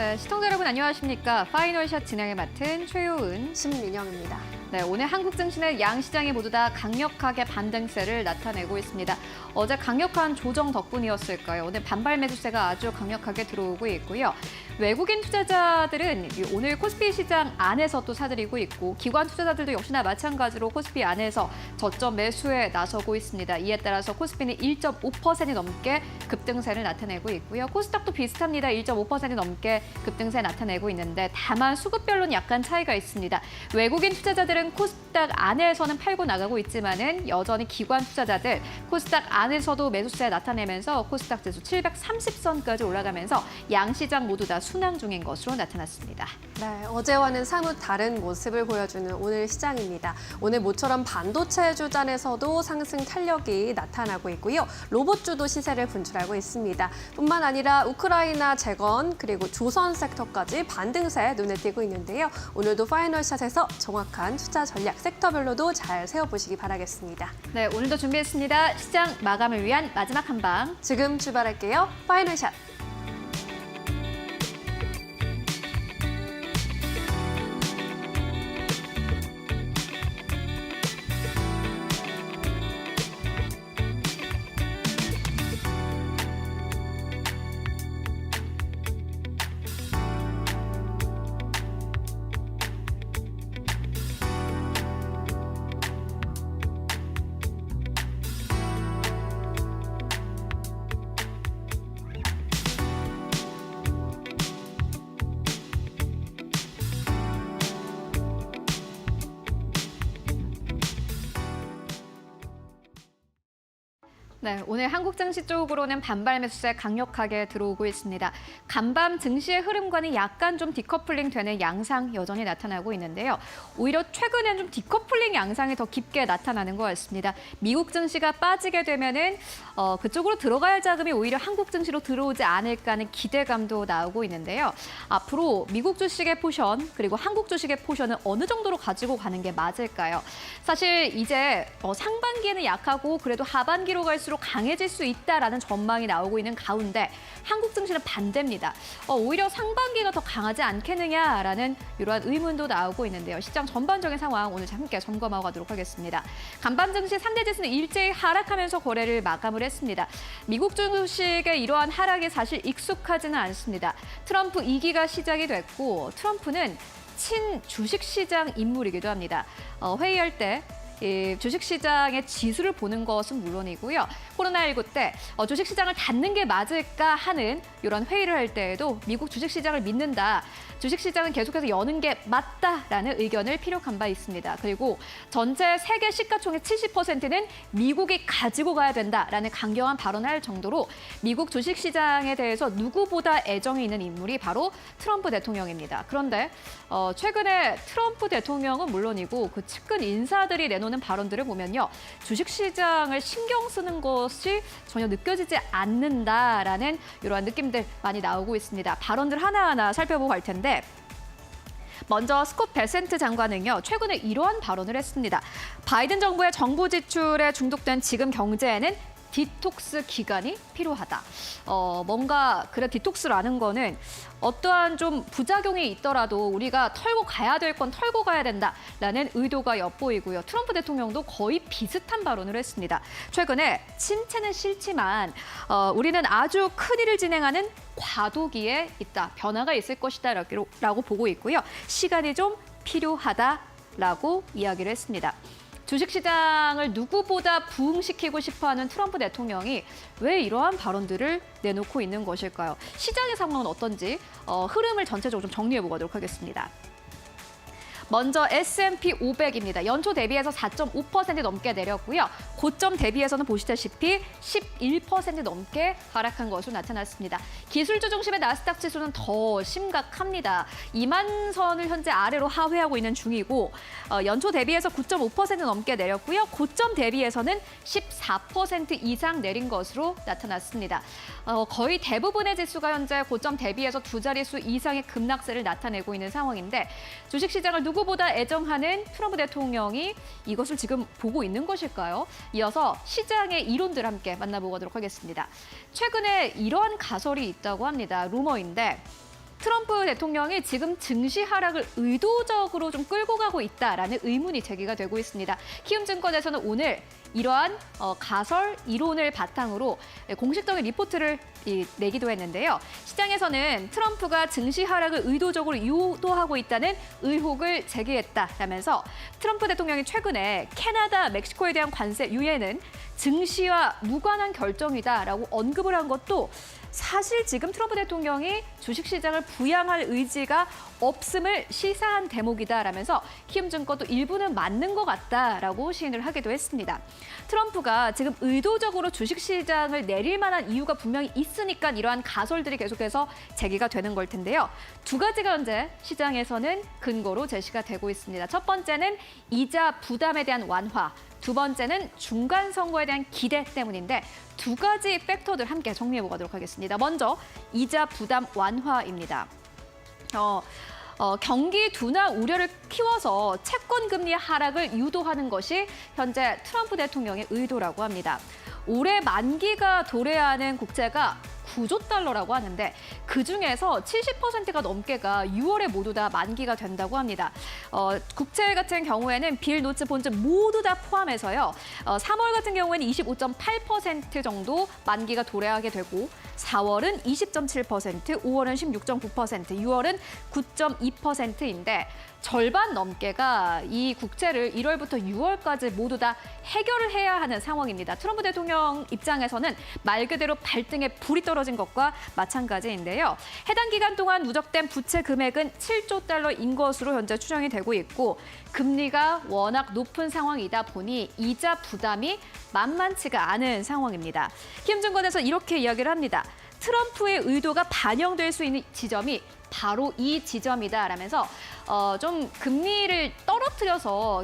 네, 시청자 여러분 안녕하십니까. 파이널샷 진행을 맡은 최효은, 심민영입니다. 네, 오늘 한국 증시는 양 시장이 모두 다 강력하게 반등세를 나타내고 있습니다. 어제 강력한 조정 덕분이었을까요? 오늘 반발 매수세가 아주 강력하게 들어오고 있고요. 외국인 투자자들은 오늘 코스피 시장 안에서 또 사들이고 있고 기관 투자자들도 역시나 마찬가지로 코스피 안에서 저점 매수에 나서고 있습니다. 이에 따라서 코스피는 1.5% 넘게 급등세를 나타내고 있고요. 코스닥도 비슷합니다. 1.5% 넘게 급등세 나타내고 있는데 다만 수급별로는 약간 차이가 있습니다. 외국인 투자자들은 코스닥 안에서는 팔고 나가고 있지만은 여전히 기관 투자자들 코스닥 안에서도 매수세 나타내면서 코스닥 지수 730선까지 올라가면서 양 시장 모두 다 순항 중인 것으로 나타났습니다. 네, 어제와는 사뭇 다른 모습을 보여주는 오늘 시장입니다. 오늘 모처럼 반도체 주단에서도 상승 탄력이 나타나고 있고요. 로봇주도 시세를 분출하고 있습니다. 뿐만 아니라 우크라이나 재건 그리고 조선 섹터까지 반등세 눈에 띄고 있는데요. 오늘도 파이널샷에서 정확한 투자 전략 섹터별로도 잘 세워보시기 바라겠습니다. 네, 오늘도 준비했습니다. 시장 마감을 위한 마지막 한 방. 지금 출발할게요. 파이널샷. 네, 오늘 한국 증시 쪽으로는 반발 매수세 강력하게 들어오고 있습니다. 간밤 증시의 흐름과는 약간 좀 디커플링 되는 양상 여전히 나타나고 있는데요. 오히려 최근엔 좀 디커플링 양상이 더 깊게 나타나는 것 같습니다. 미국 증시가 빠지게 되면은 그쪽으로 들어가야 할 자금이 오히려 한국 증시로 들어오지 않을까 하는 기대감도 나오고 있는데요. 앞으로 미국 주식의 포션 그리고 한국 주식의 포션은 어느 정도로 가지고 가는 게 맞을까요? 사실 이제 상반기에는 약하고 그래도 하반기로 갈수록 강해질 수 있다라는 전망이 나오고 있는 가운데 한국 증시는 반대입니다. 오히려 상반기가 더 강하지 않겠느냐라는 이러한 의문도 나오고 있는데요. 시장 전반적인 상황 오늘 함께 점검하고 가도록 하겠습니다. 간밤 증시 3대 지수는 일제히 하락하면서 거래를 마감을 했습니다. 미국 주식의 이러한 하락이 사실 익숙하지는 않습니다. 트럼프 2기가 시작이 됐고 트럼프는 친 주식시장 인물이기도 합니다. 회의할 때 주식시장의 지수를 보는 것은 물론이고요. 코로나19 때 주식시장을 닫는 게 맞을까 하는 이런 회의를 할 때에도 미국 주식시장을 믿는다. 주식시장은 계속해서 여는 게 맞다라는 의견을 피력한 바 있습니다. 그리고 전체 세계 시가총액 70%는 미국이 가지고 가야 된다라는 강경한 발언을 할 정도로 미국 주식시장에 대해서 누구보다 애정이 있는 인물이 바로 트럼프 대통령입니다. 그런데 최근에 트럼프 대통령은 물론이고 그 측근 인사들이 내놓는 발언들을 보면요. 주식시장을 신경 쓰는 것이 전혀 느껴지지 않는다라는 이러한 느낌들 많이 나오고 있습니다. 발언들 하나하나 살펴보고 갈 텐데 먼저 스콧 베센트 장관은요. 최근에 이러한 발언을 했습니다. 바이든 정부의 정부 지출에 중독된 지금 경제에는 디톡스 기간이 필요하다. 뭔가 그래 디톡스라는 거는 어떠한 좀 부작용이 있더라도 우리가 털고 가야 될 건 털고 가야 된다라는 의도가 엿보이고요. 트럼프 대통령도 거의 비슷한 발언을 했습니다. 최근에 침체는 싫지만 우리는 아주 큰 일을 진행하는 과도기에 있다. 변화가 있을 것이다 라고 보고 있고요. 시간이 좀 필요하다라고 이야기를 했습니다. 주식시장을 누구보다 부흥시키고 싶어하는 트럼프 대통령이 왜 이러한 발언들을 내놓고 있는 것일까요? 시장의 상황은 어떤지 흐름을 전체적으로 좀 정리해 보도록 하겠습니다. 먼저 S&P 500입니다. 연초 대비해서 4.5% 넘게 내렸고요. 고점 대비해서는 보시다시피 11% 넘게 하락한 것으로 나타났습니다. 기술주 중심의 나스닥 지수는 더 심각합니다. 2만 선을 현재 아래로 하회하고 있는 중이고 연초 대비해서 9.5% 넘게 내렸고요. 고점 대비해서는 14% 이상 내린 것으로 나타났습니다. 거의 대부분의 지수가 현재 고점 대비해서 두 자릿수 이상의 급락세를 나타내고 있는 상황인데 주식시장을 누구보다 애정하는 트럼프 대통령이 이것을 지금 보고 있는 것일까요? 이어서 시장의 이론들 함께 만나보도록 하겠습니다. 최근에 이러한 가설이 있다고 합니다. 루머인데 트럼프 대통령이 지금 증시 하락을 의도적으로 좀 끌고 가고 있다라는 의문이 제기가 되고 있습니다. 키움증권에서는 오늘 이러한 가설 이론을 바탕으로 공식적인 리포트를 내기도 했는데요. 시장에서는 트럼프가 증시 하락을 의도적으로 유도하고 있다는 의혹을 제기했다라면서 트럼프 대통령이 최근에 캐나다, 멕시코에 대한 관세 유예는 증시와 무관한 결정이다라고 언급을 한 것도 사실 지금 트럼프 대통령이 주식시장을 부양할 의지가 없음을 시사한 대목이다라면서 키움증권도 일부는 맞는 것 같다라고 시인을 하기도 했습니다. 트럼프가 지금 의도적으로 주식시장을 내릴 만한 이유가 분명히 있으니까 이러한 가설들이 계속해서 제기가 되는 걸 텐데요. 두 가지가 현재 시장에서는 근거로 제시가 되고 있습니다. 첫 번째는 이자 부담에 대한 완화, 두 번째는 중간 선거에 대한 기대 때문인데 두 가지 팩터들 함께 정리해 보도록 하겠습니다. 먼저 이자 부담 완화입니다. 경기 둔화 우려를 키워서 채권 금리 하락을 유도하는 것이 현재 트럼프 대통령의 의도라고 합니다. 올해 만기가 도래하는 국채가 9조 달러라고 하는데 그중에서 70%가 넘게가 6월에 모두 다 만기가 된다고 합니다. 국채 같은 경우에는 빌, 노츠, 본즈 모두 다 포함해서요. 3월 같은 경우에는 25.8% 정도 만기가 도래하게 되고 4월은 20.7%, 5월은 16.9%, 6월은 9.2%인데 절반 넘게가 이 국채를 1월부터 6월까지 모두 다 해결을 해야 하는 상황입니다. 트럼프 대통령 입장에서는 말 그대로 발등에 불이 떨어진 것과 마찬가지인데요. 해당 기간 동안 누적된 부채 금액은 7조 달러인 것으로 현재 추정이 되고 있고 금리가 워낙 높은 상황이다 보니 이자 부담이 만만치가 않은 상황입니다. 키움증권에서 이렇게 이야기를 합니다. 트럼프의 의도가 반영될 수 있는 지점이 바로 이 지점이다라면서 좀 금리를 떨어뜨려서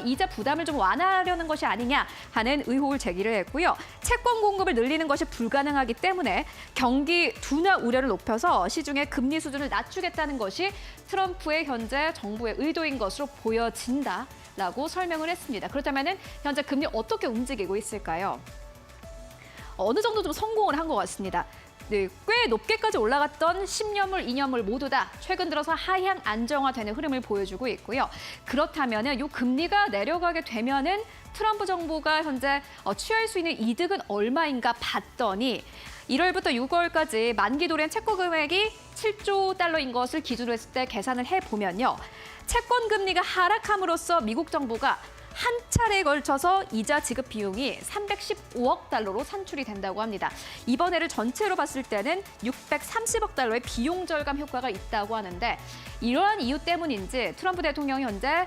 이자 부담을 좀 완화하려는 것이 아니냐 하는 의혹을 제기를 했고요. 채권 공급을 늘리는 것이 불가능하기 때문에 경기 둔화 우려를 높여서 시중의 금리 수준을 낮추겠다는 것이 트럼프의 현재 정부의 의도인 것으로 보여진다라고 설명을 했습니다. 그렇다면 현재 금리 어떻게 움직이고 있을까요? 어느 정도 좀 성공을 한 것 같습니다. 네, 꽤 높게까지 올라갔던 10년물, 2년물 모두 다 최근 들어서 하향 안정화되는 흐름을 보여주고 있고요. 그렇다면 이 금리가 내려가게 되면은 트럼프 정부가 현재 취할 수 있는 이득은 얼마인가 봤더니 1월부터 6월까지 만기 도래한 채권 금액이 7조 달러인 것을 기준으로 했을 때 계산을 해보면요. 채권 금리가 하락함으로써 미국 정부가 한 차례에 걸쳐서 이자 지급 비용이 315억 달러로 산출이 된다고 합니다. 이번 해를 전체로 봤을 때는 630억 달러의 비용 절감 효과가 있다고 하는데 이러한 이유 때문인지 트럼프 대통령이 현재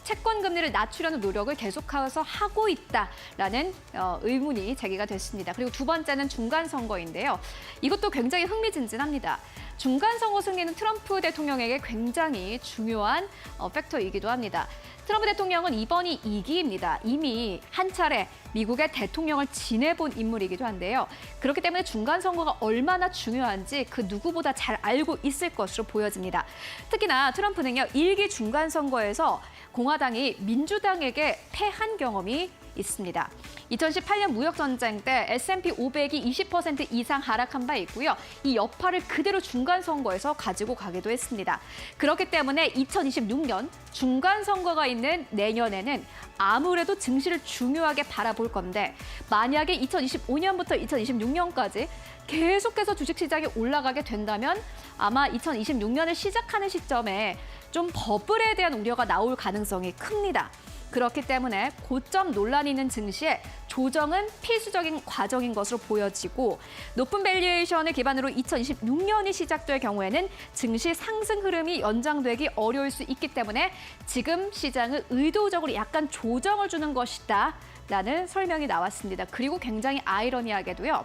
채권 금리를 낮추려는 노력을 계속해서 하고 있다라는 의문이 제기가 됐습니다. 그리고 두 번째는 중간 선거인데요. 이것도 굉장히 흥미진진합니다. 중간 선거 승리는 트럼프 대통령에게 굉장히 중요한 팩터이기도 합니다. 트럼프 대통령은 이번이 2기입니다. 이미 한 차례 미국의 대통령을 지내본 인물이기도 한데요. 그렇기 때문에 중간 선거가 얼마나 중요한지 그 누구보다 잘 알고 있을 것으로 보여집니다. 특히나 트럼프는요, 1기 중간 선거에서 공화당이 민주당에게 패한 경험이 있습니다. 2018년 무역전쟁 때 S&P 500이 20% 이상 하락한 바 있고요. 이 여파를 그대로 중간 선거에서 가지고 가기도 했습니다. 그렇기 때문에 2026년 중간 선거가 있는 내년에는 아무래도 증시를 중요하게 바라볼 건데 만약에 2025년부터 2026년까지 계속해서 주식시장이 올라가게 된다면 아마 2026년을 시작하는 시점에 좀 버블에 대한 우려가 나올 가능성이 큽니다. 그렇기 때문에 고점 논란이 있는 증시에 조정은 필수적인 과정인 것으로 보여지고 높은 밸류에이션을 기반으로 2026년이 시작될 경우에는 증시 상승 흐름이 연장되기 어려울 수 있기 때문에 지금 시장은 의도적으로 약간 조정을 주는 것이다 라는 설명이 나왔습니다. 그리고 굉장히 아이러니하게도요.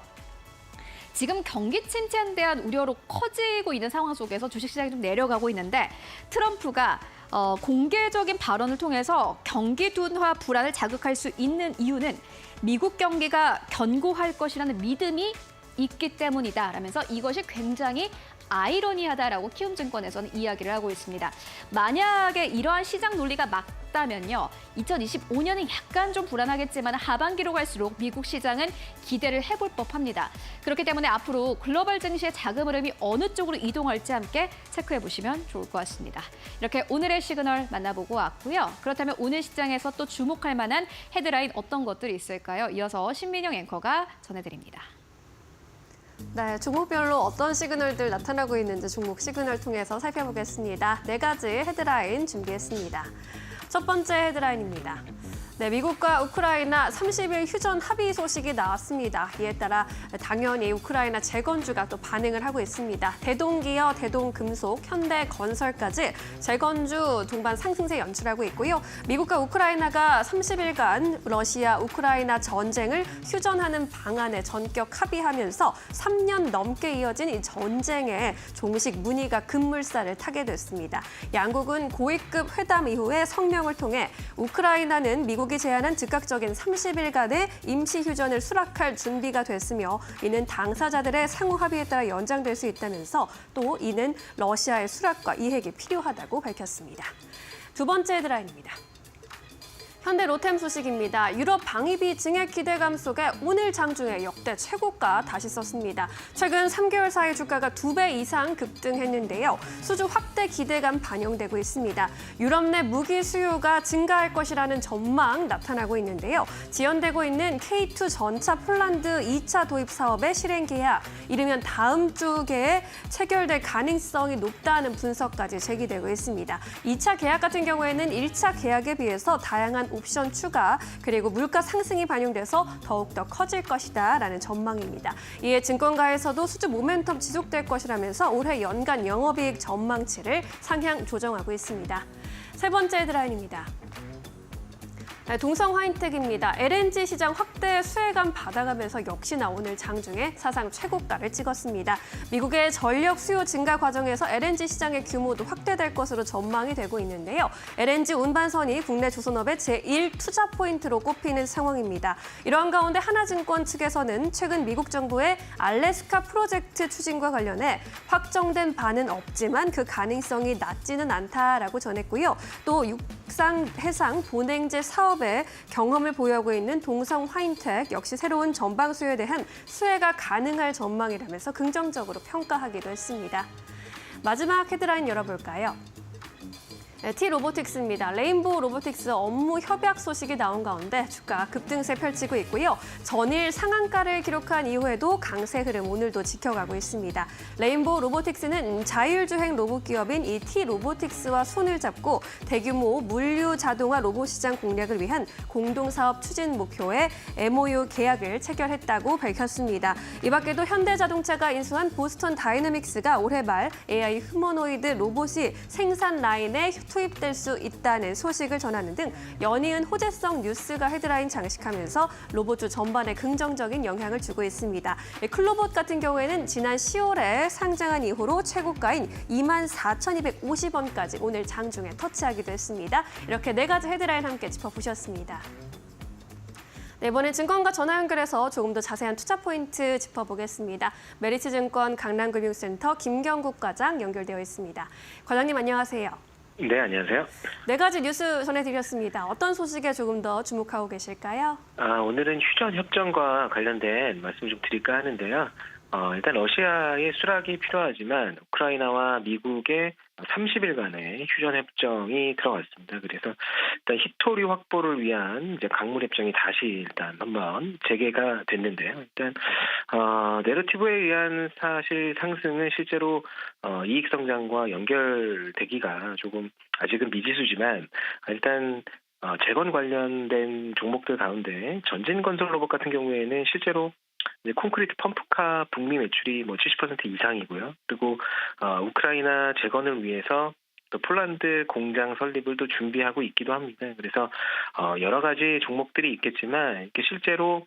지금 경기 침체에 대한 우려로 커지고 있는 상황 속에서 주식시장이 좀 내려가고 있는데 트럼프가 공개적인 발언을 통해서 경기 둔화 불안을 자극할 수 있는 이유는 미국 경기가 견고할 것이라는 믿음이 있기 때문이다 라면서 이것이 굉장히 아이러니하다라고 키움증권에서는 이야기를 하고 있습니다. 만약에 이러한 시장 논리가 맞다면요. 2025년은 약간 좀 불안하겠지만 하반기로 갈수록 미국 시장은 기대를 해볼 법합니다. 그렇기 때문에 앞으로 글로벌 증시의 자금 흐름이 어느 쪽으로 이동할지 함께 체크해 보시면 좋을 것 같습니다. 이렇게 오늘의 시그널 만나보고 왔고요. 그렇다면 오늘 시장에서 또 주목할 만한 헤드라인 어떤 것들이 있을까요? 이어서 신민영 앵커가 전해드립니다. 네, 종목별로 어떤 시그널들 나타나고 있는지 종목 시그널 통해서 살펴보겠습니다. 네 가지 헤드라인 준비했습니다. 첫 번째 헤드라인입니다. 네, 미국과 우크라이나 30일 휴전 합의 소식이 나왔습니다. 이에 따라 당연히 우크라이나 재건주가 또 반응을 하고 있습니다. 대동기어, 대동금속, 현대건설까지 재건주 동반 상승세 연출하고 있고요. 미국과 우크라이나가 30일간 러시아, 우크라이나 전쟁을 휴전하는 방안에 전격 합의하면서 3년 넘게 이어진 이 전쟁에 종식 문의가 급물살을 타게 됐습니다. 양국은 고위급 회담 이후에 성명을 통해 우크라이나는 미국이 제안한 즉각적인 30일간의 임시 휴전을 수락할 준비가 됐으며 이는 당사자들의 상호 합의에 따라 연장될 수 있다면서 또 이는 러시아의 수락과 이핵이 필요하다고 밝혔습니다. 두 번째 헤드라인입니다. 현대 로템 소식입니다. 유럽 방위비 증액 기대감 속에 오늘 장중에 역대 최고가 다시 썼습니다. 최근 3개월 사이 주가가 2배 이상 급등했는데요. 수주 확대 기대감 반영되고 있습니다. 유럽 내 무기 수요가 증가할 것이라는 전망 나타나고 있는데요. 지연되고 있는 K2 전차 폴란드 2차 도입 사업의 실행 계약, 이르면 다음 주에 체결될 가능성이 높다는 분석까지 제기되고 있습니다. 2차 계약 같은 경우에는 1차 계약에 비해서 다양한 옵션 추가, 그리고 물가 상승이 반영돼서 더욱더 커질 것이다라는 전망입니다. 이에 증권가에서도 수주 모멘텀 지속될 것이라면서 올해 연간 영업이익 전망치를 상향 조정하고 있습니다. 세 번째 헤드라인입니다. 동성 화인텍입니다. LNG 시장 확대 수혜감 받아가면서 역시나 오늘 장중에 사상 최고가를 찍었습니다. 미국의 전력 수요 증가 과정에서 LNG 시장의 규모도 확대될 것으로 전망이 되고 있는데요. LNG 운반선이 국내 조선업의 제1 투자 포인트로 꼽히는 상황입니다. 이러한 가운데 하나증권 측에서는 최근 미국 정부의 알래스카 프로젝트 추진과 관련해 확정된 바는 없지만 그 가능성이 낮지는 않다라고 전했고요. 또 육상, 해상, 본행제 사업에 경험을 보유하고 있는 동성 화인텍 역시 새로운 전방 수요에 대한 수혜가 가능할 전망이라면서 긍정적으로 평가하기도 했습니다. 마지막 헤드라인 열어볼까요? 네, T-로보틱스입니다. 레인보우 로보틱스 업무 협약 소식이 나온 가운데 주가 급등세 펼치고 있고요. 전일 상한가를 기록한 이후에도 강세 흐름 오늘도 지켜가고 있습니다. 레인보우 로보틱스는 자율주행 로봇 기업인 이 T-로보틱스와 손을 잡고 대규모 물류 자동화 로봇 시장 공략을 위한 공동사업 추진 목표의 MOU 계약을 체결했다고 밝혔습니다. 이 밖에도 현대자동차가 인수한 보스턴 다이내믹스가 올해 말 AI 휴머노이드 로봇이 생산 라인에 투입될 수 있다는 소식을 전하는 등 연이은 호재성 뉴스가 헤드라인 장식하면서 로봇주 전반에 긍정적인 영향을 주고 있습니다. 클로봇 같은 경우에는 지난 10월에 상장한 이후로 최고가인 24,250원까지 오늘 장중에 터치하기도 했습니다. 이렇게 네 가지 헤드라인 함께 짚어보셨습니다. 네, 이번엔 증권가 전화 연결해서 조금 더 자세한 투자 포인트 짚어보겠습니다. 메리츠증권 강남금융센터 김경국 과장 연결되어 있습니다. 과장님 안녕하세요. 네, 안녕하세요. 네 가지 뉴스 전해드렸습니다. 어떤 소식에 조금 더 주목하고 계실까요? 오늘은 휴전 협정과 관련된 말씀 좀 드릴까 하는데요. 일단 러시아의 수락이 필요하지만 우크라이나와 미국의 30일간의 휴전 협정이 들어갔습니다. 그래서 일단 히토리 확보를 위한 이제 강물 협정이 다시 일단 한번 재개가 됐는데요. 일단 내러티브에 의한 사실 상승은 실제로 이익 성장과 연결되기가 조금 아직은 미지수지만 일단 재건 관련된 종목들 가운데 전진 건설 로봇 같은 경우에는 실제로 이제 콘크리트 펌프카 북미 매출이 70% 이상이고요. 그리고 우크라이나 재건을 위해서 또 폴란드 공장 설립을 또 준비하고 있기도 합니다. 그래서 여러 가지 종목들이 있겠지만 이렇게 실제로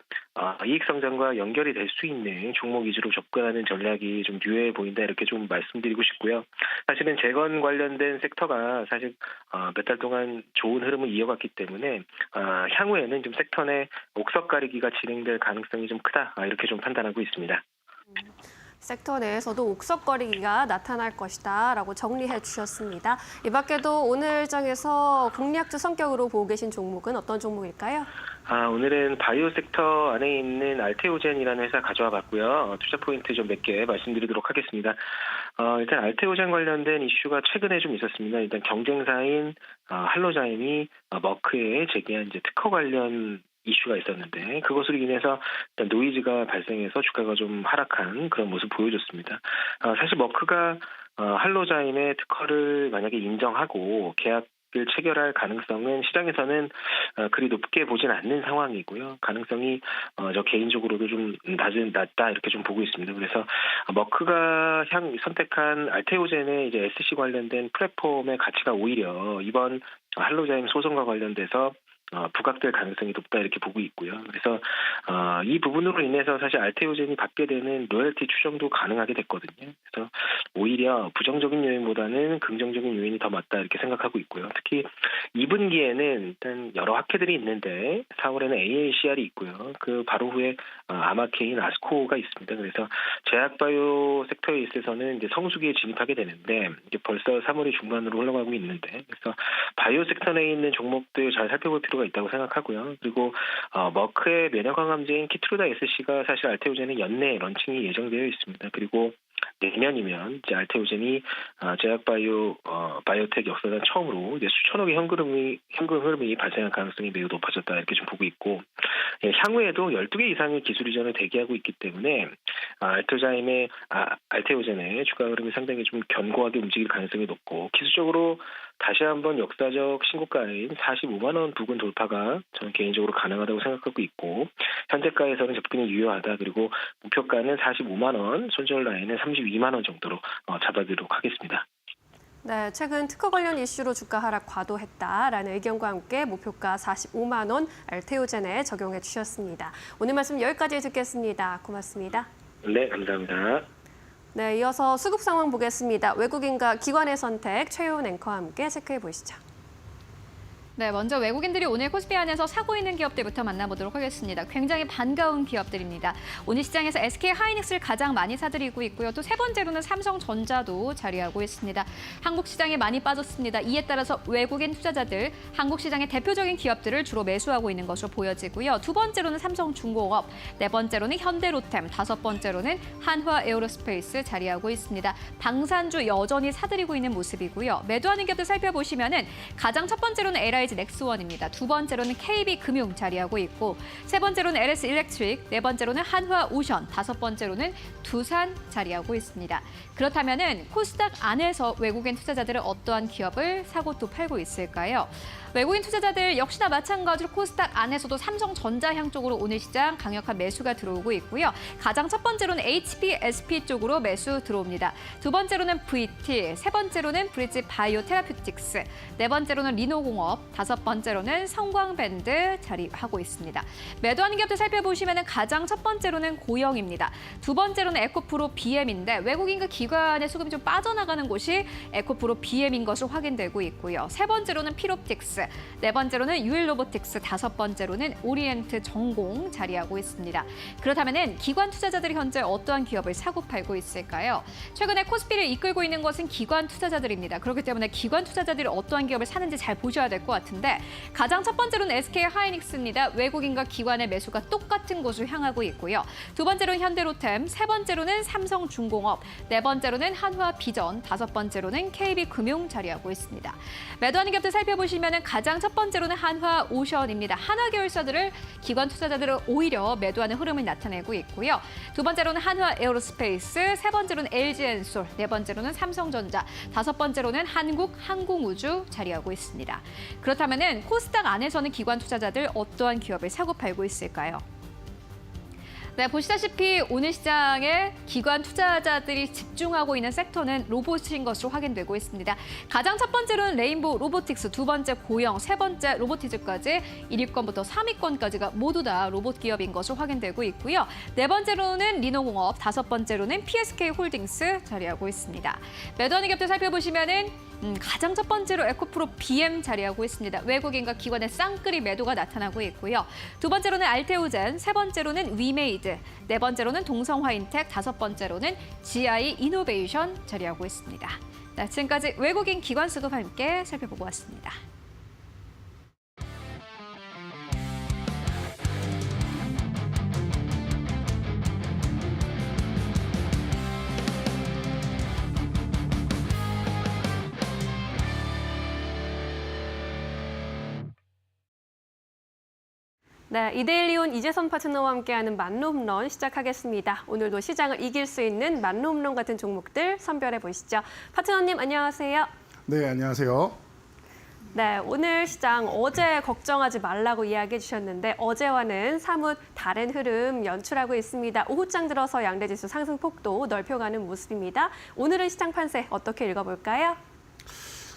이익 성장과 연결이 될 수 있는 종목 위주로 접근하는 전략이 좀 유효해 보인다 이렇게 좀 말씀드리고 싶고요. 사실은 재건 관련된 섹터가 사실 몇 달 동안 좋은 흐름을 이어갔기 때문에 향후에는 좀 섹터 내 옥석 가리기가 진행될 가능성이 좀 크다 이렇게 좀 판단하고 있습니다. 섹터 내에서도 옥석거리기가 나타날 것이다 라고 정리해 주셨습니다. 이 밖에도 오늘 일정에서 공략주 성격으로 보고 계신 종목은 어떤 종목일까요? 오늘은 바이오 섹터 안에 있는 알테오젠이라는 회사 가져와 봤고요. 투자 포인트 좀 몇 개 말씀드리도록 하겠습니다. 일단 알테오젠 관련된 이슈가 최근에 좀 있었습니다. 일단 경쟁사인 할로자임이 머크에 제기한 이제 특허 관련 이슈가 있었는데 그것으로 인해서 일단 노이즈가 발생해서 주가가 좀 하락한 그런 모습 보여줬습니다. 사실 머크가 할로자임의 특허를 만약에 인정하고 계약을 체결할 가능성은 시장에서는 그리 높게 보진 않는 상황이고요. 가능성이 저 개인적으로도 좀 낮다 이렇게 좀 보고 있습니다. 그래서 머크가 선택한 알테오젠의 이제 SC 관련된 플랫폼의 가치가 오히려 이번 할로자임 소송과 관련돼서 부각될 가능성이 높다 이렇게 보고 있고요. 그래서 이 부분으로 인해서 사실 알테오젠이 받게 되는 로열티 추정도 가능하게 됐거든요. 그래서 오히려 부정적인 요인보다는 긍정적인 요인이 더 맞다 이렇게 생각하고 있고요. 특히 2분기에는 일단 여러 학회들이 있는데 4월에는 AACR이 있고요. 그 바로 후에 아마케인, 아스코가 있습니다. 그래서 제약바이오 섹터에 있어서는 이제 성수기에 진입하게 되는데 이제 벌써 3월이 중반으로 흘러가고 있는데 그래서 바이오 섹터 내에 있는 종목들 잘 살펴볼 필요가 있다고 생각하고요. 그리고 머크의 면역항암제인 키트루다 SC가 사실 알테오젠의 연내 런칭이 예정되어 있습니다. 그리고 내년이면 이제 알테오젠이 바이오텍 역사상 처음으로 이제 수천억의 현금 흐름이 발생할 가능성이 매우 높아졌다 이렇게 좀 보고 있고 향후에도 12개 이상의 기술 이전을 대기하고 있기 때문에 알테오젠의 주가 흐름이 상당히 좀 견고하게 움직일 가능성이 높고 기술적으로 다시 한번 역사적 신고가인 45만 원 부근 돌파가 저는 개인적으로 가능하다고 생각하고 있고 현재가에서는 접근이 유효하다. 그리고 목표가는 45만 원, 손절 라인은 32만 원 정도로 잡아드리도록 하겠습니다. 네, 최근 특허 관련 이슈로 주가 하락 과도했다라는 의견과 함께 목표가 45만 원 알테오젠에 적용해 주셨습니다. 오늘 말씀 여기까지 듣겠습니다. 고맙습니다. 네, 감사합니다. 네, 이어서 수급 상황 보겠습니다. 외국인과 기관의 선택 최효은 앵커와 함께 체크해 보시죠. 네, 먼저 외국인들이 오늘 코스피 안에서 사고 있는 기업들부터 만나보도록 하겠습니다. 굉장히 반가운 기업들입니다. 오늘 시장에서 SK하이닉스를 가장 많이 사들이고 있고요. 또 세 번째로는 삼성전자도 자리하고 있습니다. 한국 시장에 많이 빠졌습니다. 이에 따라서 외국인 투자자들 한국 시장의 대표적인 기업들을 주로 매수하고 있는 것으로 보여지고요. 두 번째로는 삼성중공업, 네 번째로는 현대로템, 다섯 번째로는 한화에어로스페이스 자리하고 있습니다. 방산주 여전히 사들이고 있는 모습이고요. 매도하는 기업들 살펴보시면은 가장 첫 번째로는 LIG 넥스원입니다. 두 번째로는 KB금융 자리하고 있고 세 번째로는 LS일렉트릭, 네 번째로는 한화오션, 다섯 번째로는 두산 자리하고 있습니다. 그렇다면은 코스닥 안에서 외국인 투자자들은 어떠한 기업을 사고 또 팔고 있을까요? 외국인 투자자들 역시나 마찬가지로 코스닥 안에서도 삼성전자향 쪽으로 오늘 시장 강력한 매수가 들어오고 있고요. 가장 첫 번째로는 HPSP 쪽으로 매수 들어옵니다. 두 번째로는 VT, 세 번째로는 브리지 바이오 테라퓨틱스, 네 번째로는 리노공업, 다섯 번째로는 성광밴드 자리하고 있습니다. 매도하는 기업들 살펴보시면 가장 첫 번째로는 고영입니다. 두 번째로는 에코프로 BM인데 외국인과 기관의 수급이 좀 빠져나가는 곳이 에코프로 BM인 것으로 확인되고 있고요. 세 번째로는 피롭틱스, 네 번째로는 유일로보틱스, 다섯 번째로는 오리엔트 전공 자리하고 있습니다. 그렇다면 기관 투자자들이 현재 어떠한 기업을 사고 팔고 있을까요? 최근에 코스피를 이끌고 있는 것은 기관 투자자들입니다. 그렇기 때문에 기관 투자자들이 어떠한 기업을 사는지 잘 보셔야 될 것 같은데 가장 첫 번째로는 SK하이닉스입니다. 외국인과 기관의 매수가 똑같은 곳을 향하고 있고요. 두 번째로는 현대로템, 세 번째로는 삼성중공업, 네 번째로는 한화비전, 다섯 번째로는 KB금융 자리하고 있습니다. 매도하는 기업들 살펴보시면 가장 첫 번째로는 한화오션입니다. 한화계열사들을 기관 투자자들은 오히려 매도하는 흐름을 나타내고 있고요. 두 번째로는 한화에어로스페이스, 세 번째로는 LG엔솔, 네 번째로는 삼성전자, 다섯 번째로는 한국항공우주 자리하고 있습니다. 그렇다면 코스닥 안에서는 기관 투자자들 어떠한 기업을 사고 팔고 있을까요? 네, 보시다시피 오늘 시장에 기관 투자자들이 집중하고 있는 섹터는 로봇인 것으로 확인되고 있습니다. 가장 첫 번째로는 레인보우 로보틱스, 두 번째 고영, 세 번째 로보티즈까지 1위권부터 3위권까지가 모두 다 로봇 기업인 것으로 확인되고 있고요. 네 번째로는 리노공업, 다섯 번째로는 PSK홀딩스 자리하고 있습니다. 매도하는 기업들 살펴보시면은 가장 첫 번째로 에코프로 BM 자리하고 있습니다. 외국인과 기관의 쌍끌이 매도가 나타나고 있고요. 두 번째로는 알테오젠, 세 번째로는 위메이트, 트레이드, 네 번째로는 동성화인텍, 다섯 번째로는 GI 이노베이션 자리하고 있습니다. 네, 지금까지 외국인 기관 수급과 함께 살펴보고 왔습니다. 네, 이데일리온 이재선 파트너와 함께하는 만루홈런 시작하겠습니다. 오늘도 시장을 이길 수 있는 만루홈런 같은 종목들 선별해 보시죠. 파트너님 안녕하세요. 네, 안녕하세요. 네, 오늘 시장 어제 걱정하지 말라고 이야기해 주셨는데 어제와는 사뭇 다른 흐름 연출하고 있습니다. 오후장 들어서 양대지수 상승폭도 넓혀가는 모습입니다. 오늘은 시장 판세 어떻게 읽어볼까요?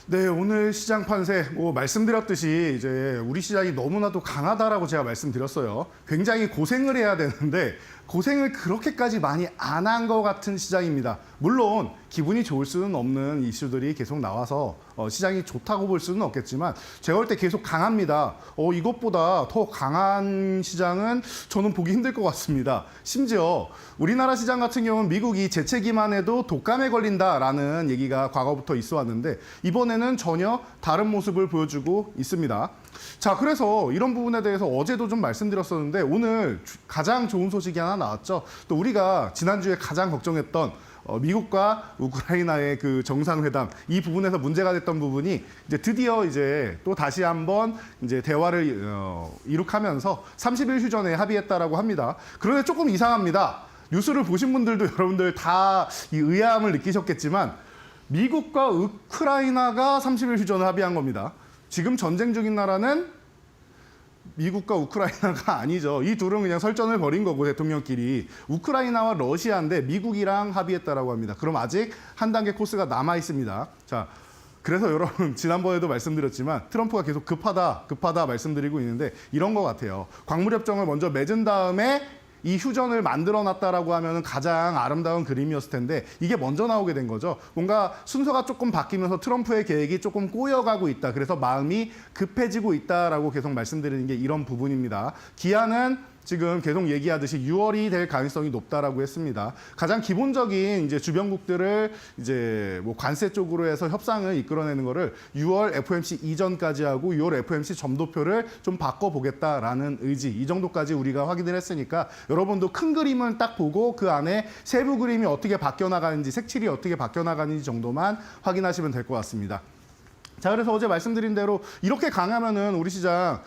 네, 오늘 시장 판세 말씀드렸듯이 이제 우리 시장이 너무나도 강하다라고 제가 말씀드렸어요. 굉장히 고생을 해야 되는데 고생을 그렇게까지 많이 안 한 것 같은 시장입니다. 물론 기분이 좋을 수는 없는 이슈들이 계속 나와서 시장이 좋다고 볼 수는 없겠지만 제가 볼 때 계속 강합니다. 이것보다 더 강한 시장은 저는 보기 힘들 것 같습니다. 심지어 우리나라 시장 같은 경우는 미국이 재채기만 해도 독감에 걸린다라는 얘기가 과거부터 있어 왔는데 이번에는 전혀 다른 모습을 보여주고 있습니다. 자, 그래서 이런 부분에 대해서 어제도 좀 말씀드렸었는데 오늘 가장 좋은 소식이 하나 나왔죠. 또 우리가 지난주에 가장 걱정했던 미국과 우크라이나의 그 정상회담 이 부분에서 문제가 됐던 부분이 이제 드디어 이제 또 다시 한번 이제 대화를 이룩하면서 30일 휴전에 합의했다라고 합니다. 그런데 조금 이상합니다. 뉴스를 보신 분들도 여러분들 다 이 의아함을 느끼셨겠지만 미국과 우크라이나가 30일 휴전을 합의한 겁니다. 지금 전쟁 중인 나라는 미국과 우크라이나가 아니죠. 이 둘은 그냥 설전을 벌인 거고 대통령끼리. 우크라이나와 러시아인데 미국이랑 합의했다라고 합니다. 그럼 아직 한 단계 코스가 남아 있습니다. 자, 그래서 여러분 지난번에도 말씀드렸지만 트럼프가 계속 급하다 말씀드리고 있는데 이런 것 같아요. 광물협정을 먼저 맺은 다음에 이 휴전을 만들어놨다라고 하면 가장 아름다운 그림이었을 텐데 이게 먼저 나오게 된 거죠. 뭔가 순서가 조금 바뀌면서 트럼프의 계획이 조금 꼬여가고 있다. 그래서 마음이 급해지고 있다라고 계속 말씀드리는 게 이런 부분입니다. 기한은 지금 계속 얘기하듯이 6월이 될 가능성이 높다라고 했습니다. 가장 기본적인 이제 주변국들을 이제 관세 쪽으로 해서 협상을 이끌어내는 거를 6월 FOMC 이전까지 하고 6월 FOMC 점도표를 좀 바꿔보겠다라는 의지 이 정도까지 우리가 확인을 했으니까 여러분도 큰 그림을 딱 보고 그 안에 세부 그림이 어떻게 바뀌어 나가는지 색칠이 어떻게 바뀌어 나가는지 정도만 확인하시면 될 것 같습니다. 자, 그래서 어제 말씀드린 대로 이렇게 강하면은 우리 시장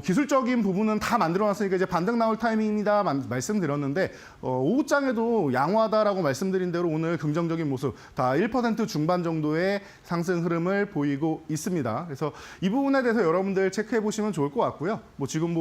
기술적인 부분은 다 만들어놨으니까 이제 반등 나올 타이밍입니다 말씀드렸는데 오후장에도 양호하다라고 말씀드린 대로 오늘 긍정적인 모습 다 1% 중반 정도의 상승 흐름을 보이고 있습니다. 그래서 이 부분에 대해서 여러분들 체크해 보시면 좋을 것 같고요. 지금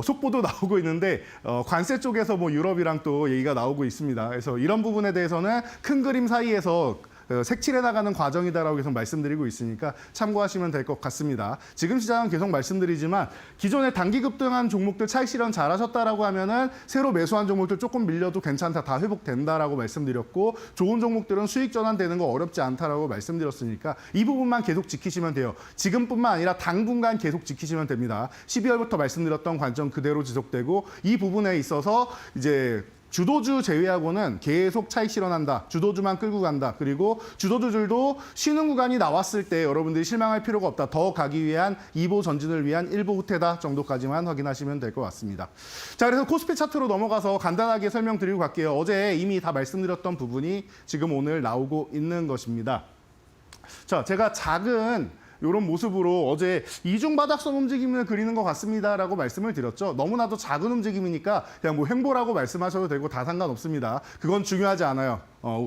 속보도 나오고 있는데 관세 쪽에서 유럽이랑 또 얘기가 나오고 있습니다. 그래서 이런 부분에 대해서는 큰 그림 사이에서 색칠해 나가는 과정이다라고 계속 말씀드리고 있으니까 참고하시면 될 것 같습니다. 지금 시장은 계속 말씀드리지만 기존에 단기 급등한 종목들 차익 실현 잘하셨다라고 하면은 새로 매수한 종목들 조금 밀려도 괜찮다, 다 회복된다라고 말씀드렸고 좋은 종목들은 수익 전환되는 거 어렵지 않다라고 말씀드렸으니까 이 부분만 계속 지키시면 돼요. 지금뿐만 아니라 당분간 계속 지키시면 됩니다. 12월부터 말씀드렸던 관점 그대로 지속되고 이 부분에 있어서 이제 주도주 제외하고는 계속 차익 실현한다. 주도주만 끌고 간다. 그리고 주도주들도 쉬는 구간이 나왔을 때 여러분들이 실망할 필요가 없다. 더 가기 위한 2보 전진을 위한 1보 후퇴다 정도까지만 확인하시면 될 것 같습니다. 자, 그래서 코스피 차트로 넘어가서 간단하게 설명드리고 갈게요. 어제 이미 다 말씀드렸던 부분이 지금 오늘 나오고 있는 것입니다. 자, 제가 작은 이런 모습으로 어제 이중 바닥선 움직임을 그리는 것 같습니다라고 말씀을 드렸죠. 너무나도 작은 움직임이니까 그냥 횡보라고 말씀하셔도 되고 다 상관없습니다. 그건 중요하지 않아요.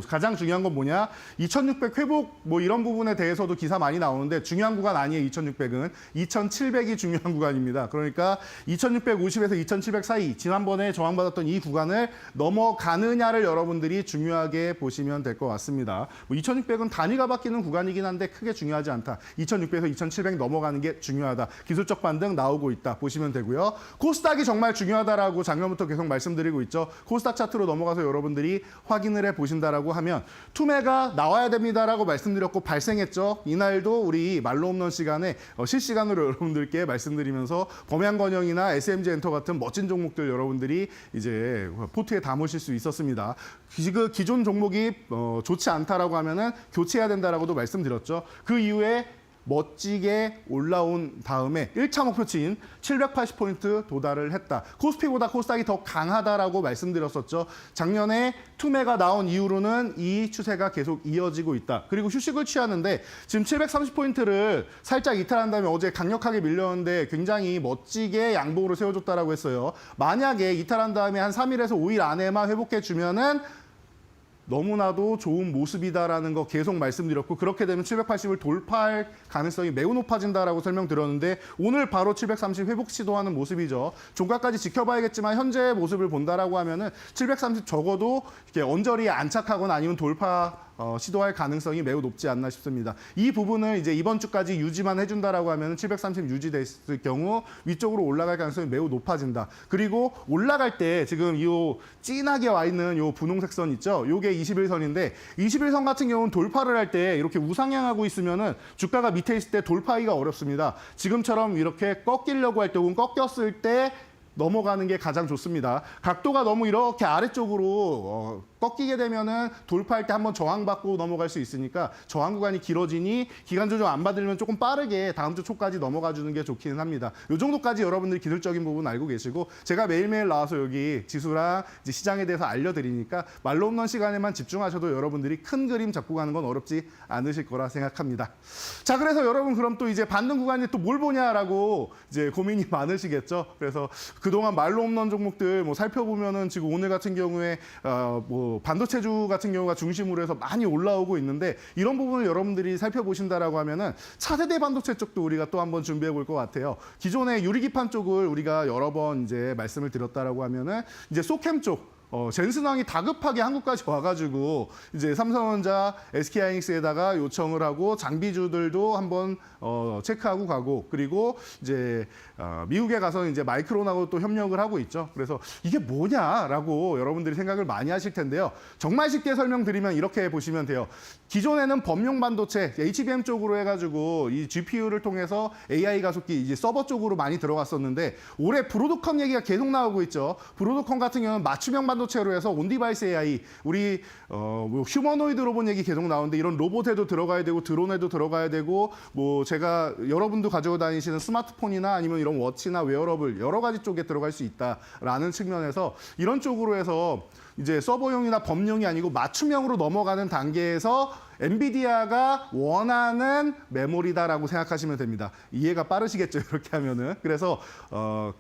가장 중요한 건 뭐냐? 2600 회복 이런 부분에 대해서도 기사 많이 나오는데 중요한 구간 아니에요. 2600은 2700이 중요한 구간입니다. 그러니까 2650에서 2700 사이 지난번에 저항받았던 이 구간을 넘어가느냐를 여러분들이 중요하게 보시면 될 것 같습니다. 2600은 단위가 바뀌는 구간이긴 한데 크게 중요하지 않다. 2600에서 2700 넘어가는 게 중요하다. 기술적 반등 나오고 있다. 보시면 되고요. 코스닥이 정말 중요하다라고 작년부터 계속 말씀드리고 있죠. 코스닥 차트로 넘어가서 여러분들이 확인을 해 보신다. 된다라고 하면 투매가 나와야 됩니다라고 말씀드렸고 발생했죠. 이날도 우리 말로 없는 시간에 실시간으로 여러분들께 말씀드리면서 범양건영이나 SMG 엔터 같은 멋진 종목들 여러분들이 이제 포트에 담으실 수 있었습니다. 그 기존 종목이 좋지 않다라고 하면은 교체해야 된다라고도 말씀드렸죠. 그 이후에 멋지게 올라온 다음에 1차 목표치인 780포인트 도달을 했다. 코스피보다 코스닥이 더 강하다라고 말씀드렸었죠. 작년에 투매가 나온 이후로는 이 추세가 계속 이어지고 있다. 그리고 휴식을 취하는데 지금 730포인트를 살짝 이탈한 다음에 어제 강력하게 밀렸는데 굉장히 멋지게 양봉으로 세워줬다라고 했어요. 만약에 이탈한 다음에 한 3일에서 5일 안에만 회복해 주면은 너무나도 좋은 모습이다라는 거 계속 말씀드렸고 그렇게 되면 780을 돌파할 가능성이 매우 높아진다라고 설명드렸는데 오늘 바로 730 회복 시도하는 모습이죠. 종가까지 지켜봐야겠지만 현재의 모습을 본다라고 하면은 730 적어도 이렇게 언저리에 안착하거나 아니면 돌파 시도할 가능성이 매우 높지 않나 싶습니다. 이 부분을 이제 이번 주까지 유지만 해준다라고 하면 730 유지됐을 경우 위쪽으로 올라갈 가능성이 매우 높아진다. 그리고 올라갈 때 지금 이 진하게 와 있는 이 분홍색 선 있죠? 이게 21선인데 21선 같은 경우는 돌파를 할 때 이렇게 우상향하고 있으면은 주가가 밑에 있을 때 돌파하기가 어렵습니다. 지금처럼 이렇게 꺾이려고 할 때 혹은 꺾였을 때 넘어가는 게 가장 좋습니다. 각도가 너무 이렇게 아래쪽으로 꺾이게 되면은 돌파할 때 한번 저항받고 넘어갈 수 있으니까 저항 구간이 길어지니 기간 조정 안 받으려면 조금 빠르게 다음 주 초까지 넘어가 주는 게 좋기는 합니다. 이 정도까지 여러분들이 기술적인 부분 알고 계시고 제가 매일매일 나와서 여기 지수랑 이제 시장에 대해서 알려드리니까 말로 없는 시간에만 집중하셔도 여러분들이 큰 그림 잡고 가는 건 어렵지 않으실 거라 생각합니다. 자, 그래서 여러분 그럼 또 이제 받는 구간이 또 뭘 보냐라고 이제 고민이 많으시겠죠. 그래서 그동안 말로 없는 종목들 뭐 살펴보면은 지금 오늘 같은 경우에 뭐 반도체주 같은 경우가 중심으로 해서 많이 올라오고 있는데 이런 부분을 여러분들이 살펴보신다라고 하면은 차세대 반도체 쪽도 우리가 또 한번 준비해 볼 것 같아요. 기존의 유리기판 쪽을 우리가 여러 번 이제 말씀을 드렸다라고 하면은 이제 소캠 쪽 젠슨왕이 다급하게 한국까지 와가지고 이제 삼성전자, SK하이닉스에다가 요청을 하고 장비주들도 한번 체크하고 가고 그리고 이제 미국에 가서 이제 마이크론하고 또 협력을 하고 있죠. 그래서 이게 뭐냐라고 여러분들이 생각을 많이 하실 텐데요. 정말 쉽게 설명드리면 이렇게 보시면 돼요. 기존에는 범용 반도체 HBM 쪽으로 해가지고 이 GPU를 통해서 AI 가속기 이제 서버 쪽으로 많이 들어갔었는데 올해 브로드컴 얘기가 계속 나오고 있죠. 브로드컴 같은 경우는 맞춤형 반도체로 해서 온디바이스 AI 우리 뭐 휴머노이드 로봇 얘기 계속 나오는데 이런 로봇에도 들어가야 되고 드론에도 들어가야 되고 뭐 제가 여러분도 가지고 다니시는 스마트폰이나 아니면 이런 워치나 웨어러블 여러 가지 쪽에 들어갈 수 있다라는 측면에서 이런 쪽으로 해서 이제 서버용이나 범용이 아니고 맞춤형으로 넘어가는 단계에서 엔비디아가 원하는 메모리다라고 생각하시면 됩니다. 이해가 빠르시겠죠, 이렇게 하면은. 그래서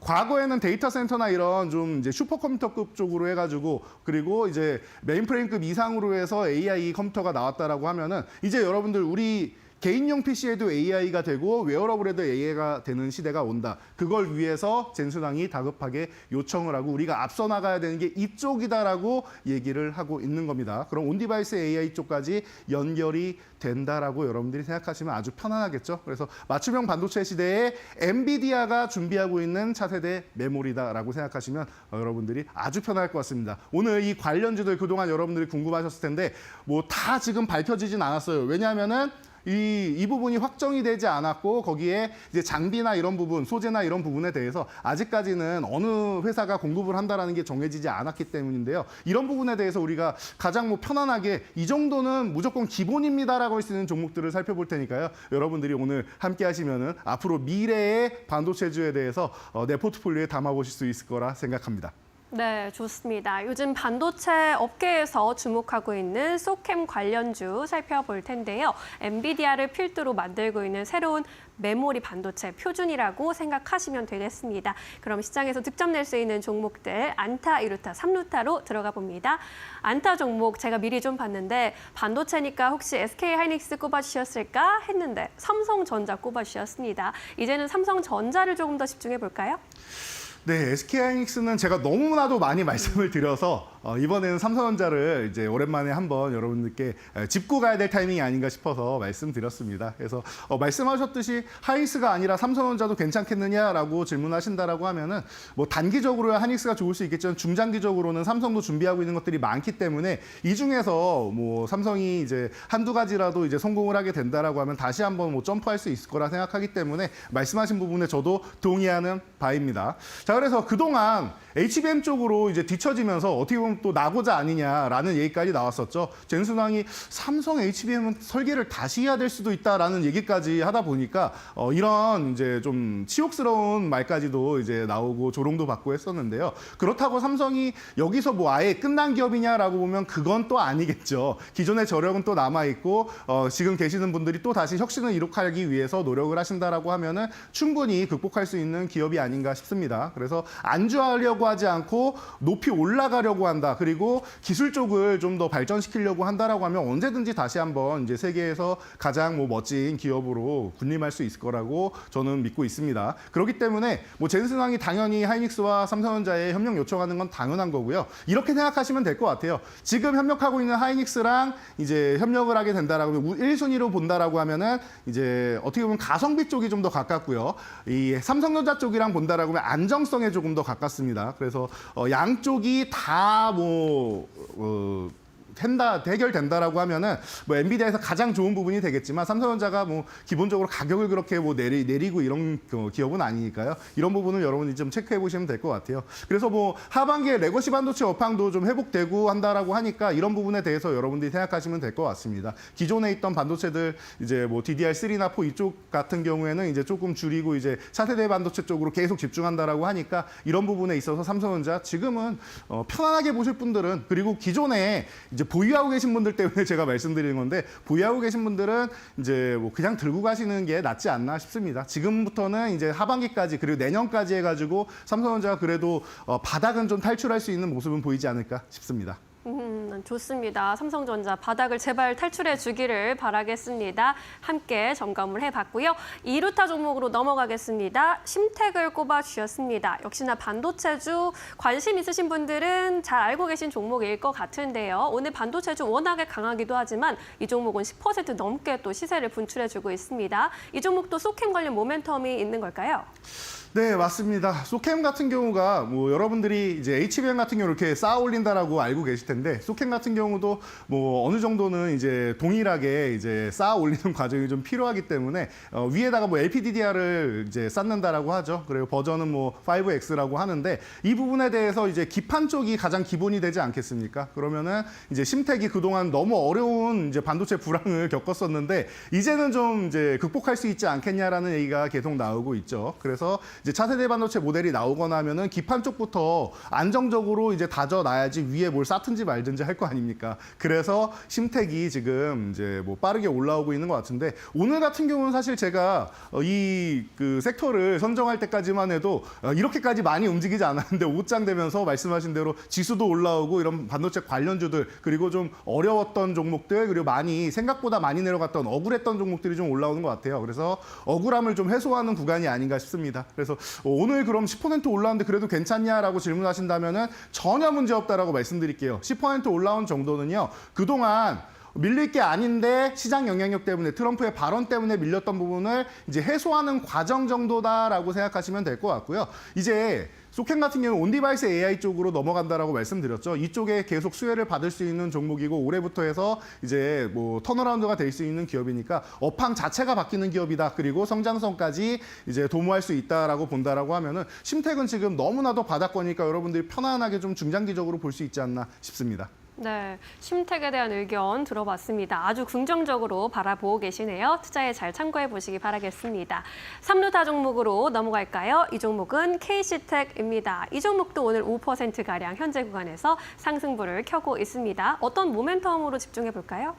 과거에는 데이터 센터나 이런 좀 이제 슈퍼컴퓨터급 쪽으로 해가지고 그리고 이제 메인프레임급 이상으로 해서 AI 컴퓨터가 나왔다라고 하면은 이제 여러분들 우리 개인용 PC에도 AI가 되고 웨어러블에도 AI가 되는 시대가 온다. 그걸 위해서 젠슨왕이 다급하게 요청을 하고 우리가 앞서 나가야 되는 게 이쪽이다라고 얘기를 하고 있는 겁니다. 그럼 온디바이스 AI 쪽까지 연결이 된다라고 여러분들이 생각하시면 아주 편안하겠죠. 그래서 맞춤형 반도체 시대에 엔비디아가 준비하고 있는 차세대 메모리다라고 생각하시면 여러분들이 아주 편할 것 같습니다. 오늘 이 관련주들 그동안 여러분들이 궁금하셨을 텐데 뭐 다 지금 밝혀지진 않았어요. 왜냐하면은 이 부분이 확정이 되지 않았고 거기에 이제 장비나 이런 부분, 소재나 이런 부분에 대해서 아직까지는 어느 회사가 공급을 한다라는 게 정해지지 않았기 때문인데요. 이런 부분에 대해서 우리가 가장 뭐 편안하게 이 정도는 무조건 기본입니다라고 할 수 있는 종목들을 살펴볼 테니까요. 여러분들이 오늘 함께 하시면은 앞으로 미래의 반도체주에 대해서 내 포트폴리오에 담아보실 수 있을 거라 생각합니다. 네, 좋습니다. 요즘 반도체 업계에서 주목하고 있는 소캠 관련주 살펴볼 텐데요. 엔비디아를 필두로 만들고 있는 새로운 메모리 반도체 표준이라고 생각하시면 되겠습니다. 그럼 시장에서 득점 낼 수 있는 종목들 안타, 2루타, 3루타로 들어가 봅니다. 안타 종목 제가 미리 좀 봤는데 반도체니까 혹시 SK하이닉스 꼽아주셨을까 했는데 삼성전자 꼽아주셨습니다. 이제는 삼성전자를 조금 더 집중해 볼까요? 네, SK하이닉스는 제가 너무나도 많이 말씀을 드려서 이번에는 삼성전자를 이제 오랜만에 한번 여러분들께 짚고 가야 될 타이밍이 아닌가 싶어서 말씀드렸습니다. 그래서 말씀하셨듯이 하이닉스가 아니라 삼성전자도 괜찮겠느냐라고 질문하신다라고 하면은 뭐 단기적으로 하이닉스가 좋을 수 있겠지만 중장기적으로는 삼성도 준비하고 있는 것들이 많기 때문에 이 중에서 뭐 삼성이 이제 한두 가지라도 이제 성공을 하게 된다라고 하면 다시 한번 뭐 점프할 수 있을 거라 생각하기 때문에 말씀하신 부분에 저도 동의하는 바입니다. 자, 그래서 그동안 HBM 쪽으로 이제 뒤처지면서 어떻게 보면 또 나고자 아니냐라는 얘기까지 나왔었죠. 젠순왕이 삼성 HBM은 설계를 다시 해야 될 수도 있다라는 얘기까지 하다 보니까 이런 이제 좀 치욕스러운 말까지도 이제 나오고 조롱도 받고 했었는데요. 그렇다고 삼성이 여기서 뭐 아예 끝난 기업이냐라고 보면 그건 또 아니겠죠. 기존의 저력은 또 남아 있고 지금 계시는 분들이 또 다시 혁신을 이룩하기 위해서 노력을 하신다라고 하면은 충분히 극복할 수 있는 기업이 아닌가 싶습니다. 그래서 안주하려고 하지 않고 높이 올라가려고 한다. 그리고 기술 쪽을 좀 더 발전시키려고 한다라고 하면 언제든지 다시 한번 이제 세계에서 가장 뭐 멋진 기업으로 군림할 수 있을 거라고 저는 믿고 있습니다. 그렇기 때문에 뭐 젠슨왕이 당연히 하이닉스와 삼성전자에 협력 요청하는 건 당연한 거고요. 이렇게 생각하시면 될 것 같아요. 지금 협력하고 있는 하이닉스랑 이제 협력을 하게 된다라고 하면 1순위로 본다라고 하면은 이제 어떻게 보면 가성비 쪽이 좀 더 가깝고요. 이 삼성전자 쪽이랑 본다라고 하면 안정성에 조금 더 가깝습니다. 그래서 양쪽이 다 해결된다라고 하면은 뭐 엔비디아에서 가장 좋은 부분이 되겠지만 삼성전자가 뭐 기본적으로 가격을 그렇게 뭐 내리고 이런 기업은 아니니까요. 이런 부분을 여러분이 좀 체크해 보시면 될 것 같아요. 그래서 뭐 하반기에 레거시 반도체 업황도 좀 회복되고 한다라고 하니까 이런 부분에 대해서 여러분들이 생각하시면 될 것 같습니다. 기존에 있던 반도체들 이제 뭐 DDR3나 4 이쪽 같은 경우에는 이제 조금 줄이고 이제 차세대 반도체 쪽으로 계속 집중한다라고 하니까 이런 부분에 있어서 삼성전자 지금은 편안하게 보실 분들은 그리고 기존에 이제 보유하고 계신 분들 때문에 제가 말씀드리는 건데 보유하고 계신 분들은 이제 뭐 그냥 들고 가시는 게 낫지 않나 싶습니다. 지금부터는 이제 하반기까지 그리고 내년까지 해가지고 삼성전자가 그래도 바닥은 좀 탈출할 수 있는 모습은 보이지 않을까 싶습니다. 좋습니다. 삼성전자 바닥을 제발 탈출해 주기를 바라겠습니다. 함께 점검을 해봤고요. 2루타 종목으로 넘어가겠습니다. 심택을 꼽아주셨습니다. 역시나 반도체주 관심 있으신 분들은 잘 알고 계신 종목일 것 같은데요. 오늘 반도체주 워낙에 강하기도 하지만 이 종목은 10% 넘게 또 시세를 분출해주고 있습니다. 이 종목도 소캠 관련 모멘텀이 있는 걸까요? 네, 맞습니다. 소캠 같은 경우가 뭐 여러분들이 이제 HBM 같은 경우 이렇게 쌓아 올린다라고 알고 계실 텐데 소캠 같은 경우도 뭐 어느 정도는 이제 동일하게 이제 쌓아 올리는 과정이 좀 필요하기 때문에 위에다가 뭐 LPDDR을 이제 쌓는다라고 하죠. 그리고 버전은 뭐 5X라고 하는데 이 부분에 대해서 이제 기판 쪽이 가장 기본이 되지 않겠습니까? 그러면은 이제 심택이 그동안 너무 어려운 이제 반도체 불황을 겪었었는데 이제는 좀 이제 극복할 수 있지 않겠냐라는 얘기가 계속 나오고 있죠. 그래서 이제 차세대 반도체 모델이 나오거나 하면은 기판 쪽부터 안정적으로 이제 다져놔야지 위에 뭘 쌓든지 말든지 할 거 아닙니까? 그래서 심택이 지금 이제 뭐 빠르게 올라오고 있는 것 같은데 오늘 같은 경우는 사실 제가 이 그 섹터를 선정할 때까지만 해도 이렇게까지 많이 움직이지 않았는데 옷장 되면서 말씀하신 대로 지수도 올라오고 이런 반도체 관련주들 그리고 좀 어려웠던 종목들 그리고 많이 생각보다 많이 내려갔던 억울했던 종목들이 좀 올라오는 것 같아요. 그래서 억울함을 좀 해소하는 구간이 아닌가 싶습니다. 그래서 오늘 그럼 10% 올라왔는데 그래도 괜찮냐라고 질문하신다면은 전혀 문제 없다라고 말씀드릴게요. 10% 올라온 정도는요. 그동안 밀릴 게 아닌데 시장 영향력 때문에 트럼프의 발언 때문에 밀렸던 부분을 이제 해소하는 과정 정도다라고 생각하시면 될 것 같고요. 이제 소캠 같은 경우는 온디바이스 AI 쪽으로 넘어간다라고 말씀드렸죠. 이쪽에 계속 수혜를 받을 수 있는 종목이고 올해부터 해서 이제 뭐 턴어라운드가 될 수 있는 기업이니까 업황 자체가 바뀌는 기업이다. 그리고 성장성까지 이제 도모할 수 있다라고 본다라고 하면은 심택은 지금 너무나도 바닥권이니까 여러분들이 편안하게 좀 중장기적으로 볼 수 있지 않나 싶습니다. 네, 심택에 대한 의견 들어봤습니다. 아주 긍정적으로 바라보고 계시네요. 투자에 잘 참고해 보시기 바라겠습니다. 3루타 종목으로 넘어갈까요? 이 종목은 KC텍입니다. 이 종목도 오늘 5%가량 현재 구간에서 상승부를 켜고 있습니다. 어떤 모멘텀으로 집중해 볼까요?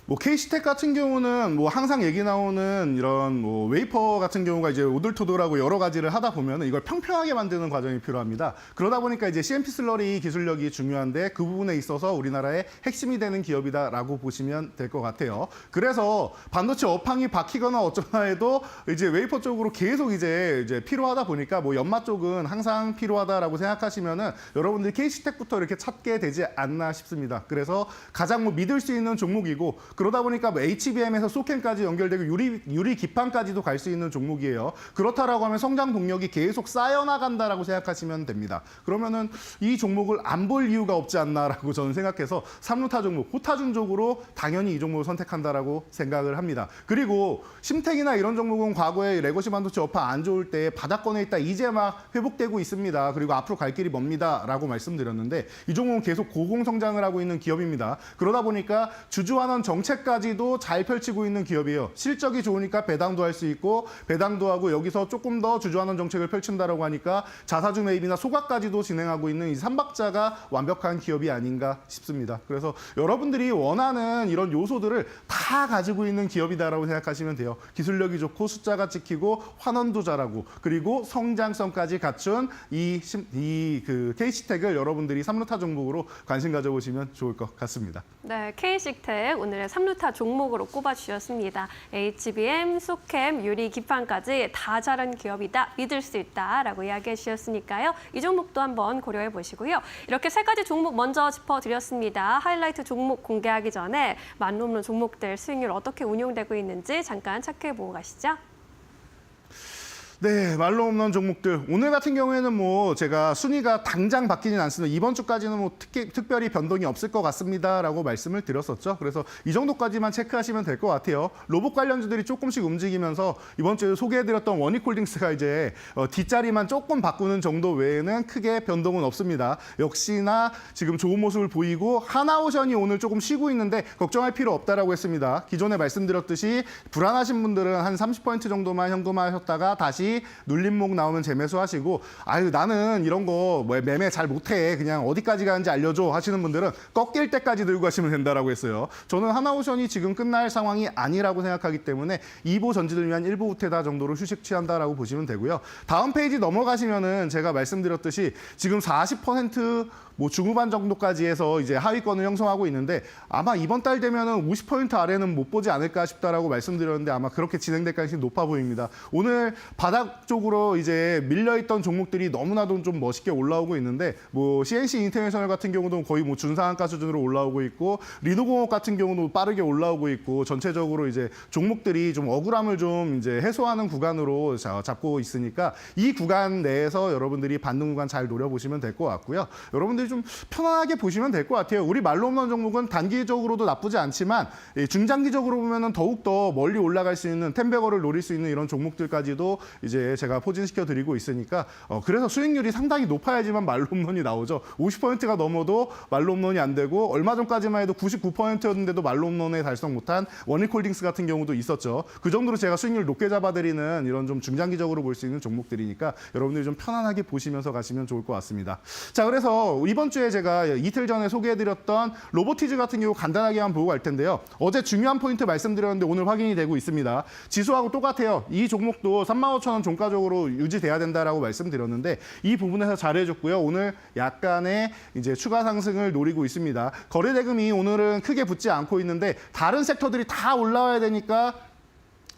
뭐 KC텍 같은 경우는 뭐 항상 얘기 나오는 이런 뭐 웨이퍼 같은 경우가 이제 오돌토돌하고 여러 가지를 하다 보면 이걸 평평하게 만드는 과정이 필요합니다. 그러다 보니까 이제 CMP 슬러리 기술력이 중요한데 그 부분에 있어서 우리나라의 핵심이 되는 기업이다라고 보시면 될 것 같아요. 그래서 반도체 업황이 바뀌거나 어쩌나 해도 이제 웨이퍼 쪽으로 계속 이제 필요하다 보니까 뭐 연마 쪽은 항상 필요하다라고 생각하시면은 여러분들이 KC텍부터 이렇게 찾게 되지 않나 싶습니다. 그래서 가장 뭐 믿을 수 있는 종목이고 그러다 보니까 뭐 HBM에서 소캔까지 연결되고 유리 기판까지도 갈 수 있는 종목이에요. 그렇다라고 하면 성장 동력이 계속 쌓여나간다라고 생각하시면 됩니다. 그러면은 이 종목을 안 볼 이유가 없지 않나라고 저는 생각해서 삼루타 종목, 호타중족으로 당연히 이 종목을 선택한다라고 생각을 합니다. 그리고 심텍이나 이런 종목은 과거에 레거시 반도체 업황 안 좋을 때 바닥권에 있다 이제 막 회복되고 있습니다. 그리고 앞으로 갈 길이 멉니다라고 말씀드렸는데 이 종목은 계속 고공성장을 하고 있는 기업입니다. 그러다 보니까 주주환원 정책까지도 잘 펼치고 있는 기업이에요. 실적이 좋으니까 배당도 할 수 있고 배당도 하고 여기서 조금 더 주주환원 정책을 펼친다라고 하니까 자사주 매입이나 소각까지도 진행하고 있는 이 삼박자가 완벽한 기업이 아닌가 싶습니다. 그래서 여러분들이 원하는 이런 요소들을 다 가지고 있는 기업이다라고 생각하시면 돼요. 기술력이 좋고 숫자가 찍히고 환원도 잘하고 그리고 성장성까지 갖춘 그 KC텍을 여러분들이 삼루타 종목으로 관심 가져보시면 좋을 것 같습니다. 네, KC텍 오늘의 삼루타 종목으로 꼽아주셨습니다. HBM, 소캠, 유리 기판까지 다 잘한 기업이다, 믿을 수 있다라고 이야기해 주셨으니까요. 이 종목도 한번 고려해 보시고요. 이렇게 세 가지 종목 먼저 짚어드렸습니다. 하이라이트 종목 공개하기 전에 만룸론 종목들 수익률 어떻게 운용되고 있는지 잠깐 체크해보고 가시죠. 네, 말로 없는 종목들. 오늘 같은 경우에는 뭐 제가 순위가 당장 바뀌진 않습니다. 이번 주까지는 뭐 특별히 변동이 없을 것 같습니다라고 말씀을 드렸었죠. 그래서 이 정도까지만 체크하시면 될 것 같아요. 로봇 관련주들이 조금씩 움직이면서 이번 주에 소개해드렸던 원익홀딩스가 이제 뒷자리만 조금 바꾸는 정도 외에는 크게 변동은 없습니다. 역시나 지금 좋은 모습을 보이고 하나오션이 오늘 조금 쉬고 있는데 걱정할 필요 없다라고 했습니다. 기존에 말씀드렸듯이 불안하신 분들은 한 30% 정도만 현금화하셨다가 다시 눌림목 나오면 재매수하시고 아유 나는 이런 거 뭐 매매 잘 못해 그냥 어디까지 가는지 알려줘 하시는 분들은 꺾일 때까지 들고 가시면 된다라고 했어요. 저는 하나오션이 지금 끝날 상황이 아니라고 생각하기 때문에 2보 전지를 위한 1보 우태다 정도로 휴식 취한다라고 보시면 되고요. 다음 페이지 넘어가시면은 제가 말씀드렸듯이 지금 40% 뭐 중후반 정도까지 해서 이제 하위권을 형성하고 있는데 아마 이번 달 되면은 50% 아래는 못 보지 않을까 싶다라고 말씀드렸는데 아마 그렇게 진행될 가능성이 높아 보입니다. 오늘 바닥 쪽으로 이제 밀려있던 종목들이 너무나도 좀 멋있게 올라오고 있는데 뭐 CNC 인터내셔널 같은 경우도 거의 뭐 준상한가 수준으로 올라오고 있고 리노공업 같은 경우도 빠르게 올라오고 있고 전체적으로 이제 종목들이 좀 억울함을 좀 이제 해소하는 구간으로 잡고 있으니까 이 구간 내에서 여러분들이 받는 구간 잘 노려보시면 될 것 같고요. 여러분들이 좀 편안하게 보시면 될 것 같아요. 우리 말로 없는 종목은 단기적으로도 나쁘지 않지만 중장기적으로 보면은 더욱더 멀리 올라갈 수 있는 10배거를 노릴 수 있는 이런 종목들까지도 이제 제가 포진시켜 드리고 있으니까 그래서 수익률이 상당히 높아야지만 말로 홈런이 나오죠. 50%가 넘어도 말로 홈런이 안 되고 얼마 전까지만 해도 99%였는데도 말로 홈런에 달성 못한 원익홀딩스 같은 경우도 있었죠. 그 정도로 제가 수익률 높게 잡아드리는 이런 좀 중장기적으로 볼 수 있는 종목들이니까 여러분들이 좀 편안하게 보시면서 가시면 좋을 것 같습니다. 자, 그래서 이번 주에 제가 이틀 전에 소개해드렸던 로보티즈 같은 경우 간단하게만 보고 갈 텐데요. 어제 중요한 포인트 말씀드렸는데 오늘 확인이 되고 있습니다. 지수하고 똑같아요. 이 종목도 35,000원 종가적으로 유지돼야 된다라고 말씀드렸는데 이 부분에서 잘해줬고요. 오늘 약간의 이제 추가 상승을 노리고 있습니다. 거래 대금이 오늘은 크게 붙지 않고 있는데 다른 섹터들이 다 올라와야 되니까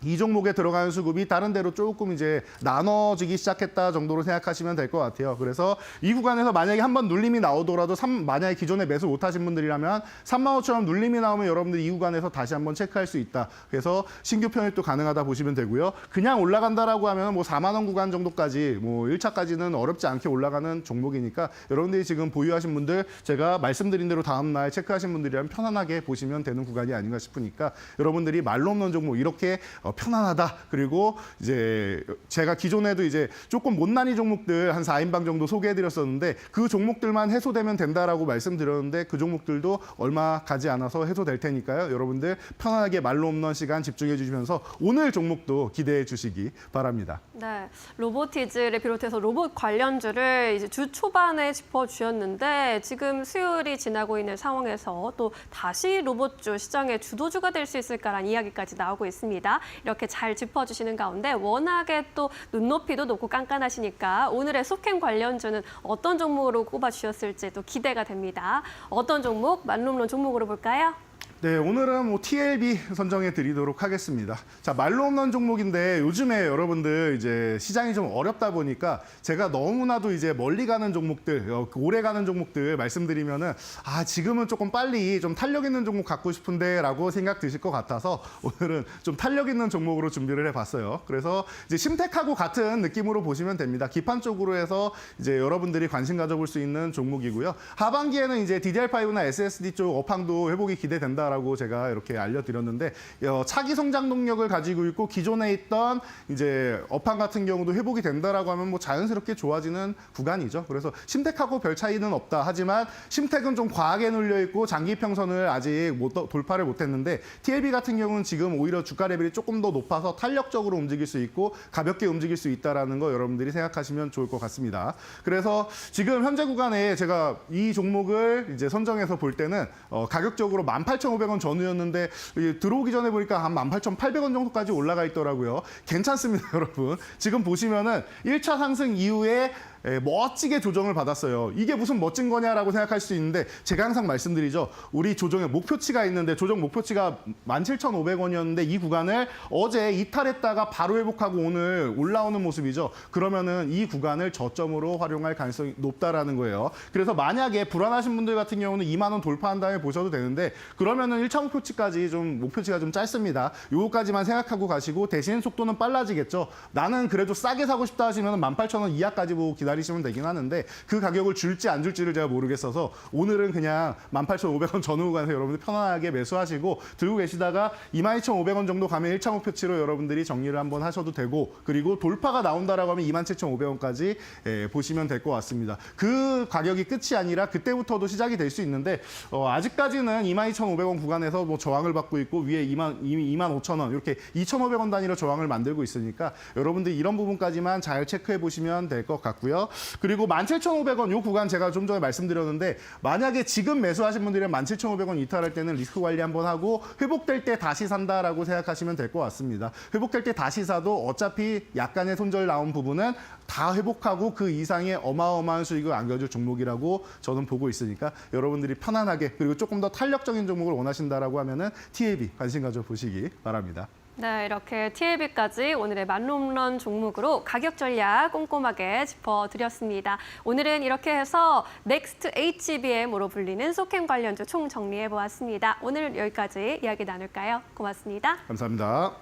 이 종목에 들어가는 수급이 다른 데로 조금 이제 나눠지기 시작했다 정도로 생각하시면 될 것 같아요. 그래서 이 구간에서 만약에 한번 눌림이 나오더라도 만약에 기존에 매수 못하신 분들이라면 35,000원 눌림이 나오면 여러분들 이 구간에서 다시 한번 체크할 수 있다. 그래서 신규 편입도 가능하다 보시면 되고요. 그냥 올라간다라고 하면 뭐 4만 원 구간 정도까지 뭐 1차까지는 어렵지 않게 올라가는 종목이니까 여러분들이 지금 보유하신 분들 제가 말씀드린 대로 다음 날 체크하신 분들이라면 편안하게 보시면 되는 구간이 아닌가 싶으니까 여러분들이 말로 없는 종목 이렇게 편안하다. 그리고 이제 제가 기존에도 이제 조금 못난이 종목들 한 4인방 정도 소개해드렸었는데 그 종목들만 해소되면 된다라고 말씀드렸는데 그 종목들도 얼마 가지 않아서 해소될 테니까요. 여러분들 편안하게 말로 없는 시간 집중해 주시면서 오늘 종목도 기대해 주시기 바랍니다. 네, 로보티즈를 비롯해서 로봇 관련주를 이제 주 초반에 짚어주셨는데 지금 수요일이 지나고 있는 상황에서 또 다시 로봇주 시장의 주도주가 될 수 있을까라는 이야기까지 나오고 있습니다. 이렇게 잘 짚어주시는 가운데 워낙에 또 눈높이도 높고 깐깐하시니까 오늘의 소캠 관련주는 어떤 종목으로 꼽아주셨을지 또 기대가 됩니다. 어떤 종목, 만룸론 종목으로 볼까요? 네, 오늘은 TLB 선정해 드리도록 하겠습니다. 자, 말로 없는 종목인데 요즘에 여러분들 이제 시장이 좀 어렵다 보니까 제가 너무나도 이제 멀리 가는 종목들, 오래 가는 종목들 말씀드리면은 지금은 조금 빨리 좀 탄력 있는 종목 갖고 싶은데라고 생각 드실 것 같아서 오늘은 좀 탄력 있는 종목으로 준비를 해봤어요. 그래서 이제 심텍하고 같은 느낌으로 보시면 됩니다. 기판 쪽으로 해서 이제 여러분들이 관심 가져볼 수 있는 종목이고요. 하반기에는 이제 DDR5나 SSD 쪽 업황도 회복이 기대된다. 라고 제가 이렇게 알려드렸는데 차기 성장 동력을 가지고 있고 기존에 있던 이제 업황 같은 경우도 회복이 된다라고 하면 뭐 자연스럽게 좋아지는 구간이죠. 그래서 심텍하고 별 차이는 없다. 하지만 심텍은 좀 과하게 눌려 있고 장기 평선을 아직 돌파를 못했는데 TLB 같은 경우는 지금 오히려 주가 레벨이 조금 더 높아서 탄력적으로 움직일 수 있고 가볍게 움직일 수 있다라는 거 여러분들이 생각하시면 좋을 것 같습니다. 그래서 지금 현재 구간에 제가 이 종목을 이제 선정해서 볼 때는 가격적으로 18,500원 전후였는데 들어오기 전에 보니까 한 18,800원 정도까지 올라가 있더라고요. 괜찮습니다, 여러분. 지금 보시면은 1차 상승 이후에 멋지게 조정을 받았어요. 이게 무슨 멋진 거냐라고 생각할 수 있는데 제가 항상 말씀드리죠. 우리 조정의 목표치가 있는데 조정 목표치가 17,500원이었는데 이 구간을 어제 이탈했다가 바로 회복하고 오늘 올라오는 모습이죠. 그러면은 이 구간을 저점으로 활용할 가능성이 높다라는 거예요. 그래서 만약에 불안하신 분들 같은 경우는 2만 원 돌파한 다음에 보셔도 되는데 그러면은 1차 목표치까지 목표치가 좀 짧습니다. 요거까지만 생각하고 가시고 대신 속도는 빨라지겠죠. 나는 그래도 싸게 사고 싶다 하시면 18,000원 이하까지 보고 기다리시면 되긴 하는데 그 가격을 줄지 안 줄지를 제가 모르겠어서 오늘은 그냥 18,500원 전후 구간에서 여러분들 편안하게 매수하시고 들고 계시다가 22,500원 정도 가면 1차 목표치로 여러분들이 정리를 한번 하셔도 되고 그리고 돌파가 나온다라고 하면 27,500원까지 보시면 될 것 같습니다. 그 가격이 끝이 아니라 그때부터도 시작이 될 수 있는데 아직까지는 22,500원 구간에서 뭐 저항을 받고 있고 위에 25,000원 이렇게 2,500원 단위로 저항을 만들고 있으니까 여러분들 이런 부분까지만 잘 체크해 보시면 될 것 같고요. 그리고 17,500원 이 구간 제가 좀 전에 말씀드렸는데 만약에 지금 매수하신 분들은 17,500원 이탈할 때는 리스크 관리 한번 하고 회복될 때 다시 산다라고 생각하시면 될 것 같습니다. 회복될 때 다시 사도 어차피 약간의 손절 나온 부분은 다 회복하고 그 이상의 어마어마한 수익을 안겨줄 종목이라고 저는 보고 있으니까 여러분들이 편안하게 그리고 조금 더 탄력적인 종목을 원하신다라고 하면은 TLB 관심 가져 보시기 바랍니다. 네, 이렇게 TLB까지 오늘의 만룸런 종목으로 가격 전략 꼼꼼하게 짚어드렸습니다. 오늘은 이렇게 해서 넥스트 HBM으로 불리는 소캠 관련주 총 정리해보았습니다. 오늘 여기까지 이야기 나눌까요? 고맙습니다. 감사합니다.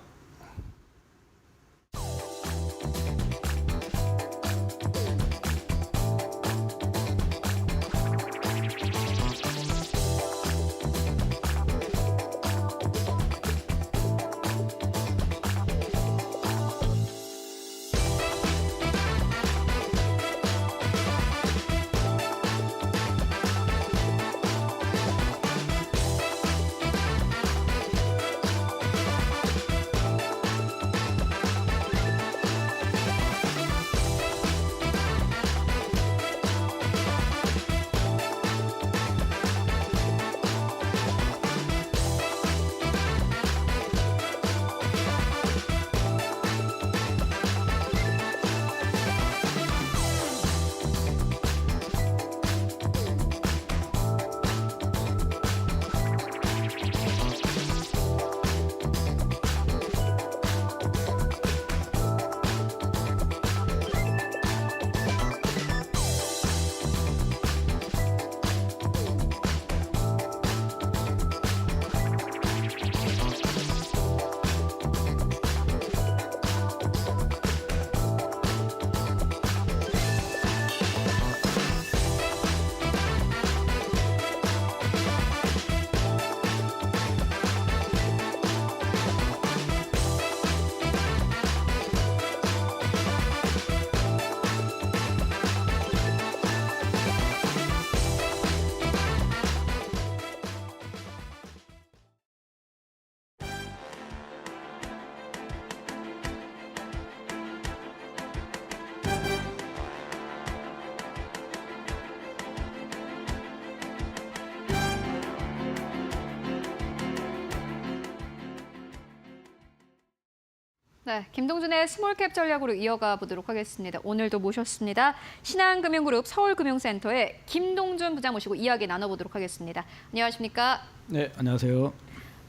네, 김동준의 스몰캡 전략으로 이어가 보도록 하겠습니다. 오늘도 모셨습니다. 신한금융그룹 서울금융센터의 김동준 부장 모시고 이야기 나눠보도록 하겠습니다. 안녕하십니까? 네, 안녕하세요.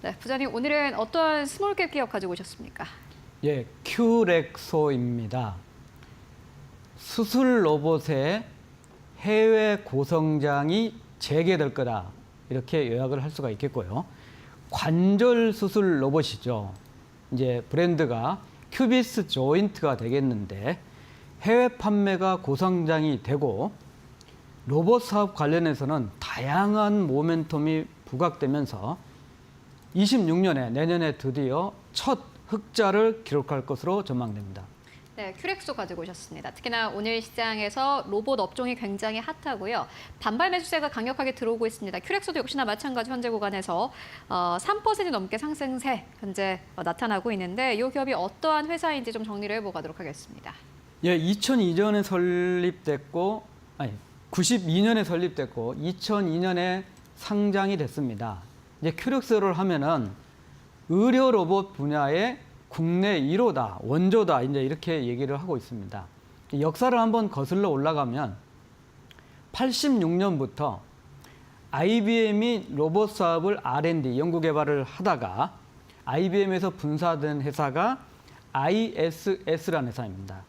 네, 부장님 오늘은 어떤 스몰캡 기업 가지고 오셨습니까? 예, 큐렉소입니다. 수술 로봇의 해외 고성장이 재개될 거다. 이렇게 요약을 할 수가 있겠고요. 관절 수술 로봇이죠. 이제 브랜드가 큐비스 조인트가 되겠는데 해외 판매가 고성장이 되고 로봇 사업 관련해서는 다양한 모멘텀이 부각되면서 26년에 내년에 드디어 첫 흑자를 기록할 것으로 전망됩니다. 네, 큐렉소 가지고 오셨습니다. 특히나 오늘 시장에서 로봇 업종이 굉장히 핫하고요. 반발 매수세가 강력하게 들어오고 있습니다. 큐렉소도 역시나 마찬가지 현재 구간에서 3% 넘게 상승세 현재 나타나고 있는데 이 기업이 어떠한 회사인지 좀 정리를 해보도록 하겠습니다. 예, 2002년에 설립됐고, 아니, 92년에 설립됐고, 2002년에 상장이 됐습니다. 이제 큐렉소를 하면은 의료 로봇 분야의 국내 1호다, 원조다, 이제 이렇게 얘기를 하고 있습니다. 역사를 한번 거슬러 올라가면 86년부터 IBM이 로봇 사업을 R&D, 연구개발을 하다가 IBM에서 분사된 회사가 ISS라는 회사입니다.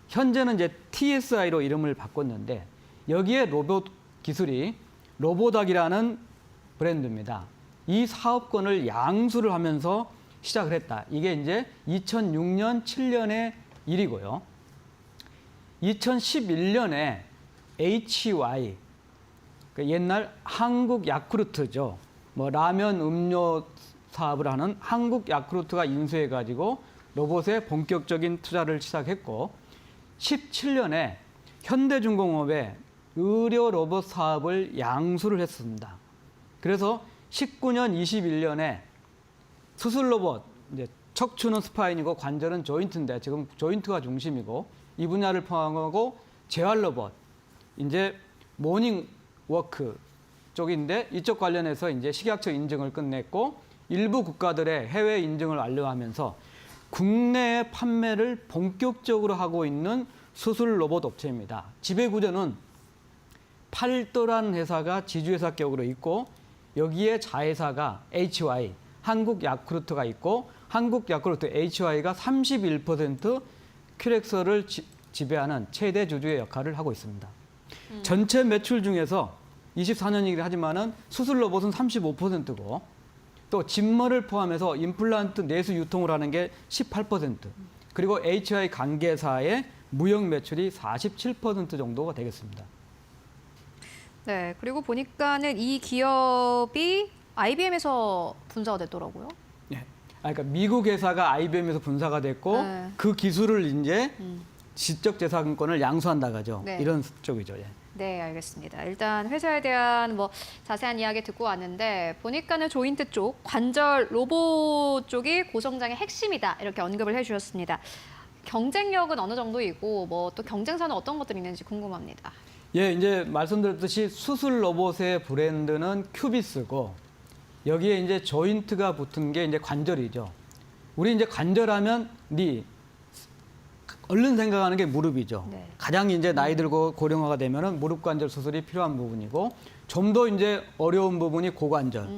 현재는 이제 TSI로 이름을 바꿨는데 여기에 로봇 기술이 로보닥이라는 브랜드입니다. 이 사업권을 양수를 하면서 시작을 했다. 이게 이제 2006년, 7년의 일이고요. 2011년에 HY, 옛날 한국 야쿠르트죠. 뭐 라면 음료 사업을 하는 한국 야쿠르트가 인수해가지고 로봇에 본격적인 투자를 시작했고, 17년에 현대중공업에 의료 로봇 사업을 양수를 했습니다. 그래서 19년, 21년에 수술 로봇, 이제 척추는 스파인이고 관절은 조인트인데 지금 조인트가 중심이고 이 분야를 포함하고 재활 로봇, 이제 모닝 워크 쪽인데 이쪽 관련해서 이제 식약처 인증을 끝냈고 일부 국가들의 해외 인증을 완료하면서 국내에 판매를 본격적으로 하고 있는 수술 로봇 업체입니다. 지배 구조는 팔도라는 회사가 지주회사 격으로 있고 여기에 자회사가 HY, 한국 야쿠르트가 있고 한국 야쿠르트 HY가 31% 큐렉소를 지배하는 최대 주주의 역할을 하고 있습니다. 전체 매출 중에서 24년이긴 하지만은 수술 로봇은 35%고 또 진머를 포함해서 임플란트 내수 유통을 하는 게 18%, 그리고 HY 관계사의 무역 매출이 47% 정도가 되겠습니다. 네, 그리고 보니까는 이 기업이 IBM에서 분사가 됐더라고요. 네. 그러니까 미국 회사가 IBM에서 분사가 됐고 네. 그 기술을 이제 지적재산권을 양수한다 가죠. 네. 이런 쪽이죠. 예. 네, 알겠습니다. 일단 회사에 대한 뭐 자세한 이야기 듣고 왔는데 보니까는 조인트 쪽, 관절 로봇 쪽이 고성장의 핵심이다 이렇게 언급을 해주셨습니다. 경쟁력은 어느 정도이고 뭐 또 경쟁사는 어떤 것들이 있는지 궁금합니다. 예, 이제 말씀드렸듯이 수술 로봇의 브랜드는 큐비스고 여기에 이제 조인트가 붙은 게 이제 관절이죠. 우리 이제 관절하면 얼른 생각하는 게 무릎이죠. 네. 가장 이제 나이 들고 고령화가 되면은 무릎 관절 수술이 필요한 부분이고 좀 더 이제 어려운 부분이 고관절.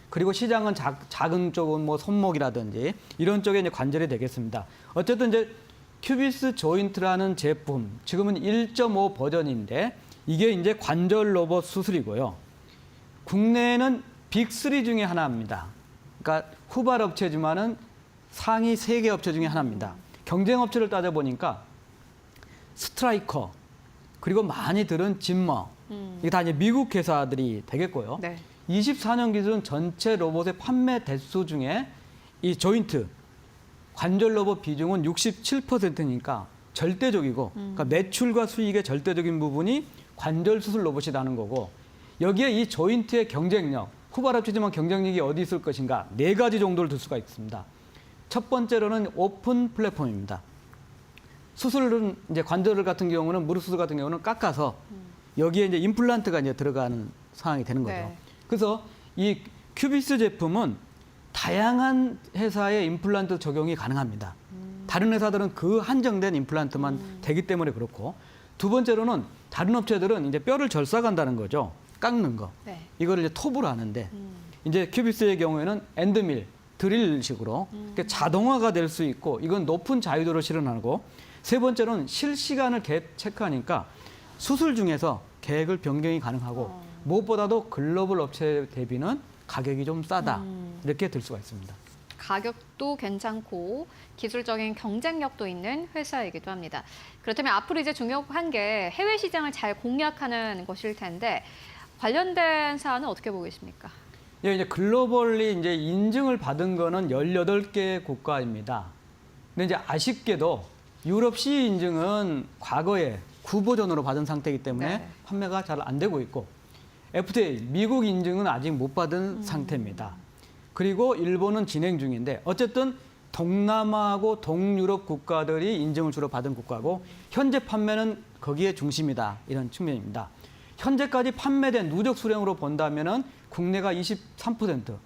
그리고 시장은 작은 쪽은 뭐 손목이라든지 이런 쪽에 이제 관절이 되겠습니다. 어쨌든 이제 큐비스 조인트라는 제품, 지금은 1.5 버전인데 이게 이제 관절 로봇 수술이고요. 국내에는 빅3 중에 하나입니다. 그러니까 후발 업체지만은 상위 3개 업체 중에 하나입니다. 경쟁 업체를 따져보니까 스트라이커, 그리고 많이 들은 진머, 이게 다 이제 미국 회사들이 되겠고요. 네. 24년 기준 전체 로봇의 판매 대수 중에 이 조인트, 관절 로봇 비중은 67%니까 절대적이고, 그러니까 매출과 수익의 절대적인 부분이 관절 수술 로봇이라는 거고, 여기에 이 조인트의 경쟁력, 후발업체지만 경쟁력이 어디 있을 것인가, 4가지 정도를 들 수가 있습니다. 첫 번째로는 오픈 플랫폼입니다. 수술은 이제 관절 같은 경우는 무릎 수술 같은 경우는 깎아서 여기에 이제 임플란트가 이제 들어가는 상황이 되는 거죠. 네. 그래서 이 큐비스 제품은 다양한 회사의 임플란트 적용이 가능합니다. 다른 회사들은 그 한정된 임플란트만 되기 때문에 그렇고 두 번째로는 다른 업체들은 이제 뼈를 절삭한다는 거죠. 깎는 거. 네. 이거를 이제 톱으로 하는데 이제 큐비스의 경우에는 엔드밀, 드릴식으로 이렇게 자동화가 될 수 있고 이건 높은 자유도를 실현하고 세 번째로는 실시간을 체크하니까 수술 중에서 계획을 변경이 가능하고 무엇보다도 글로벌 업체 대비는 가격이 좀 싸다 이렇게 들 수가 있습니다. 가격도 괜찮고 기술적인 경쟁력도 있는 회사이기도 합니다. 그렇다면 앞으로 이제 중요한 게 해외 시장을 잘 공략하는 것일 텐데 관련된 사안은 어떻게 보고 계십니까? 예, 이제 글로벌리 이제 인증을 받은 거는 18개 국가입니다. 근데 이제 아쉽게도 유럽 CE 인증은 과거에 구버전으로 받은 상태이기 때문에 네. 판매가 잘 안 되고 있고 FDA 미국 인증은 아직 못 받은 상태입니다. 그리고 일본은 진행 중인데 어쨌든 동남아하고 동유럽 국가들이 인증을 주로 받은 국가고 현재 판매는 거기에 중심이다 이런 측면입니다. 현재까지 판매된 누적 수량으로 본다면은 국내가 23%,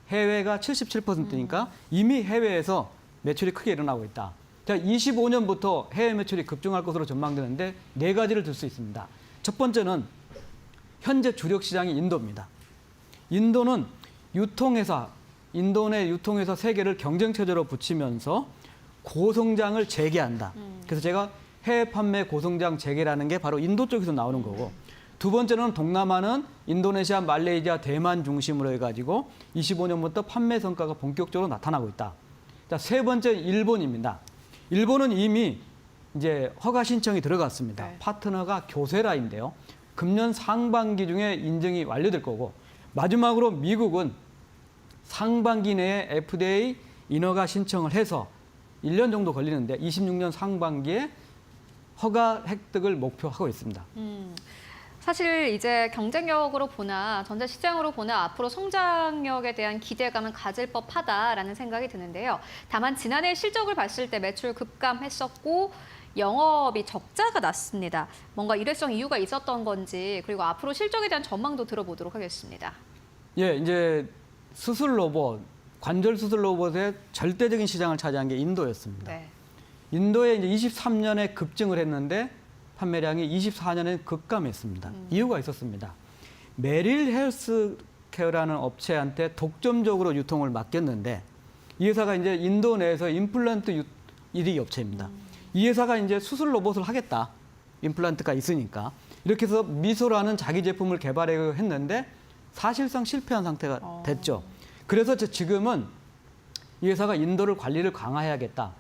해외가 77%니까 이미 해외에서 매출이 크게 일어나고 있다. 자, 25년부터 해외 매출이 급증할 것으로 전망되는데 네 가지를 들 수 있습니다. 첫 번째는 현재 주력 시장이 인도입니다. 인도는 인도 내 유통회사 3개를 경쟁 체제로 붙이면서 고성장을 재개한다. 그래서 제가 해외 판매 고성장 재개라는 게 바로 인도 쪽에서 나오는 거고 두 번째는 동남아는 인도네시아, 말레이시아, 대만 중심으로 해가지고 25년부터 판매 성과가 본격적으로 나타나고 있다. 자, 세 번째 일본입니다. 일본은 이미 이제 허가 신청이 들어갔습니다. 네. 파트너가 교세라인데요. 금년 상반기 중에 인증이 완료될 거고 마지막으로 미국은 상반기 내에 FDA 인허가 신청을 해서 1년 정도 걸리는데 26년 상반기에 허가 획득을 목표하고 있습니다. 사실 이제 경쟁력으로 보나 전자시장으로 보나 앞으로 성장력에 대한 기대감은 가질 법하다라는 생각이 드는데요. 다만 지난해 실적을 봤을 때 매출 급감했었고 영업이 적자가 났습니다. 뭔가 일회성 이유가 있었던 건지 그리고 앞으로 실적에 대한 전망도 들어보도록 하겠습니다. 예, 이제 수술 로봇, 관절 수술 로봇의 절대적인 시장을 차지한 게 인도였습니다. 네. 인도에 이제 23년에 급증을 했는데 판매량이 24년에 급감했습니다. 이유가 있었습니다. 메릴 헬스케어라는 업체한테 독점적으로 유통을 맡겼는데 이 회사가 이제 인도 내에서 임플란트 1위 업체입니다. 이 회사가 이제 수술 로봇을 하겠다. 임플란트가 있으니까. 이렇게 해서 미소라는 자기 제품을 개발했는데 사실상 실패한 상태가 됐죠. 그래서 지금은 이 회사가 인도를 관리를 강화해야겠다.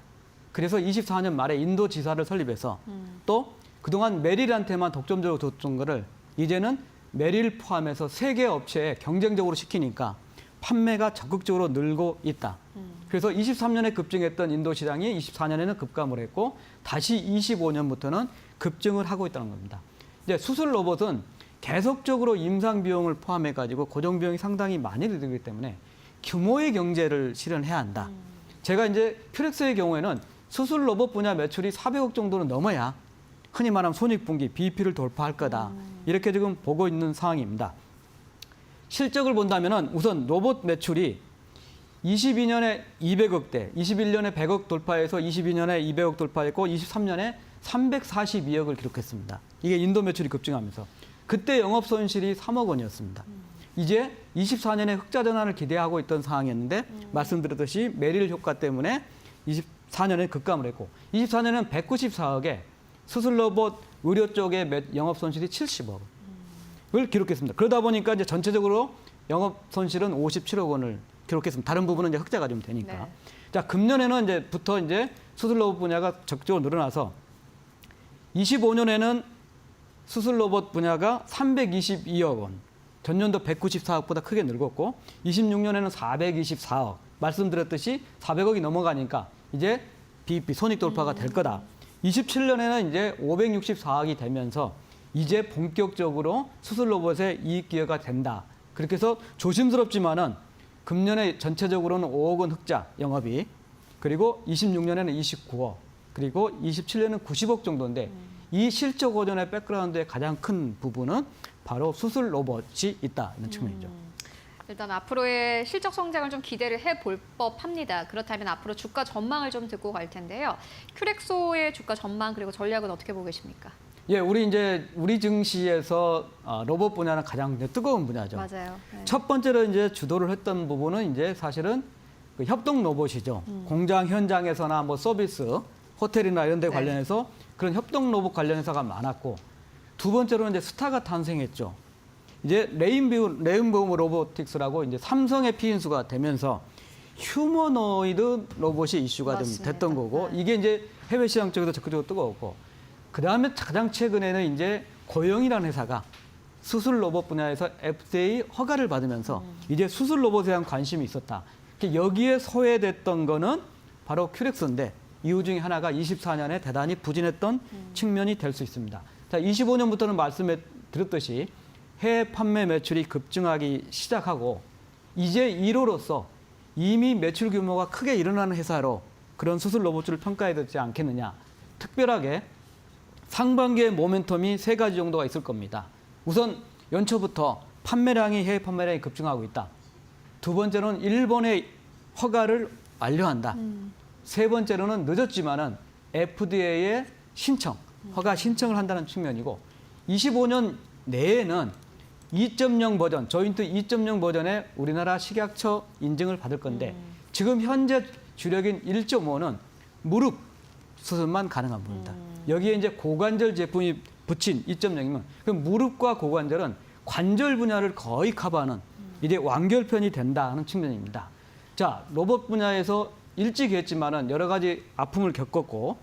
그래서 24년 말에 인도 지사를 설립해서 또 그동안 메릴한테만 독점적으로 뒀던 거를 이제는 메릴 포함해서 3개 업체에 경쟁적으로 시키니까 판매가 적극적으로 늘고 있다. 그래서 23년에 급증했던 인도 시장이 24년에는 급감을 했고 다시 25년부터는 급증을 하고 있다는 겁니다. 이제 수술 로봇은 계속적으로 임상 비용을 포함해 가지고 고정 비용이 상당히 많이 들기 때문에 규모의 경제를 실현해야 한다. 제가 이제 퓨렉스의 경우에는 수술 로봇 분야 매출이 400억 정도는 넘어야 흔히 말하면 손익분기, BEP를 돌파할 거다. 이렇게 지금 보고 있는 상황입니다. 실적을 본다면 우선 로봇 매출이 22년에 200억대, 21년에 100억 돌파해서 22년에 200억 돌파했고 23년에 342억을 기록했습니다. 이게 인도 매출이 급증하면서. 그때 영업 손실이 3억 원이었습니다. 이제 24년에 흑자 전환을 기대하고 있던 상황이었는데 말씀드렸듯이 메릴 효과 때문에 24년에 급감을 했고 24년에는 194억에 수술 로봇 의료 쪽의 영업 손실이 70억을 기록했습니다. 그러다 보니까 이제 전체적으로 영업 손실은 57억 원을 기록했습니다. 다른 부분은 이제 흑자가 좀 되니까. 네. 자, 금년에는 이제부터 이제 수술 로봇 분야가 적극적으로 늘어나서 25년에는 수술 로봇 분야가 322억 원, 전년도 194억보다 크게 늘었고 26년에는 424억. 말씀드렸듯이 400억이 넘어가니까 이제 BEP 손익 돌파가 될 거다. 27년에는 이제 564억이 되면서 이제 본격적으로 수술 로봇의 이익 기여가 된다. 그렇게 해서 조심스럽지만은 금년에 전체적으로는 5억 원 흑자 영업이 그리고 26년에는 29억 그리고 27년에는 90억 정도인데 이 실적 호전의 백그라운드의 가장 큰 부분은 바로 수술 로봇이 있다는 측면이죠. 일단 앞으로의 실적 성장을 좀 기대를 해볼 법합니다. 그렇다면 앞으로 주가 전망을 좀 듣고 갈 텐데요. 큐렉소의 주가 전망 그리고 전략은 어떻게 보고 계십니까? 예, 우리 증시에서 로봇 분야는 가장 이제 뜨거운 분야죠. 맞아요. 네. 첫 번째로 이제 주도를 했던 부분은 이제 사실은 그 협동 로봇이죠. 공장 현장에서나 뭐 서비스, 호텔이나 이런 데 네. 관련해서 그런 협동 로봇 관련 회사가 많았고, 두 번째로는 이제 스타가 탄생했죠. 이제 레인보우 로보틱스라고 이제 삼성의 피인수가 되면서 휴머노이드 로봇이 이슈가 좀 맞습니다. 됐던 거고, 네. 이게 이제 해외 시장 쪽에서 적극적으로 뜨거웠고, 그다음에 가장 최근에는 이제 고영이라는 회사가 수술 로봇 분야에서 FDA 허가를 받으면서 이제 수술 로봇에 대한 관심이 있었다. 여기에 소외됐던 거는 바로 큐렉스인데, 이유 중에 하나가 24년에 대단히 부진했던 측면이 될 수 있습니다. 자, 25년부터는 말씀해 드렸듯이 해외 판매 매출이 급증하기 시작하고, 이제 1호로서 이미 매출 규모가 크게 일어나는 회사로 그런 수술 로봇을 평가해야 되지 않겠느냐. 특별하게 상반기의 모멘텀이 세 가지 정도가 있을 겁니다. 우선 연초부터 해외 판매량이 급증하고 있다. 두 번째로는 일본의 허가를 완료한다. 세 번째로는 늦었지만은 FDA의 허가 신청을 한다는 측면이고, 25년 내에는 2.0 버전, 조인트 2.0 버전의 우리나라 식약처 인증을 받을 건데, 지금 현재 주력인 1.5는 무릎 수술만 가능한 부분이다. 여기에 이제 고관절 제품이 붙인 2.0이면 그럼 무릎과 고관절은 관절 분야를 거의 커버하는 이제 완결편이 된다는 측면입니다. 자, 로봇 분야에서 일찍 했지만은 여러 가지 아픔을 겪었고,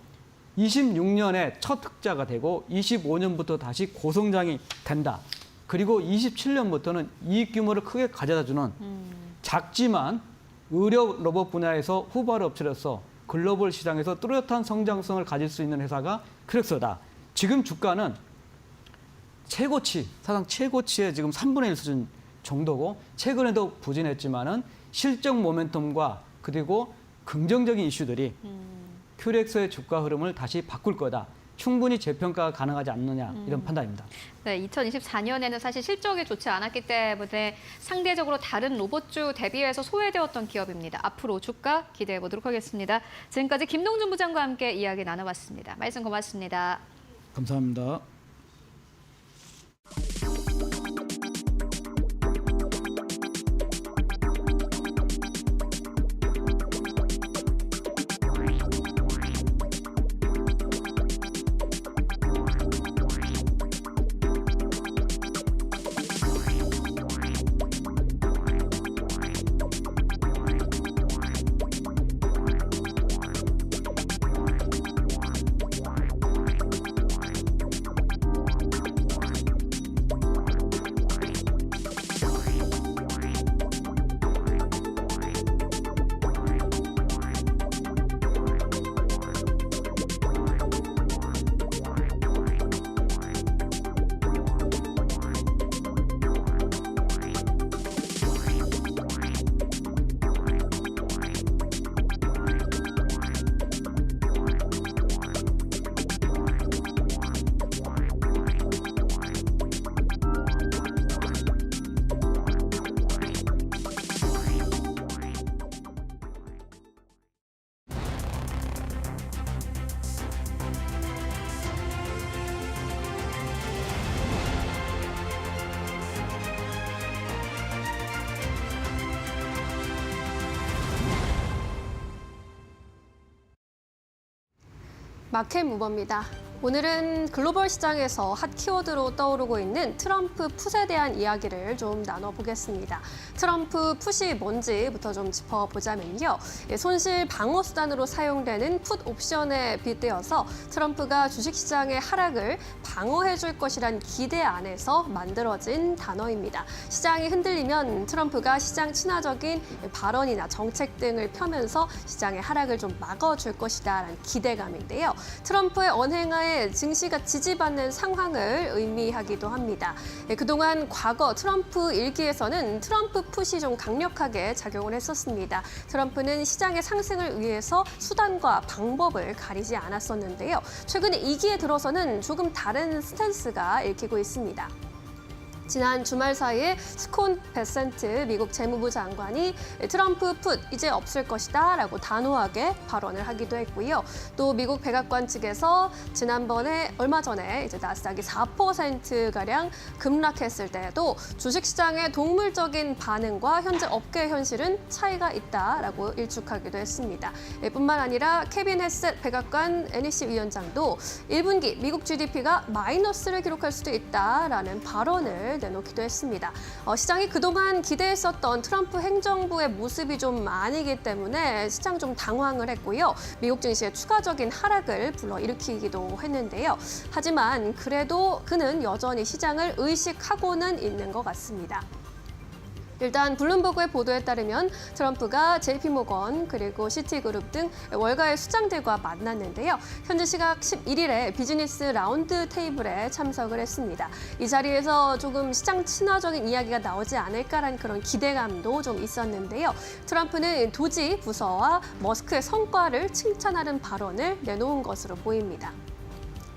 26년에 첫 흑자가 되고 25년부터 다시 고성장이 된다. 그리고 27년부터는 이익 규모를 크게 가져다주는 작지만 의료 로봇 분야에서 후발 업체로서 글로벌 시장에서 뚜렷한 성장성을 가질 수 있는 회사가 큐렉소다. 지금 주가는 사상 최고치의 지금 3분의 1 수준 정도고, 최근에도 부진했지만은 실적 모멘텀과 그리고 긍정적인 이슈들이 큐렉소의 주가 흐름을 다시 바꿀 거다. 충분히 재평가가 가능하지 않느냐, 이런 판단입니다. 네, 2024년에는 사실 실적이 좋지 않았기 때문에 상대적으로 다른 로봇주 대비해서 소외되었던 기업입니다. 앞으로 주가 기대해 보도록 하겠습니다. 지금까지 김동준 부장과 함께 이야기 나눠봤습니다. 말씀 고맙습니다. 감사합니다. 마켓 무버입니다. 오늘은 글로벌 시장에서 핫 키워드로 떠오르고 있는 트럼프 풋에 대한 이야기를 좀 나눠보겠습니다. 트럼프 풋이 뭔지부터 좀 짚어보자면요. 손실 방어 수단으로 사용되는 풋 옵션에 빗대어서 트럼프가 주식시장의 하락을 방어해줄 것이란 기대 안에서 만들어진 단어입니다. 시장이 흔들리면 트럼프가 시장 친화적인 발언이나 정책 등을 펴면서 시장의 하락을 좀 막아줄 것이다라는 기대감인데요. 트럼프의 언행하에 증시가 지지받는 상황을 의미하기도 합니다. 그동안 과거 트럼프 일기에서는 트럼프 풋이 좀 강력하게 작용을 했었습니다. 트럼프는 시장의 상승을 위해서 수단과 방법을 가리지 않았었는데요. 최근 2기에 들어서는 조금 다른 스탠스가 읽히고 있습니다. 지난 주말 사이에 스콘 베센트 미국 재무부 장관이 트럼프 풋 이제 없을 것이다 라고 단호하게 발언을 하기도 했고요. 또 미국 백악관 측에서 지난번에 얼마 전에 이제 나스닥이 4%가량 급락했을 때에도 주식시장의 동물적인 반응과 현재 업계 현실은 차이가 있다라고 일축하기도 했습니다. 뿐만 아니라 케빈 헤셋 백악관 NEC 위원장도 1분기 미국 GDP가 마이너스를 기록할 수도 있다라는 발언을 내놓기도 했습니다. 시장이 그동안 기대했었던 트럼프 행정부의 모습이 좀 아니기 때문에 시장 좀 당황을 했고요. 미국 증시의 추가적인 하락을 불러일으키기도 했는데요. 하지만 그래도 그는 여전히 시장을 의식하고는 있는 것 같습니다. 일단 블룸버그의 보도에 따르면 트럼프가 JP모건 그리고 시티그룹 등 월가의 수장들과 만났는데요. 현지 시각 11일에 비즈니스 라운드 테이블에 참석을 했습니다. 이 자리에서 조금 시장 친화적인 이야기가 나오지 않을까라는 그런 기대감도 좀 있었는데요. 트럼프는 도지 부서와 머스크의 성과를 칭찬하는 발언을 내놓은 것으로 보입니다.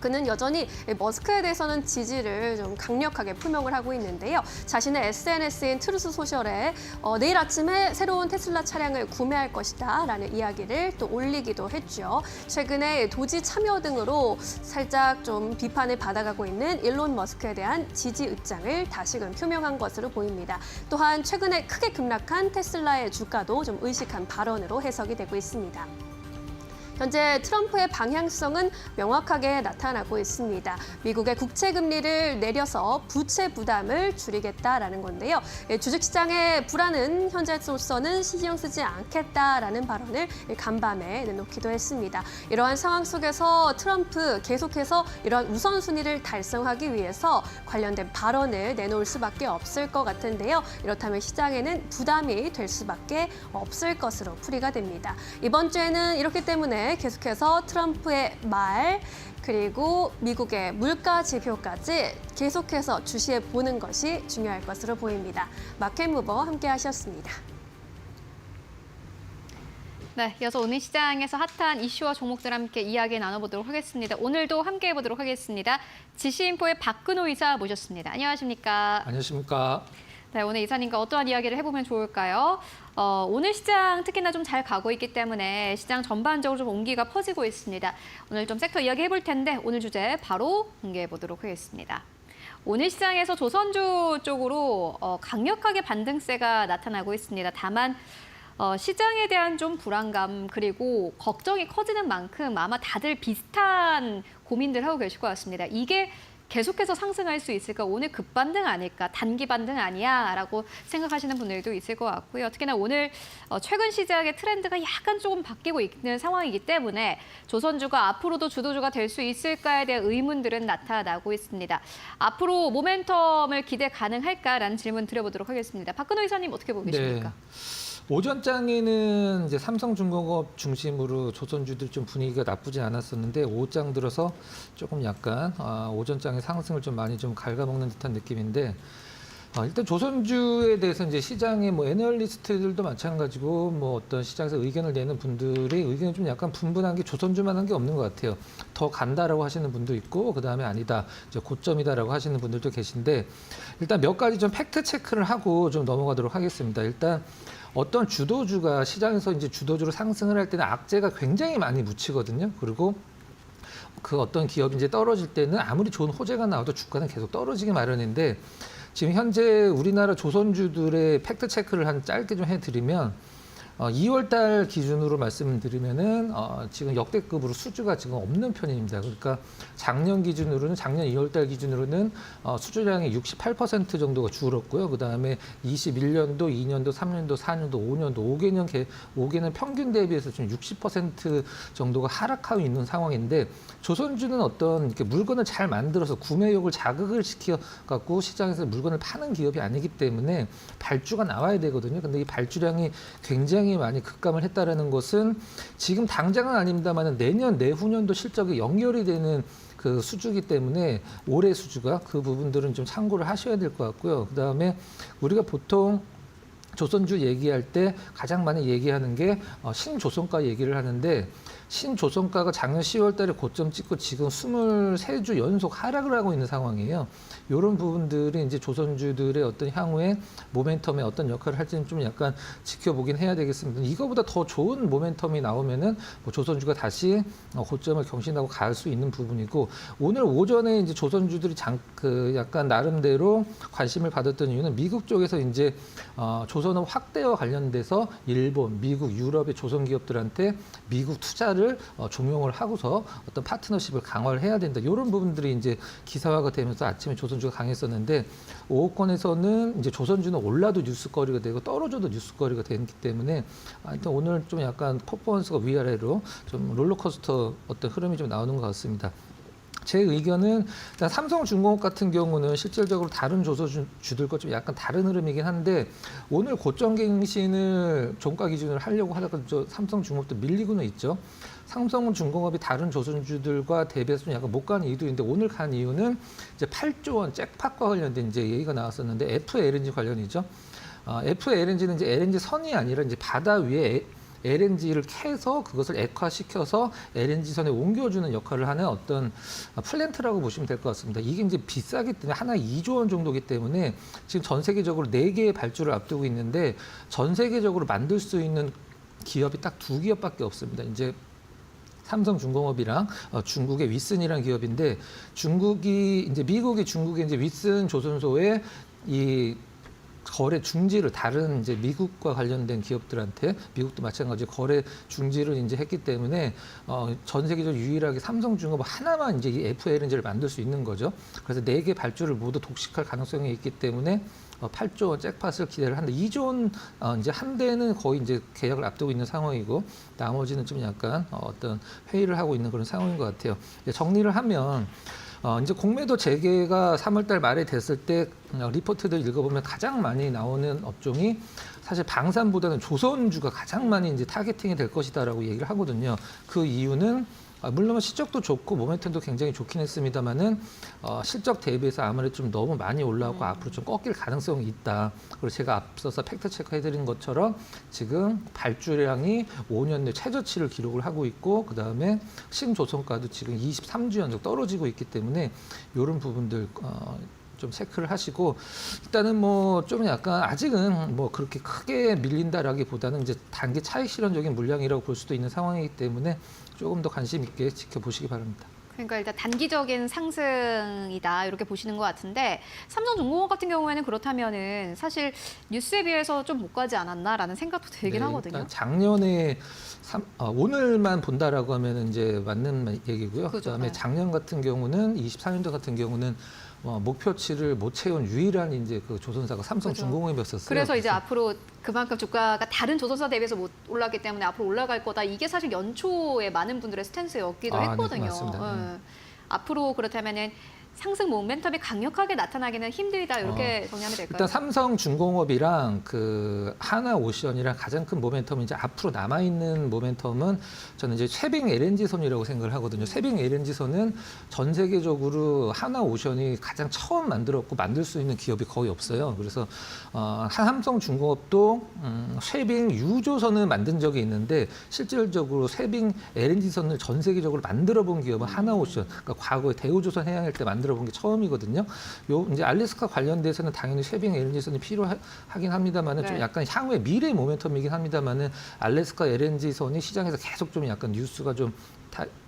그는 여전히 머스크에 대해서는 지지를 좀 강력하게 표명을 하고 있는데요. 자신의 SNS인 트루스 소셜에 내일 아침에 새로운 테슬라 차량을 구매할 것이다 라는 이야기를 또 올리기도 했죠. 최근에 도지 참여 등으로 살짝 좀 비판을 받아가고 있는 일론 머스크에 대한 지지 입장을 다시금 표명한 것으로 보입니다. 또한 최근에 크게 급락한 테슬라의 주가도 좀 의식한 발언으로 해석이 되고 있습니다. 현재 트럼프의 방향성은 명확하게 나타나고 있습니다. 미국의 국채 금리를 내려서 부채 부담을 줄이겠다라는 건데요. 주식시장의 불안은 현재로서는 신경 쓰지 않겠다라는 발언을 간밤에 내놓기도 했습니다. 이러한 상황 속에서 트럼프 계속해서 이러한 우선순위를 달성하기 위해서 관련된 발언을 내놓을 수밖에 없을 것 같은데요. 이렇다면 시장에는 부담이 될 수밖에 없을 것으로 풀이가 됩니다. 이번 주에는 이렇기 때문에 계속해서 트럼프의 말 그리고 미국의 물가 지표까지 계속해서 주시해 보는 것이 중요할 것으로 보입니다. 마켓 무버 함께 하셨습니다. 네, 이어서 오늘 시장에서 핫한 이슈와 종목들 함께 이야기 나눠보도록 하겠습니다. 오늘도 함께 해보도록 하겠습니다. 지시인포의 박근호 이사 모셨습니다. 안녕하십니까? 안녕하십니까? 네, 오늘 이사님과 어떠한 이야기를 해보면 좋을까요? 오늘 시장 특히나 좀 잘 가고 있기 때문에 시장 전반적으로 좀 온기가 퍼지고 있습니다. 오늘 좀 섹터 이야기 해볼 텐데 오늘 주제 바로 공개해 보도록 하겠습니다. 오늘 시장에서 조선주 쪽으로 강력하게 반등세가 나타나고 있습니다. 다만 시장에 대한 좀 불안감 그리고 걱정이 커지는 만큼 아마 다들 비슷한 고민들 하고 계실 것 같습니다. 이게 계속해서 상승할 수 있을까? 오늘 급반등 아닐까? 단기 반등 아니야? 라고 생각하시는 분들도 있을 것 같고요. 특히나 오늘 최근 시장의 트렌드가 약간 조금 바뀌고 있는 상황이기 때문에 조선주가 앞으로도 주도주가 될 수 있을까에 대한 의문들은 나타나고 있습니다. 앞으로 모멘텀을 기대 가능할까라는 질문 드려보도록 하겠습니다. 박근호 이사님 어떻게 보고 계십니까? 네. 오전장에는 이제 삼성중공업 중심으로 조선주들 좀 분위기가 나쁘지 않았었는데 오후장 들어서 조금 약간 오전장의 상승을 좀 많이 좀 갉아먹는 듯한 느낌인데 일단 조선주에 대해서 이제 시장의 뭐 애널리스트들도 마찬가지고 뭐 어떤 시장에서 의견을 내는 분들의 의견이 좀 약간 분분한 게 조선주만한 게 없는 것 같아요. 더 간다라고 하시는 분도 있고 그 다음에 아니다 이제 고점이다라고 하시는 분들도 계신데 일단 몇 가지 좀 팩트 체크를 하고 좀 넘어가도록 하겠습니다. 일단 어떤 주도주가 시장에서 이제 주도주로 상승을 할 때는 악재가 굉장히 많이 묻히거든요. 그리고 그 어떤 기업이 이제 떨어질 때는 아무리 좋은 호재가 나와도 주가는 계속 떨어지기 마련인데 지금 현재 우리나라 조선주들의 팩트 체크를 한 짧게 좀 해드리면 2월 달 기준으로 말씀드리면은 지금 역대급으로 수주가 지금 없는 편입니다. 그러니까 작년 2월 달 기준으로는 수주량이 68% 정도가 줄었고요. 그다음에 21년도, 2년도, 3년도, 4년도, 5년도 5개년 평균 대비해서 지금 60% 정도가 하락하고 있는 상황인데 조선주는 어떤 이렇게 물건을 잘 만들어서 구매욕을 자극을 시켜 갖고 시장에서 물건을 파는 기업이 아니기 때문에 발주가 나와야 되거든요. 근데 이 발주량이 굉장히 많이 급감을 했다라는 것은 지금 당장은 아닙니다만 내년, 내후년도 실적이 연결이 되는 그 수주기 때문에 올해 수주가 그 부분들은 좀 참고를 하셔야 될 것 같고요. 그다음에 우리가 보통 조선주 얘기할 때 가장 많이 얘기하는 게 신조선가 얘기를 하는데 신조선가가 작년 10월 달에 고점 찍고 지금 23주 연속 하락을 하고 있는 상황이에요. 이런 부분들이 이제 조선주들의 어떤 향후의 모멘텀에 어떤 역할을 할지는 좀 약간 지켜보긴 해야 되겠습니다. 이거보다 더 좋은 모멘텀이 나오면은 뭐 조선주가 다시 고점을 경신하고 갈 수 있는 부분이고, 오늘 오전에 이제 조선주들이 약간 나름대로 관심을 받았던 이유는 미국 쪽에서 이제 조선업 확대와 관련돼서 일본, 미국, 유럽의 조선 기업들한테 미국 투자를 종용을 하고서 어떤 파트너십을 강화를 해야 된다. 이런 부분들이 이제 기사화가 되면서 아침에 조선주가 강했었는데, 오후권에서는 이제 조선주는 올라도 뉴스거리가 되고 떨어져도 뉴스거리가 되기 때문에 하여튼 오늘 좀 약간 퍼포먼스가 위아래로 좀 롤러코스터 어떤 흐름이 좀 나오는 것 같습니다. 제 의견은 일단 삼성중공업 같은 경우는 실질적으로 다른 조선주들과 좀 약간 다른 흐름이긴 한데, 오늘 고점 갱신을 종가 기준으로 하려고 하다가 삼성중공업도 밀리고는 있죠. 삼성중공업이 다른 조선주들과 대비해서 좀 약간 못 가는 이유도 있는데, 오늘 간 이유는 이제 8조 원 잭팟과 관련된 이제 얘기가 나왔었는데, FLNG 관련이죠. FLNG는 이제 LNG 선이 아니라 이제 바다 위에 LNG를 캐서 그것을 액화시켜서 LNG 선에 옮겨주는 역할을 하는 어떤 플랜트라고 보시면 될 것 같습니다. 이게 이제 비싸기 때문에 하나 2조 원 정도기 때문에 지금 전 세계적으로 4개의 발주를 앞두고 있는데, 전 세계적으로 만들 수 있는 기업이 딱 2기업밖에 없습니다. 이제 삼성중공업이랑 중국의 윗슨이라는 기업인데, 미국이 중국의 이제 윗슨 조선소에 이 거래 중지를 다른 이제 미국과 관련된 기업들한테, 미국도 마찬가지 거래 중지를 이제 했기 때문에 전 세계적으로 유일하게 삼성중공업 하나만 이제 이 FLNG를 만들 수 있는 거죠. 그래서 4개 발주를 모두 독식할 가능성이 있기 때문에 8조 원 잭팟을 기대를 한다. 2조 원 이제 한 대는 거의 이제 계약을 앞두고 있는 상황이고, 나머지는 좀 약간 어떤 회의를 하고 있는 그런 상황인 것 같아요. 정리를 하면 이제 공매도 재개가 3월달 말에 됐을 때 리포트들 읽어보면 가장 많이 나오는 업종이 사실 방산보다는 조선주가 가장 많이 이제 타겟팅이 될 것이다라고 얘기를 하거든요. 그 이유는 물론 실적도 좋고 모멘텀도 굉장히 좋긴 했습니다만은 실적 대비해서 아무래도 좀 너무 많이 올라오고 앞으로 좀 꺾일 가능성이 있다. 그리고 제가 앞서서 팩트 체크해드린 것처럼 지금 발주량이 5년 내 최저치를 기록을 하고 있고, 그 다음에 신조선가도 지금 23주 연속 떨어지고 있기 때문에 이런 부분들 좀 체크를 하시고, 일단은 뭐 좀 약간 아직은 뭐 그렇게 크게 밀린다라기보다는 이제 단기 차익 실현적인 물량이라고 볼 수도 있는 상황이기 때문에 조금 더 관심 있게 지켜보시기 바랍니다. 그러니까 일단 단기적인 상승이다 이렇게 보시는 것 같은데, 삼성중공업 같은 경우에는 그렇다면은 사실 뉴스에 비해서 좀 못 가지 않았나라는 생각도 들긴 하거든요. 일단 작년에 오늘만 본다라고 하면 이제 맞는 얘기고요. 그다음에 네. 작년 같은 경우는 24년도 같은 경우는 목표치를 못 채운 유일한 이제 그 조선사가 삼성중공업이었었어요. 그래서 이제 앞으로 그만큼 주가가 다른 조선사 대비해서 못 올랐기 때문에 앞으로 올라갈 거다. 이게 사실 연초에 많은 분들의 스탠스였기도 했거든요. 네, 맞습니다. 앞으로 그렇다면은 상승 모멘텀이 강력하게 나타나기는 힘들다 이렇게 정리하면 될까요? 일단 삼성중공업이랑 그 하나오션이랑 가장 큰 모멘텀이 이제 앞으로 남아 있는 모멘텀은 저는 이제 쇠빙 LNG선이라고 생각을 하거든요. 쇠빙 LNG선은 전 세계적으로 하나오션이 가장 처음 만들었고 만들 수 있는 기업이 거의 없어요. 그래서 삼성중공업도 쇠빙 유조선을 만든 적이 있는데, 실질적으로 쇠빙 LNG선을 전 세계적으로 만들어 본 기업은 하나오션, 그러니까 과거에 대우조선 해양할 때 만들어 본 게 처음이거든요. 이제 알래스카 관련돼서는 당연히 쇠빙 LNG선이 필요하긴 합니다만은 좀 약간 향후의 미래 모멘텀이긴 합니다만은, 알래스카 LNG선이 시장에서 계속 좀 약간 뉴스가 좀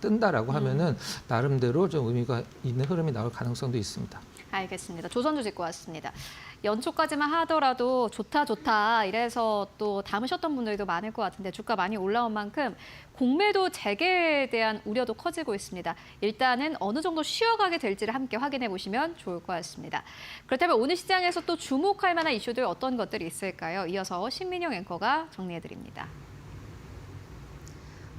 뜬다라고 하면은 나름대로 좀 의미가 있는 흐름이 나올 가능성도 있습니다. 알겠습니다. 조선주 짚고 왔습니다. 연초까지만 하더라도 좋다 이래서 또 담으셨던 분들도 많을 것 같은데, 주가 많이 올라온 만큼 공매도 재개에 대한 우려도 커지고 있습니다. 일단은 어느 정도 쉬어가게 될지를 함께 확인해 보시면 좋을 것 같습니다. 그렇다면 오늘 시장에서 또 주목할 만한 이슈들 어떤 것들이 있을까요? 이어서 신민영 앵커가 정리해 드립니다.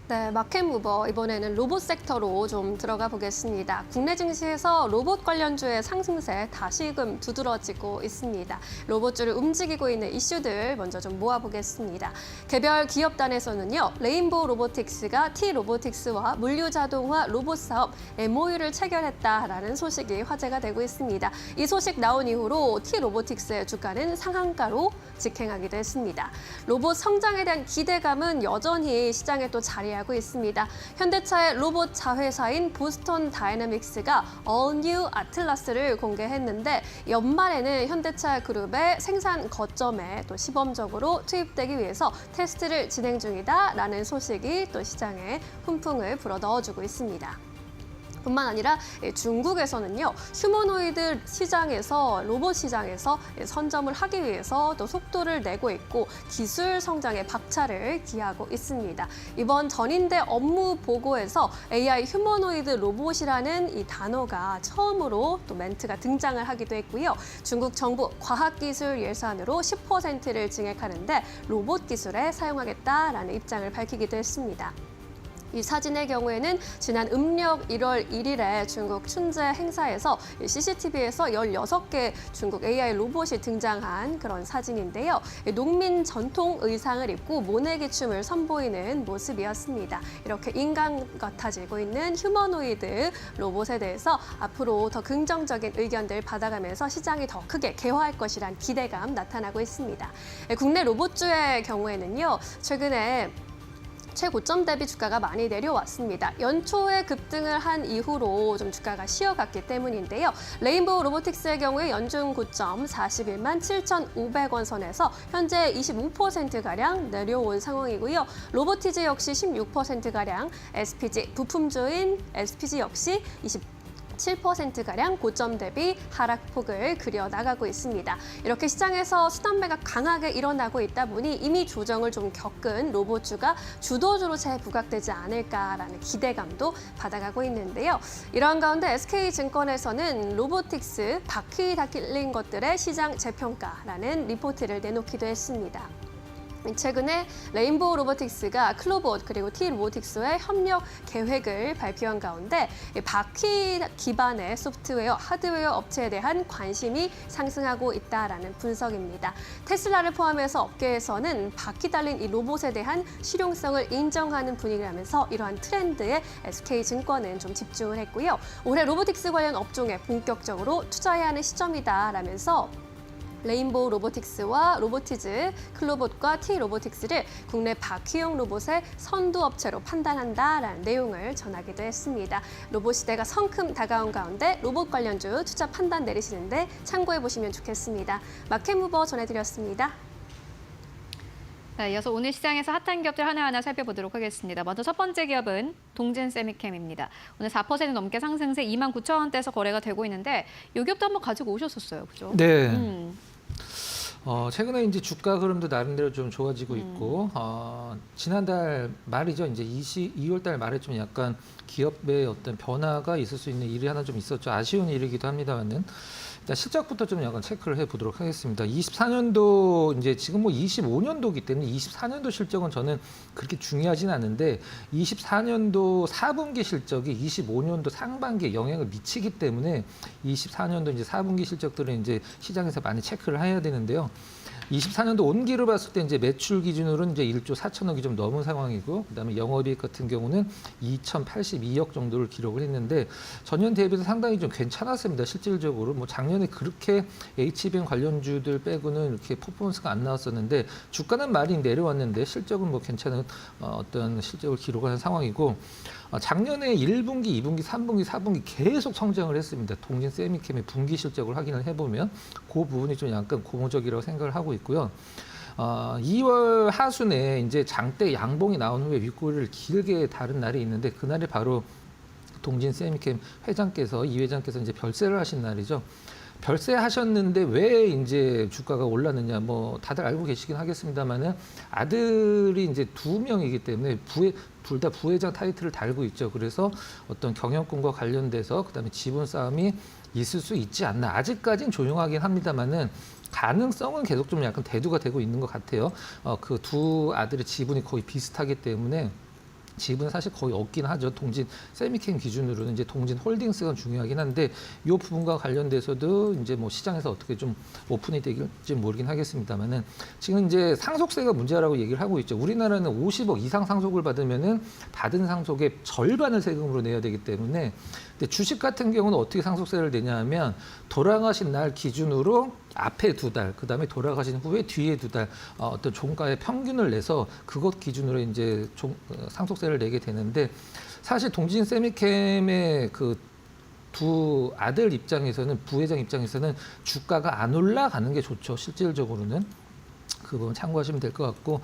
네, 마켓무버 이번에는 로봇 섹터로 좀 들어가 보겠습니다. 국내 증시에서 로봇 관련주의 상승세 다시금 두드러지고 있습니다. 로봇주를 움직이고 있는 이슈들 먼저 좀 모아보겠습니다. 개별 기업단에서는요, 레인보우 로보틱스가 T-로보틱스와 물류자동화 로봇 사업 MOU를 체결했다라는 소식이 화제가 되고 있습니다. 이 소식 나온 이후로 T-로보틱스의 주가는 상한가로 직행하기도 했습니다. 로봇 성장에 대한 기대감은 여전히 시장에 또 자리하고 발휘하고 있습니다. 현대차의 로봇 자회사인 보스턴 다이내믹스가 All New 아틀라스를 공개했는데 연말에는 현대차 그룹의 생산 거점에 또 시범적으로 투입되기 위해서 테스트를 진행 중이다라는 소식이 또 시장에 훈풍을 불어넣어주고 있습니다. 뿐만 아니라 중국에서는요, 휴머노이드 시장에서 로봇 시장에서 선점을 하기 위해서 또 속도를 내고 있고 기술 성장에 박차를 기하고 있습니다. 이번 전인대 업무 보고에서 AI 휴머노이드 로봇이라는 이 단어가 처음으로 또 멘트가 등장을 하기도 했고요. 중국 정부 과학기술 예산으로 10%를 증액하는데 로봇 기술에 사용하겠다라는 입장을 밝히기도 했습니다. 이 사진의 경우에는 지난 음력 1월 1일에 중국 춘제 행사에서 CCTV에서 16개 중국 AI 로봇이 등장한 그런 사진인데요. 농민 전통 의상을 입고 모내기 춤을 선보이는 모습이었습니다. 이렇게 인간 같아지고 있는 휴머노이드 로봇에 대해서 앞으로 더 긍정적인 의견들 받아가면서 시장이 더 크게 개화할 것이란 기대감 나타나고 있습니다. 국내 로봇주의 경우에는요, 최근에 최고점 대비 주가가 많이 내려왔습니다. 연초에 급등을 한 이후로 좀 주가가 쉬어갔기 때문인데요. 레인보우 로보틱스의 경우에 연중 고점 41만 7,500원 선에서 현재 25%가량 내려온 상황이고요. 로보티즈 역시 16%가량, SPG 부품주인 SPG 역시 7%가량 고점 대비 하락폭을 그려나가고 있습니다. 이렇게 시장에서 수단매가 강하게 일어나고 있다 보니 이미 조정을 좀 겪은 로봇주가 주도주로 재부각되지 않을까라는 기대감도 받아가고 있는데요. 이러한 가운데 SK증권에서는 로보틱스 바퀴 달린 것들의 시장 재평가라는 리포트를 내놓기도 했습니다. 최근에 레인보우 로보틱스가 클로봇 그리고 T-로보틱스의 협력 계획을 발표한 가운데 바퀴 기반의 소프트웨어, 하드웨어 업체에 대한 관심이 상승하고 있다라는 분석입니다. 테슬라를 포함해서 업계에서는 바퀴 달린 이 로봇에 대한 실용성을 인정하는 분위기라면서 이러한 트렌드에 SK증권은 좀 집중을 했고요. 올해 로보틱스 관련 업종에 본격적으로 투자해야 하는 시점이다라면서 레인보우 로보틱스와 로보티즈, 클로봇과 T-로보틱스를 국내 바퀴용 로봇의 선두 업체로 판단한다라는 내용을 전하기도 했습니다. 로봇 시대가 성큼 다가온 가운데 로봇 관련주 투자 판단 내리시는데 참고해 보시면 좋겠습니다. 마켓무버 전해드렸습니다. 네, 이어서 오늘 시장에서 핫한 기업들 하나하나 살펴보도록 하겠습니다. 먼저 첫 번째 기업은 동진 세미캠입니다. 오늘 4% 넘게 상승세 29,000원대에서 거래가 되고 있는데 이 기업도 한번 가지고 오셨었어요, 그죠? 네. 최근에 이제 주가 흐름도 나름대로 좀 좋아지고 있고, 지난달 말이죠. 이제 2월 달 말에 좀 약간 기업의 어떤 변화가 있을 수 있는 일이 하나 좀 있었죠. 아쉬운 일이기도 합니다만은. 일단 실적부터 좀 약간 체크를 해보도록 하겠습니다. 24년도 이제 지금 뭐 25년도기 때문에 24년도 실적은 저는 그렇게 중요하진 않은데 24년도 4분기 실적이 25년도 상반기에 영향을 미치기 때문에 24년도 이제 4분기 실적들은 이제 시장에서 많이 체크를 해야 되는데요. 24년도 온기로 봤을 때 이제 매출 기준으로는 이제 1조 4천억이 좀 넘은 상황이고, 그다음에 영업이익 같은 경우는 2,082억 정도를 기록을 했는데 전년 대비해서 상당히 좀 괜찮았습니다. 실질적으로 뭐 작년에 그렇게 HBM 관련주들 빼고는 이렇게 퍼포먼스가 안 나왔었는데 주가는 많이 내려왔는데 실적은 뭐 괜찮은 어떤 실적을 기록하는 상황이고. 작년에 1분기, 2분기, 3분기, 4분기 계속 성장을 했습니다. 동진 세미캠의 분기 실적을 확인을 해보면 그 부분이 좀 약간 고무적이라고 생각을 하고 있고요. 2월 하순에 이제 장대 양봉이 나온 후에 윗꼬리를 길게 다른 날이 있는데 그날이 바로 동진 세미캠 회장께서 이 회장께서 이제 별세를 하신 날이죠. 별세하셨는데 왜 이제 주가가 올랐느냐, 뭐 다들 알고 계시긴 하겠습니다만은 아들이 이제 2명이기 때문에 둘 다 부회장 타이틀을 달고 있죠. 그래서 어떤 경영권과 관련돼서 그다음에 지분 싸움이 있을 수 있지 않나. 아직까지는 조용하긴 합니다만은 가능성은 계속 좀 약간 대두가 되고 있는 것 같아요. 그 두 아들의 지분이 거의 비슷하기 때문에. 지분은 사실 거의 없긴 하죠. 동진 세미캠 기준으로는 이제 동진 홀딩스가 중요하긴 한데 이 부분과 관련돼서도 이제 뭐 시장에서 어떻게 좀 오픈이 될지 모르긴 하겠습니다만은 지금 이제 상속세가 문제라고 얘기를 하고 있죠. 우리나라는 50억 이상 상속을 받으면은 받은 상속의 절반을 세금으로 내야 되기 때문에 근데 주식 같은 경우는 어떻게 상속세를 내냐 하면 돌아가신 날 기준으로 앞에 2달, 그다음에 돌아가신 후에 뒤에 2달 어떤 종가의 평균을 내서 그것 기준으로 이제 상속세를 내게 되는데 사실 동진 세미캠의 그 두 아들 입장에서는 부회장 입장에서는 주가가 안 올라가는 게 좋죠. 실질적으로는. 그 부분 참고하시면 될 것 같고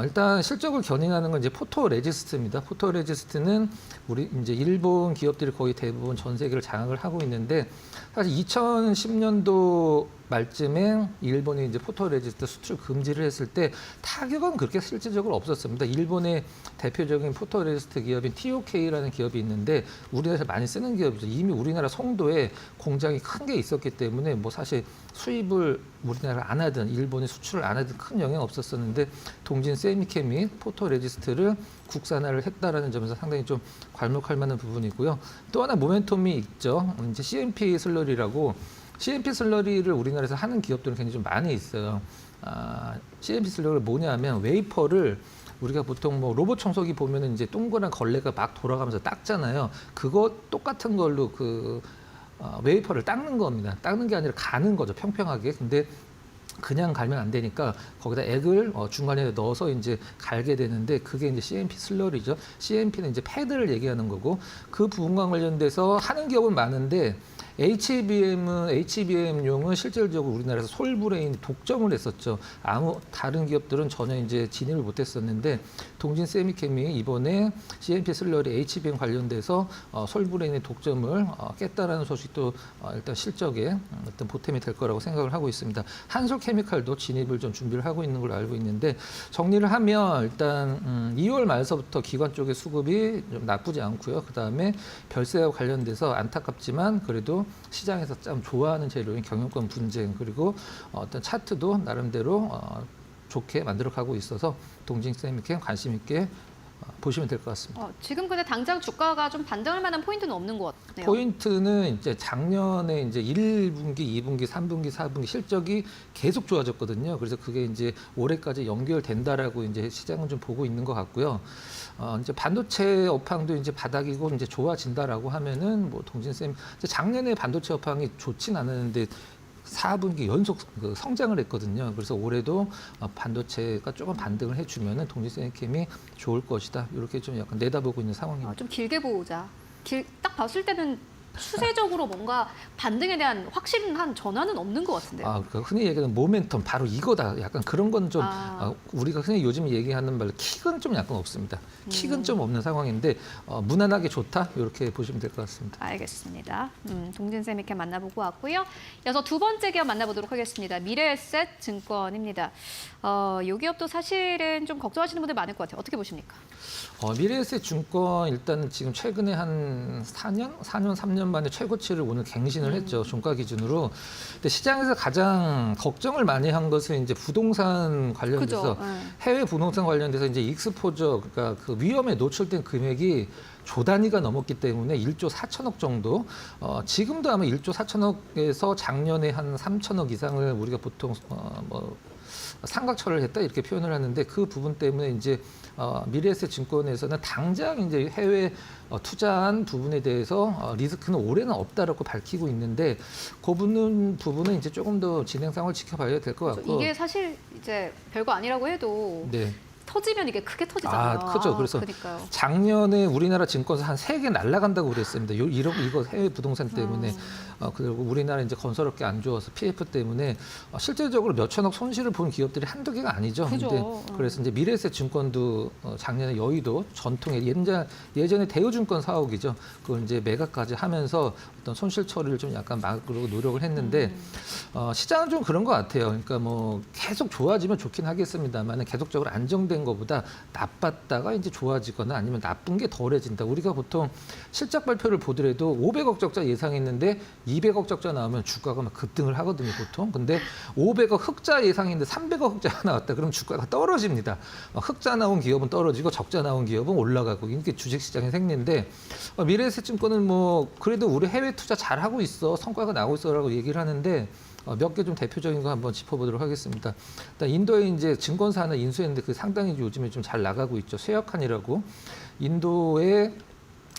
일단 실적을 견인하는 건 이제 포토레지스트입니다. 포토레지스트는 우리 이제 일본 기업들이 거의 대부분 전 세계를 장악을 하고 있는데 사실 2010년도 말쯤에 일본이 이제 포토레지스트 수출 금지를 했을 때 타격은 그렇게 실질적으로 없었습니다. 일본의 대표적인 포토레지스트 기업인 TOK라는 기업이 있는데 우리나라에서 많이 쓰는 기업이죠. 이미 우리나라 송도에 공장이 큰 게 있었기 때문에 뭐 사실 수입을 우리나라를 안 하든 일본에 수출을 안 하든 큰 영향 없었었는데 동진 세미캠이 포토레지스트를 국산화를 했다라는 점에서 상당히 좀 괄목할 만한 부분이고요. 또 하나 모멘텀이 있죠. 이제 CMP 슬러리라고 CMP 슬러리를 우리나라에서 하는 기업들은 굉장히 좀 많이 있어요. CMP 슬러리가 뭐냐면 웨이퍼를 우리가 보통 뭐 로봇 청소기 보면은 이제 동그란 걸레가 막 돌아가면서 닦잖아요. 그거 똑같은 걸로 그 웨이퍼를 닦는 겁니다. 닦는 게 아니라 가는 거죠. 평평하게. 근데 그냥 갈면 안 되니까 거기다 액을 중간에 넣어서 이제 갈게 되는데 그게 이제 CMP 슬러리죠. CMP는 이제 패드를 얘기하는 거고 그 부분과 관련돼서 하는 기업은 많은데 HBM용은 실질적으로 우리나라에서 솔브레인이 독점을 했었죠. 다른 기업들은 전혀 이제 진입을 못했었는데 동진 세미캠이 이번에 CMP 슬러리 HBM 관련돼서 솔브레인의 독점을 깼다라는 소식도 일단 실적에 어떤 보탬이 될 거라고 생각을 하고 있습니다. 한솔케미칼도 진입을 좀 준비를 하고 있는 걸로 알고 있는데 정리를 하면 일단 2월 말서부터 기관 쪽의 수급이 좀 나쁘지 않고요. 그 다음에 별세와 관련돼서 안타깝지만 그래도 시장에서 참 좋아하는 재료인 경영권 분쟁 그리고 어떤 차트도 나름대로 좋게 만들어가고 있어서 동진 세미캠 관심 있게 보시면 될 것 같습니다. 지금 근데 당장 주가가 좀 반등할 만한 포인트는 없는 것 같네요. 포인트는 이제 작년에 이제 1분기, 2분기, 3분기, 4분기 실적이 계속 좋아졌거든요. 그래서 그게 이제 올해까지 연결된다라고 이제 시장은 좀 보고 있는 것 같고요. 이제 반도체 업황도 이제 바닥이고 이제 좋아진다라고 하면은 뭐 동진쌤 작년에 반도체 업황이 좋진 않았는데 4분기 연속 성장을 했거든요. 그래서 올해도 반도체가 조금 반등을 해주면은 동진세미캠이 좋을 것이다. 이렇게 좀 약간 내다보고 있는 상황입니다. 좀 길게 보자. 딱 봤을 때는 추세적으로 뭔가 반등에 대한 확실한 전환은 없는 것 같은데요. 그러니까 흔히 얘기하는 모멘텀 바로 이거다. 약간 그런 건 좀 우리가 흔히 요즘 얘기하는 말로 킥은 좀 약간 없습니다. 킥은 좀 없는 상황인데 무난하게 좋다. 이렇게 보시면 될 것 같습니다. 알겠습니다. 동진세미캠 만나보고 왔고요. 이어서 두 번째 기업 만나보도록 하겠습니다. 미래에셋 증권입니다. 이 기업도 사실은 좀 걱정하시는 분들 많을 것 같아요. 어떻게 보십니까? 미래에셋 증권 일단 지금 최근에 한 4년, 3년 만에 최고치를 오늘 갱신을 했죠. 종가 기준으로. 근데 시장에서 가장 걱정을 많이 한 것은 이제 부동산 관련돼서 해외 부동산 관련돼서 이제 익스포저 그러니까 그 위험에 노출된 금액이 조 단위가 넘었기 때문에 1조 4천억 정도. 지금도 아마 1조 4천억에서 작년에 한 3천억 이상을 우리가 보통 삼각처를 했다 이렇게 표현을 하는데 그 부분 때문에 이제 미래에셋 증권에서는 당장 이제 해외 투자한 부분에 대해서 리스크는 올해는 없다라고 밝히고 있는데 그 부분은 이제 조금 더 진행 상황을 지켜봐야 될 것 같고 이게 사실 이제 별거 아니라고 해도 네. 터지면 이게 크게 터지잖아요. 크죠. 그래서 그러니까요. 작년에 우리나라 증권사 한 3개 날아간다고 그랬습니다. 이거 해외 부동산 때문에. 그리고 우리나라 이제 건설업계 안 좋아서 PF 때문에 실질적으로 몇 천억 손실을 본 기업들이 한두 개가 아니죠. 근데 그래서 이제 미래에셋 증권도 작년에 여의도 전통의 예전에 대우증권 사옥이죠. 그걸 이제 매각까지 하면서 어떤 손실 처리를 좀 약간 막으려고 노력을 했는데 시장은 좀 그런 것 같아요. 그러니까 뭐 계속 좋아지면 좋긴 하겠습니다만 계속적으로 안정된 것보다 나빴다가 이제 좋아지거나 아니면 나쁜 게 덜해진다. 우리가 보통 실적 발표를 보더라도 500억 적자 예상했는데 200억 적자 나오면 주가가 막 급등을 하거든요, 보통. 근데 500억 흑자 예상인데 300억 흑자가 나왔다. 그럼 주가가 떨어집니다. 흑자 나온 기업은 떨어지고 적자 나온 기업은 올라가고 이게 주식시장의 생리인데 미래에셋증권은 뭐 그래도 우리 해외 투자 잘하고 있어. 성과가 나오고 있어라고 얘기를 하는데 몇 개 좀 대표적인 거 한번 짚어보도록 하겠습니다. 일단 인도에 이제 증권사 하나 인수했는데 그 상당히 요즘에 좀 잘 나가고 있죠. 쇠역한이라고. 인도의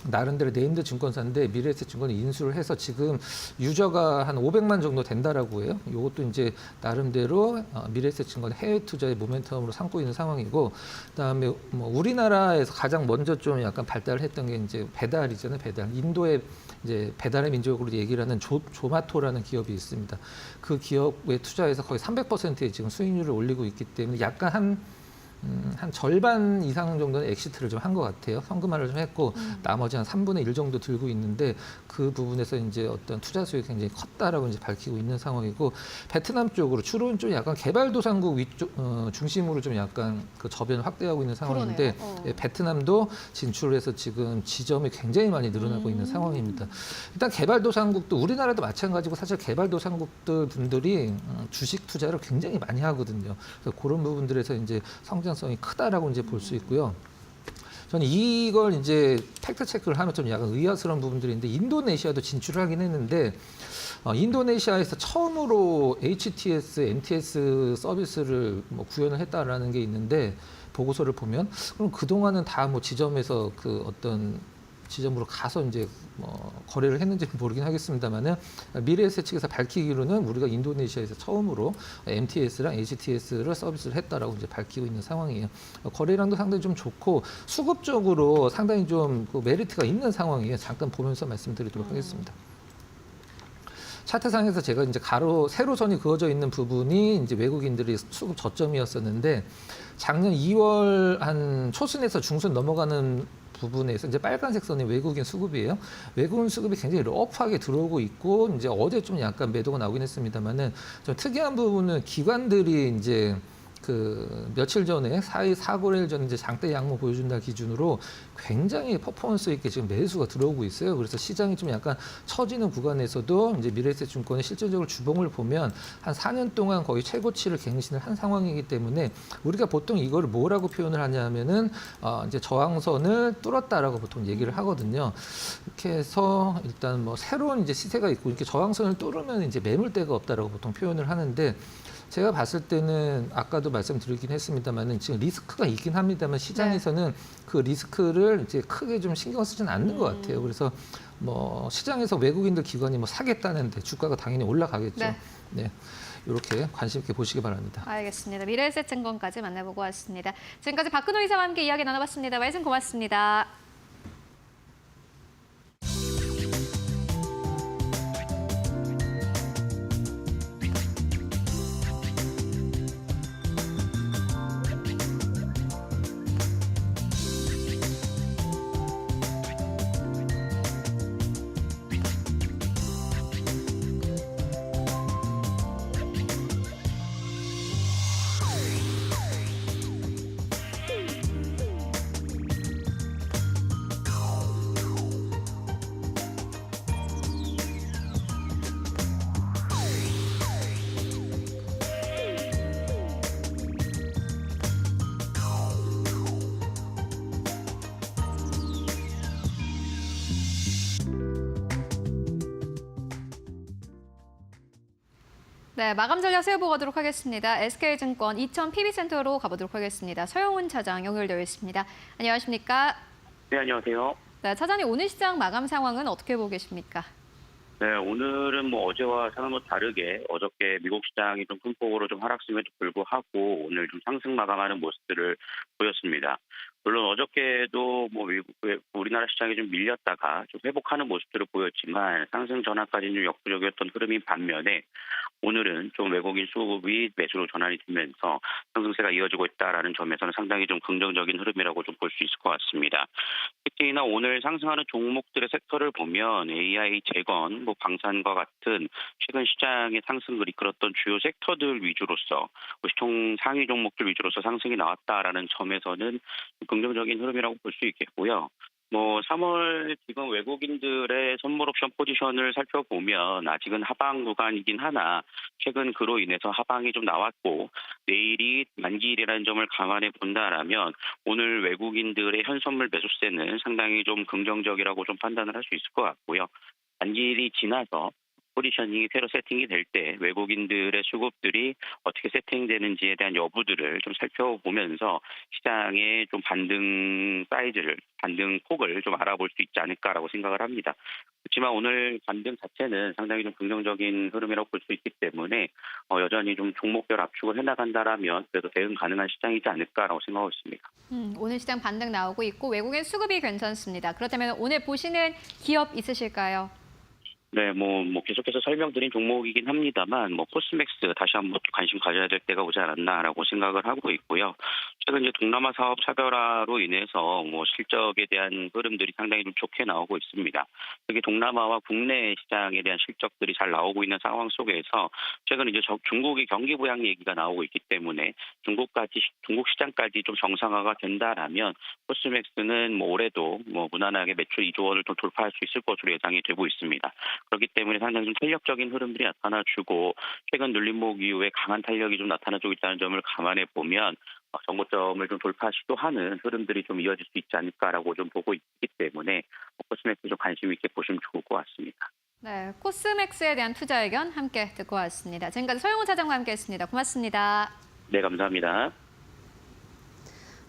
나름대로 네임드 증권사인데 미래에셋증권이 인수를 해서 지금 유저가 한 500만 정도 된다라고 해요. 이것도 이제 나름대로 미래에셋증권 해외 투자의 모멘텀으로 삼고 있는 상황이고, 그다음에 뭐 우리나라에서 가장 먼저 좀 약간 발달을 했던 게 이제 배달이잖아요. 배달. 인도의 이제 배달의 민족으로 얘기를 하는 조마토라는 기업이 있습니다. 그 기업에 투자해서 거의 300%의 지금 수익률을 올리고 있기 때문에 약간 한 절반 이상 정도는 엑시트를 좀 한 것 같아요. 현금화를 좀 했고 나머지 한 3분의 1 정도 들고 있는데 그 부분에서 이제 어떤 투자 수익이 굉장히 컸다라고 이제 밝히고 있는 상황이고, 베트남 쪽으로 주로는 좀 약간 개발도상국 위쪽 중심으로 좀 약간 그 저변을 확대하고 있는 상황인데 예, 베트남도 진출해서 지금 지점이 굉장히 많이 늘어나고 있는 상황입니다. 일단 개발도상국도 우리나라도 마찬가지고 사실 개발도상국들 분들이 주식 투자를 굉장히 많이 하거든요. 그래서 그런 부분들에서 이제 성장성이 크다라고 이제 볼 수 있고요. 저는 이걸 이제 팩트 체크를 하면 좀 약간 의아스러운 부분들이 있는데, 인도네시아도 진출을 하긴 했는데 인도네시아에서 처음으로 HTS, MTS 서비스를 뭐 구현을 했다라는 게 있는데, 보고서를 보면 그럼 그 동안은 다 뭐 지점에서 그 어떤 지점으로 가서 이제 뭐 거래를 했는지는 모르긴 하겠습니다만은, 미래에셋 측에서 밝히기로는 우리가 인도네시아에서 처음으로 MTS랑 HTS를 서비스를 했다라고 이제 밝히고 있는 상황이에요. 거래량도 상당히 좀 좋고 수급적으로 상당히 좀 그 메리트가 있는 상황이에요. 잠깐 보면서 말씀드리도록 하겠습니다. 차트상에서 제가 이제 세로선이 그어져 있는 부분이 이제 외국인들이 수급 저점이었었는데, 작년 2월 한 초순에서 중순 넘어가는 부분에서 이제 빨간색 선이 외국인 수급이에요. 외국인 수급이 굉장히 러프하게 들어오고 있고, 이제 어제 좀 약간 매도가 나오긴 했습니다만은, 좀 특이한 부분은 기관들이 이제 그 며칠 전에 4거래일 전 이제 장대 양모 보여준다 기준으로 굉장히 퍼포먼스 있게 지금 매수가 들어오고 있어요. 그래서 시장이 좀 약간 처지는 구간에서도 이제 미래에셋증권의 실질적으로 주봉을 보면 한 4년 동안 거의 최고치를 갱신을 한 상황이기 때문에, 우리가 보통 이거를 뭐라고 표현을 하냐면은 이제 저항선을 뚫었다라고 보통 얘기를 하거든요. 이렇게 해서 일단 뭐 새로운 이제 시세가 있고 이렇게 저항선을 뚫으면 이제 매물대가 없다라고 보통 표현을 하는데, 제가 봤을 때는 아까도 말씀드리긴 했습니다만은 지금 리스크가 있긴 합니다만 시장에서는 그 리스크를 이제 크게 좀 신경 쓰지는 않는 것 같아요. 그래서 뭐 시장에서 외국인들 기관이 뭐 사겠다는데 주가가 당연히 올라가겠죠. 네. 네. 이렇게 관심 있게 보시기 바랍니다. 알겠습니다. 미래에셋증권까지 만나보고 왔습니다. 지금까지 박근호 이사와 함께 이야기 나눠봤습니다. 말씀 고맙습니다. 네, 마감 전략 세워보도록 하겠습니다. SK증권 이천 PB센터로 가보도록 하겠습니다. 서영훈 차장 연결되어 있습니다. 안녕하십니까? 네, 안녕하세요. 네, 차장님 오늘 시장 마감 상황은 어떻게 보고 계십니까? 네, 오늘은 뭐 어제와 사뭇 다르게 어저께 미국 시장이 좀 큰 폭으로 좀 하락심에도 불구하고 오늘 좀 상승 마감하는 모습들을 보였습니다. 물론 어저께도 뭐 우리나라 시장이 좀 밀렸다가 좀 회복하는 모습들을 보였지만 상승 전환까지는 좀 역부족이었던 흐름인 반면에 오늘은 좀 외국인 수급이 매수로 전환이 되면서 상승세가 이어지고 있다라는 점에서는 상당히 좀 긍정적인 흐름이라고 좀 볼 수 있을 것 같습니다. 특히나 오늘 상승하는 종목들의 섹터를 보면 AI, 재건, 뭐 방산과 같은 최근 시장의 상승을 이끌었던 주요 섹터들 위주로서 시총 상위 종목들 위주로서 상승이 나왔다라는 점에서는 긍정적인 흐름이라고 볼 수 있겠고요. 뭐 3월 지금 외국인들의 선물 옵션 포지션을 살펴보면 아직은 하방 구간이긴 하나 최근 그로 인해서 하방이 좀 나왔고 내일이 만기일이라는 점을 감안해 본다라면 오늘 외국인들의 현선물 매수세는 상당히 좀 긍정적이라고 좀 판단을 할 수 있을 것 같고요. 만기일이 지나서 포지셔닝이 새로 세팅이 될 때 외국인들의 수급들이 어떻게 세팅되는지에 대한 여부들을 좀 살펴보면서 시장의 좀 반등 사이즈를, 반등 폭을 좀 알아볼 수 있지 않을까라고 생각을 합니다. 그렇지만 오늘 반등 자체는 상당히 좀 긍정적인 흐름이라고 볼 수 있기 때문에 여전히 좀 종목별 압축을 해나간다라면 그래도 대응 가능한 시장이지 않을까라고 생각하고 있습니다. 오늘 시장 반등 나오고 있고 외국인 수급이 괜찮습니다. 그렇다면 오늘 보시는 기업 있으실까요? 네, 뭐 계속해서 설명드린 종목이긴 합니다만, 코스맥스 다시 한번 관심 가져야 될 때가 오지 않았나라고 생각을 하고 있고요. 최근 이제 동남아 사업 차별화로 인해서 실적에 대한 흐름들이 상당히 좀 좋게 나오고 있습니다. 특히 동남아와 국내 시장에 대한 실적들이 잘 나오고 있는 상황 속에서 최근 이제 중국이 경기 부양 얘기가 나오고 있기 때문에 중국 시장까지 좀 정상화가 된다라면 코스맥스는 올해도 무난하게 매출 2조 원을 좀 돌파할 수 있을 것으로 예상이 되고 있습니다. 그렇기 때문에 상당히 좀 탄력적인 흐름들이 나타나주고 최근 눌림목 이후에 강한 탄력이 좀 나타나주고 있다는 점을 감안해 보면 정고점을 좀 돌파 시도하는 흐름들이 좀 이어질 수 있지 않을까라고 좀 보고 있기 때문에 코스맥스 좀 관심 있게 보시면 좋을 것 같습니다. 네, 코스맥스에 대한 투자 의견 함께 듣고 왔습니다. 지금까지 서영훈 차장과 함께했습니다. 고맙습니다. 네, 감사합니다.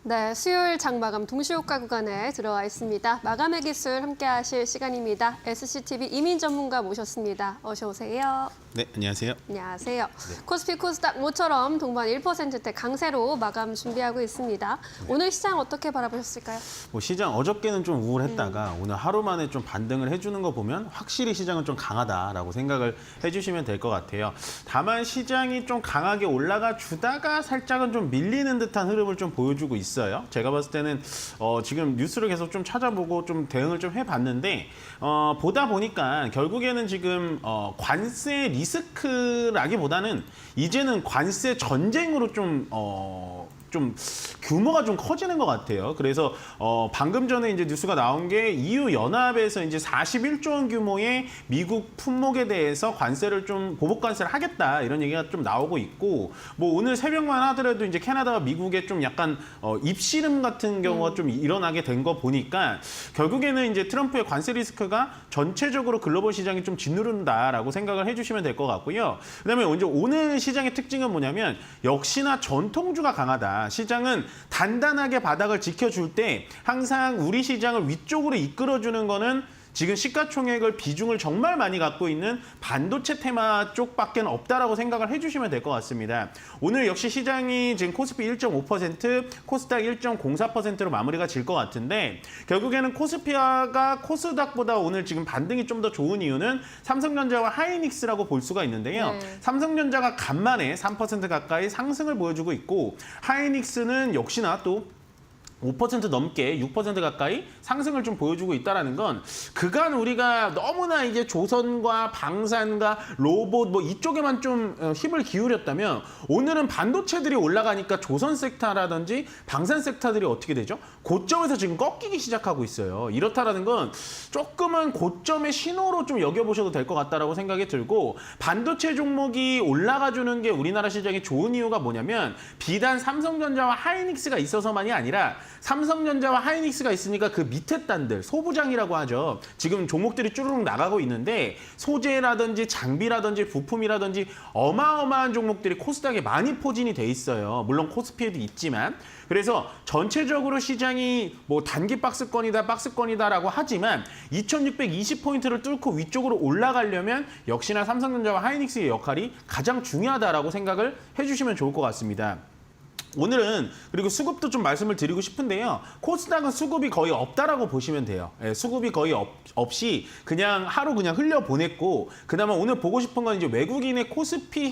네, 수요일 장마감 동시효과 구간에 들어와 있습니다. 마감의 기술 함께 하실 시간입니다. SCTV 이민 전문가 모셨습니다. 어서 오세요. 네, 안녕하세요. 안녕하세요. 코스피 코스닥 모처럼 동반 1%대 강세로 마감 준비하고 있습니다. 오늘 시장 어떻게 바라보셨을까요? 시장 어저께는 좀 우울했다가 오늘 하루 만에 좀 반등을 해주는 거 보면 확실히 시장은 좀 강하다라고 생각을 해주시면 될 것 같아요. 다만 시장이 좀 강하게 올라가 주다가 살짝은 좀 밀리는 듯한 흐름을 좀 보여주고 있어요. 제가 봤을 때는 지금 뉴스를 계속 좀 찾아보고 좀 대응을 좀 해봤는데 보다 보니까 결국에는 지금 관세 리스크라기보다는 이제는 관세 전쟁으로 좀 규모가 좀 커지는 것 같아요. 그래서 방금 전에 이제 뉴스가 나온 게 EU 연합에서 이제 41조 원 규모의 미국 품목에 대해서 관세를 좀 보복 관세를 하겠다 이런 얘기가 좀 나오고 있고 오늘 새벽만 하더라도 이제 캐나다와 미국의 좀 약간 입씨름 같은 경우가 좀 일어나게 된 거 보니까 결국에는 이제 트럼프의 관세 리스크가 전체적으로 글로벌 시장이 좀 짓누른다라고 생각을 해주시면 될 것 같고요. 그다음에 이제 오늘 시장의 특징은 뭐냐면 역시나 전통주가 강하다. 시장은 단단하게 바닥을 지켜줄 때 항상 우리 시장을 위쪽으로 이끌어주는 거는 지금 시가총액을 비중을 정말 많이 갖고 있는 반도체 테마 쪽밖에 없다라고 생각을 해주시면 될 것 같습니다. 오늘 역시 시장이 지금 코스피 1.5%, 코스닥 1.04%로 마무리가 질 것 같은데 결국에는 코스피아가 코스닥보다 오늘 지금 반등이 좀 더 좋은 이유는 삼성전자와 하이닉스라고 볼 수가 있는데요. 네. 삼성전자가 간만에 3% 가까이 상승을 보여주고 있고 하이닉스는 역시나 또 5% 넘게 6% 가까이 상승을 좀 보여주고 있다는 건 그간 우리가 너무나 이제 조선과 방산과 로봇 이쪽에만 좀 힘을 기울였다면 오늘은 반도체들이 올라가니까 조선 섹터라든지 방산 섹터들이 어떻게 되죠? 고점에서 지금 꺾이기 시작하고 있어요. 이렇다라는 건 조금은 고점의 신호로 좀 여겨보셔도 될 것 같다라고 생각이 들고 반도체 종목이 올라가주는 게 우리나라 시장에 좋은 이유가 뭐냐면 비단 삼성전자와 하이닉스가 있어서만이 아니라 삼성전자와 하이닉스가 있으니까 그 밑에 단들 소부장이라고 하죠. 지금 종목들이 쭈르륵 나가고 있는데 소재라든지 장비라든지 부품이라든지 어마어마한 종목들이 코스닥에 많이 포진이 돼 있어요. 물론 코스피에도 있지만 그래서 전체적으로 시장이 단기 박스권이다라고 하지만 2620포인트를 뚫고 위쪽으로 올라가려면 역시나 삼성전자와 하이닉스의 역할이 가장 중요하다라고 생각을 해주시면 좋을 것 같습니다. 오늘은 그리고 수급도 좀 말씀을 드리고 싶은데요. 코스닥은 수급이 거의 없다라고 보시면 돼요. 수급이 거의 없이 그냥 하루 그냥 흘려보냈고 그나마 오늘 보고 싶은 건 이제 외국인의 코스피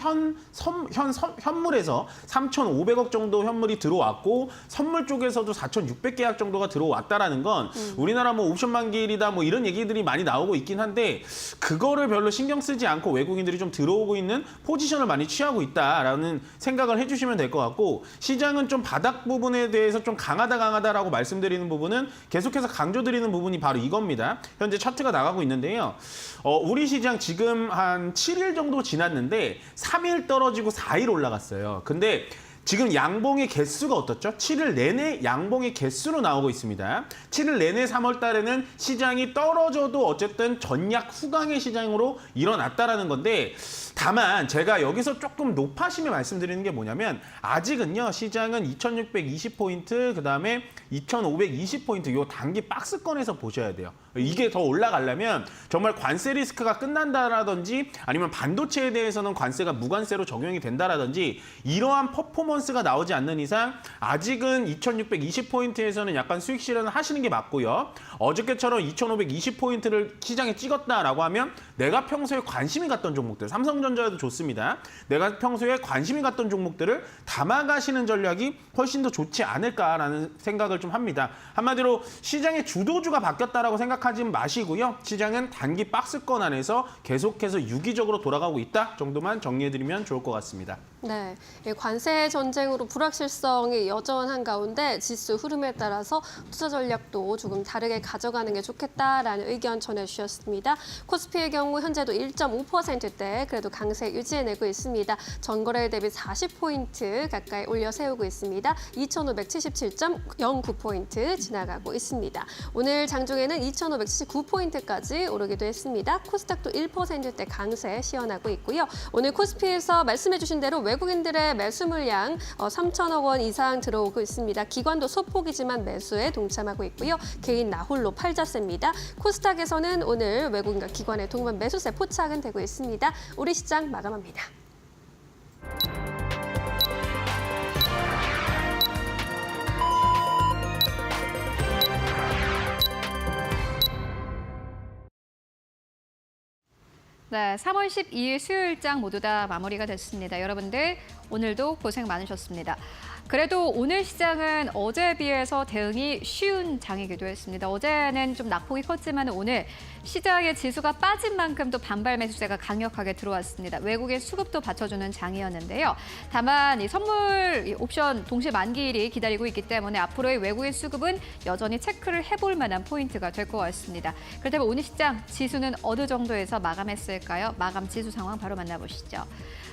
현물에서 3,500억 정도 현물이 들어왔고 선물 쪽에서도 4,600계약 정도가 들어왔다라는 건 우리나라 옵션 만기일이다 이런 얘기들이 많이 나오고 있긴 한데 그거를 별로 신경 쓰지 않고 외국인들이 좀 들어오고 있는 포지션을 많이 취하고 있다라는 생각을 해주시면 될 것 같고 시장은 좀 바닥 부분에 대해서 좀 강하다라고 말씀드리는 부분은 계속해서 강조드리는 부분이 바로 이겁니다. 현재 차트가 나가고 있는데요. 우리 시장 지금 한 7일 정도 지났는데 3일 떨어지고 4일 올라갔어요. 근데 지금 양봉의 개수가 어떻죠? 7일 내내 양봉의 개수로 나오고 있습니다. 7일 내내 3월 달에는 시장이 떨어져도 어쨌든 전약 후강의 시장으로 일어났다라는 건데, 다만 제가 여기서 조금 높아심에 말씀드리는 게 뭐냐면, 아직은요 시장은 2620포인트 그다음에 2520포인트 요 단기 박스권에서 보셔야 돼요. 이게 더 올라가려면 정말 관세 리스크가 끝난다라든지 아니면 반도체에 대해서는 관세가 무관세로 적용이 된다라든지 이러한 퍼포먼스가 나오지 않는 이상 아직은 2620포인트에서는 약간 수익 실현을 하시는 게 맞고요. 어저께처럼 2520포인트를 시장에 찍었다라고 하면 내가 평소에 관심이 갔던 종목들, 삼성전자도 좋습니다. 내가 평소에 관심이 갔던 종목들을 담아가시는 전략이 훨씬 더 좋지 않을까라는 생각을 좀 합니다. 한마디로 시장의 주도주가 바뀌었다라고 생각하지 마시고요. 시장은 단기 박스권 안에서 계속해서 유기적으로 돌아가고 있다 정도만 정리해드리면 좋을 것 같습니다. 네, 이 관세 전쟁으로 불확실성이 여전한 가운데 지수 흐름에 따라서 투자 전략도 조금 다르게 가져가는 게 좋겠다라는 의견 전해주셨습니다. 코스피의 경우 현재도 1.5%대 그래도 강세 유지해내고 있습니다. 전거래일 대비 40포인트 가까이 올려 세우고 있습니다. 2,577.09포인트 지나가고 있습니다. 오늘 장중에는 2,579포인트까지 오르기도 했습니다. 코스닥도 1%대 강세 시현하고 있고요. 오늘 코스피에서 말씀해주신 대로 외국인들의 매수 물량 3천억 원 이상 들어오고 있습니다. 기관도 소폭이지만 매수에 동참하고 있고요. 개인 나홀로 팔자세입니다. 코스닥에서는 오늘 외국인과 기관의 동반 매수세 포착은 되고 있습니다. 우리 시장 마감합니다. 네, 3월 12일 수요일장 모두 다 마무리가 됐습니다. 여러분들 오늘도 고생 많으셨습니다. 그래도 오늘 시장은 어제에 비해서 대응이 쉬운 장이기도 했습니다. 어제는 좀 낙폭이 컸지만 오늘 시장의 지수가 빠진 만큼 또 반발 매수세가 강력하게 들어왔습니다. 외국인 수급도 받쳐주는 장이었는데요. 다만 이 선물 이 옵션 동시 만기일이 기다리고 있기 때문에 앞으로의 외국인 수급은 여전히 체크를 해볼 만한 포인트가 될 것 같습니다. 그렇다면 오늘 시장 지수는 어느 정도에서 마감했을까요? 마감 지수 상황 바로 만나보시죠.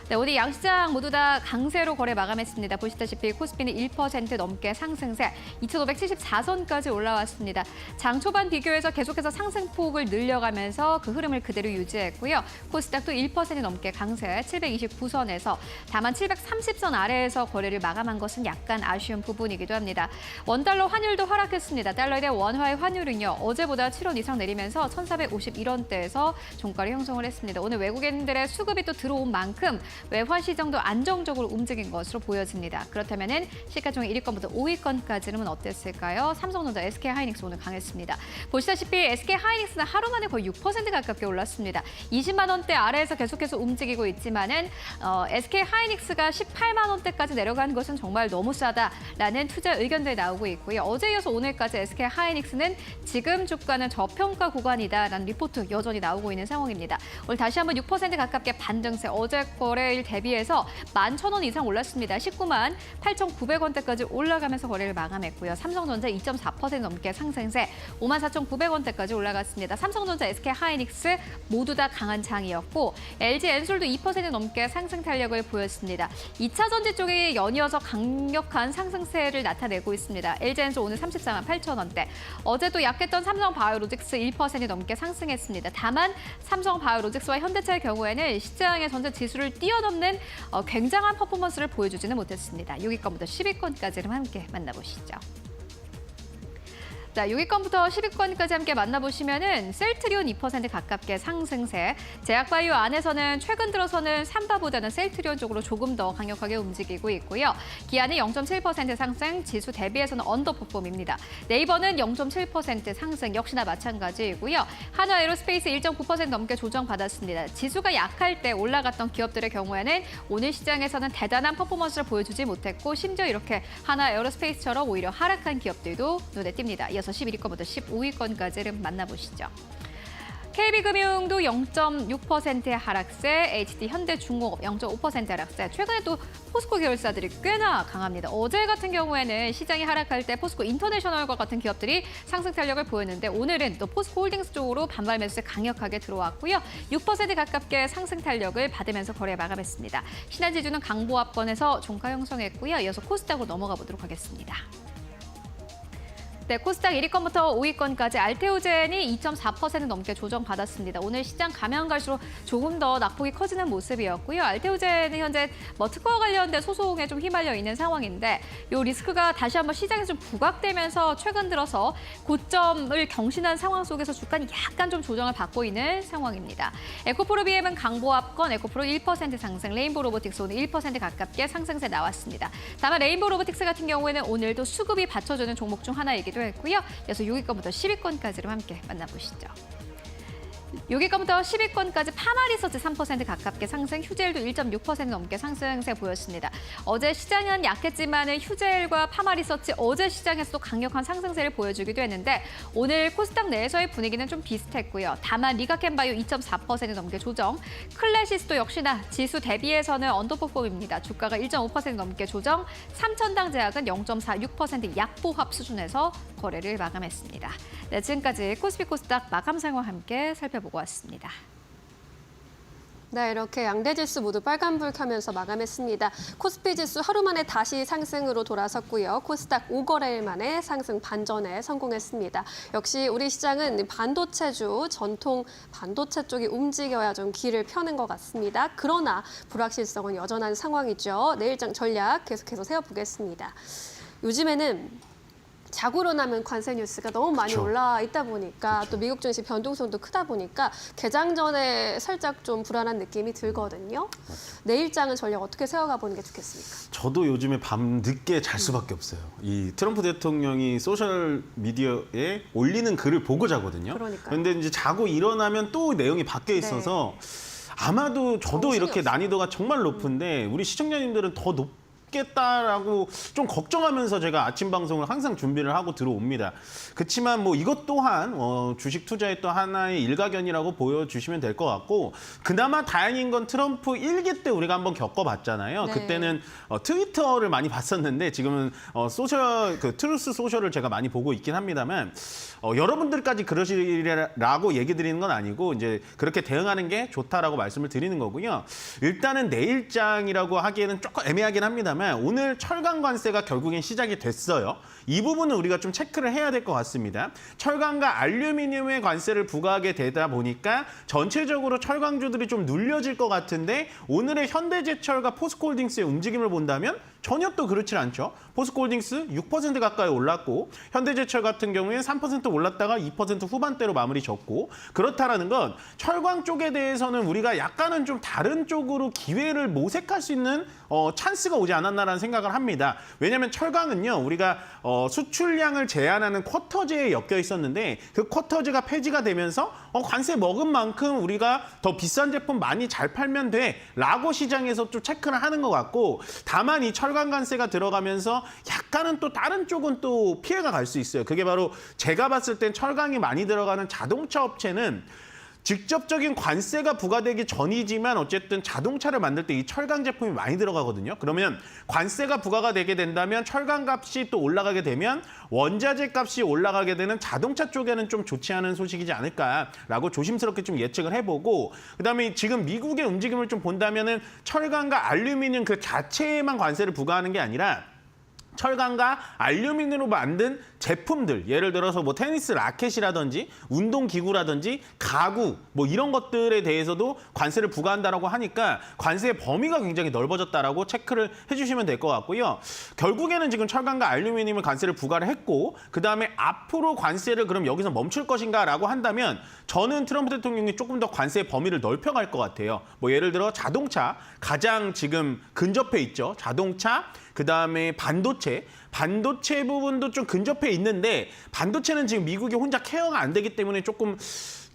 네, 오늘 양시장 모두 다 강세로 거래 마감했습니다. 보시다시피 코스피는 1% 넘게 상승세 2,574선까지 올라왔습니다. 장 초반 비교해서 계속해서 상승폭을 늘려가면서 그 흐름을 그대로 유지했고요. 코스닥도 1% 넘게 강세 729선에서 다만 730선 아래에서 거래를 마감한 것은 약간 아쉬운 부분이기도 합니다. 원달러 환율도 하락했습니다. 달러에 대한 원화의 환율은요. 어제보다 7원 이상 내리면서 1,451원대에서 종가를 형성을 했습니다. 오늘 외국인들의 수급이 또 들어온 만큼 외환 시장도 안정적으로 움직인 것으로 보여집니다. 그렇다면 시가총액 1위권부터 5위권까지는 어땠을까요? 삼성전자, SK하이닉스 오늘 강했습니다. 보시다시피 SK하이닉스는 하루 만에 거의 6% 가깝게 올랐습니다. 20만 원대 아래에서 계속해서 움직이고 있지만은 SK하이닉스가 18만 원대까지 내려간 것은 정말 너무 싸다라는 투자 의견들이 나오고 있고요. 어제 이어서 오늘까지 SK하이닉스는 지금 주가는 저평가 구간이다라는 리포트 여전히 나오고 있는 상황입니다. 오늘 다시 한번 6% 가깝게 반등세, 어제 거래일 대비해서 11,000원 이상 올랐습니다. 19만 8,900원대까지 올라가면서 거래를 마감했고요. 삼성전자 2.4% 넘게 상승세 54,900원대까지 올라갔습니다. 삼성전자, SK하이닉스 모두 다 강한 장이었고 LG엔솔도 2% 넘게 상승 탄력을 보였습니다. 2차 전지 쪽에 연이어서 강력한 상승세를 나타내고 있습니다. LG엔솔 오늘 34만 8천원대. 어제도 약했던 삼성바이오로직스 1% 넘게 상승했습니다. 다만 삼성바이오로직스와 현대차의 경우에는 시장의 전체 지수를 뛰어넘는 굉장한 퍼포먼스를 보여주지는 못했습니다. 6위권부터 10위권까지를 함께 만나보시죠. 자, 6위권부터 10위권까지 함께 만나보시면은 셀트리온 2% 가깝게 상승세, 제약바이오 안에서는 최근 들어서는 삼바보다는 셀트리온 쪽으로 조금 더 강력하게 움직이고 있고요. 기아는 0.7% 상승, 지수 대비해서는 언더퍼폼입니다. 네이버는 0.7% 상승, 역시나 마찬가지이고요. 한화에어로스페이스 1.9% 넘게 조정받았습니다. 지수가 약할 때 올라갔던 기업들의 경우에는 오늘 시장에서는 대단한 퍼포먼스를 보여주지 못했고 심지어 이렇게 한화에어로스페이스처럼 오히려 하락한 기업들도 눈에 띕니다. 이어서 11위권부터 15위권까지를 만나보시죠. KB금융도 0.6%의 하락세, HD현대중공업 0.5% 하락세. 최근에 또 포스코 계열사들이 꽤나 강합니다. 어제 같은 경우에는 시장이 하락할 때 포스코 인터내셔널과 같은 기업들이 상승 탄력을 보였는데 오늘은 또 포스코 홀딩스 쪽으로 반발 매수세 강력하게 들어왔고요. 6% 가깝게 상승 탄력을 받으면서 거래 마감했습니다. 신한지주는 강보합권에서 종가 형성했고요. 이어서 코스닥으로 넘어가 보도록 하겠습니다. 네, 코스닥 1위권부터 5위권까지 알테오젠이 2.4% 넘게 조정받았습니다. 오늘 시장 가면 갈수록 조금 더 낙폭이 커지는 모습이었고요. 알테오젠은 현재 특허와 관련된 소송에 좀 휘말려 있는 상황인데 이 리스크가 다시 한번 시장에서 좀 부각되면서 최근 들어서 고점을 경신한 상황 속에서 주가는 약간 좀 조정을 받고 있는 상황입니다. 에코프로 BM은 강보합권, 에코프로 1% 상승, 레인보우 로보틱스 오늘 1% 가깝게 상승세 나왔습니다. 다만 레인보우 로보틱스 같은 경우에는 오늘도 수급이 받쳐주는 종목 중 하나이기도 했고요. 그래서 6위권부터 10위권까지를 함께 만나보시죠. 6위권부터 10위권까지 파마리서치 3% 가깝게 상승, 휴젤도 1.6% 넘게 상승세 보였습니다. 어제 시장은 약했지만 휴젤과 파마리서치 어제 시장에서도 강력한 상승세를 보여주기도 했는데 오늘 코스닥 내에서의 분위기는 좀 비슷했고요. 다만 리가캔바이오 2.4% 넘게 조정, 클래시스도 역시나 지수 대비해서는 언더퍼폼입니다. 주가가 1.5% 넘게 조정, 삼천당 제약은 0.46% 약보합 수준에서 거래를 마감했습니다. 네, 지금까지 코스피 코스닥 마감 상황 함께 살펴보고 왔습니다. 네, 이렇게 양대 지수 모두 빨간불 켜면서 마감했습니다. 코스피 지수 하루 만에 다시 상승으로 돌아섰고요. 코스닥 5거래일 만에 상승 반전에 성공했습니다. 역시 우리 시장은 반도체주, 전통 반도체 쪽이 움직여야 좀 길을 펴는 것 같습니다. 그러나 불확실성은 여전한 상황이죠. 내일장 전략 계속해서 세워보겠습니다. 요즘에는 자고로 남은 관세 뉴스가 너무 많이 그렇죠. 올라와 있다 보니까 또 미국 증시 변동성도 크다 보니까 개장 전에 살짝 좀 불안한 느낌이 들거든요. 내일장은 전략 어떻게 세워가 보는 게 좋겠습니까? 저도 요즘에 밤 늦게 잘 수밖에 없어요. 이 트럼프 대통령이 소셜 미디어에 올리는 글을 보고 자거든요. 그러니까요. 그런데 이제 자고 일어나면 또 내용이 바뀌어 있어서 아마도 저도 정신이 이렇게 없어요. 난이도가 정말 높은데 우리 시청자님들은 더 높겠다라고 좀 걱정하면서 제가 아침 방송을 항상 준비를 하고 들어옵니다. 그렇지만 뭐 이것 또한 주식 투자의 또 하나의 일가견이라고 보여주시면 될 것 같고 그나마 다행인 건 트럼프 1기 때 우리가 한번 겪어봤잖아요. 네. 그때는 트위터를 많이 봤었는데 지금은 소셜 트루스 소셜을 제가 많이 보고 있긴 합니다만 여러분들까지 그러시라고 얘기 드리는 건 아니고 이제 그렇게 대응하는 게 좋다라고 말씀을 드리는 거고요. 일단은 내일장이라고 하기에는 조금 애매하긴 합니다만 오늘 철강 관세가 결국엔 시작이 됐어요. 이 부분은 우리가 좀 체크를 해야 될 것 같습니다. 철강과 알루미늄의 관세를 부과하게 되다 보니까 전체적으로 철강주들이 좀 눌려질 것 같은데 오늘의 현대제철과 포스코홀딩스의 움직임을 본다면 전혀 또 그렇지 않죠. 포스코홀딩스 6% 가까이 올랐고 현대제철 같은 경우에 3% 올랐다가 2% 후반대로 마무리 졌고 그렇다라는 건 철강 쪽에 대해서는 우리가 약간은 좀 다른 쪽으로 기회를 모색할 수 있는 찬스가 오지 않았나라는 생각을 합니다. 왜냐하면 철강은요 우리가 수출량을 제한하는 쿼터제에 엮여 있었는데 그 쿼터제가 폐지가 되면서 관세 먹은 만큼 우리가 더 비싼 제품 많이 잘 팔면 돼라고 시장에서 좀 체크를 하는 것 같고 다만 이 철강 관세가 들어가면서 약간은 또 다른 쪽은 또 피해가 갈 수 있어요. 그게 바로 제가 봤을 땐 철강이 많이 들어가는 자동차 업체는 직접적인 관세가 부과되기 전이지만 어쨌든 자동차를 만들 때 이 철강 제품이 많이 들어가거든요. 그러면 관세가 부과가 되게 된다면 철강 값이 또 올라가게 되면 원자재 값이 올라가게 되는 자동차 쪽에는 좀 좋지 않은 소식이지 않을까라고 조심스럽게 좀 예측을 해보고 그다음에 지금 미국의 움직임을 좀 본다면은 철강과 알루미늄 그 자체에만 관세를 부과하는 게 아니라 철강과 알루미늄으로 만든 제품들, 예를 들어서 뭐 테니스 라켓이라든지 운동기구라든지 가구 뭐 이런 것들에 대해서도 관세를 부과한다라고 하니까 관세의 범위가 굉장히 넓어졌다라고 체크를 해주시면 될 것 같고요. 결국에는 지금 철강과 알루미늄을 관세를 부과를 했고 그다음에 앞으로 관세를 그럼 여기서 멈출 것인가라고 한다면 저는 트럼프 대통령이 조금 더 관세의 범위를 넓혀갈 것 같아요. 뭐 예를 들어 자동차 가장 지금 근접해 있죠. 자동차 그다음에 반도체 반도체 부분도 좀 근접해 있는데 반도체는 지금 미국이 혼자 케어가 안 되기 때문에 조금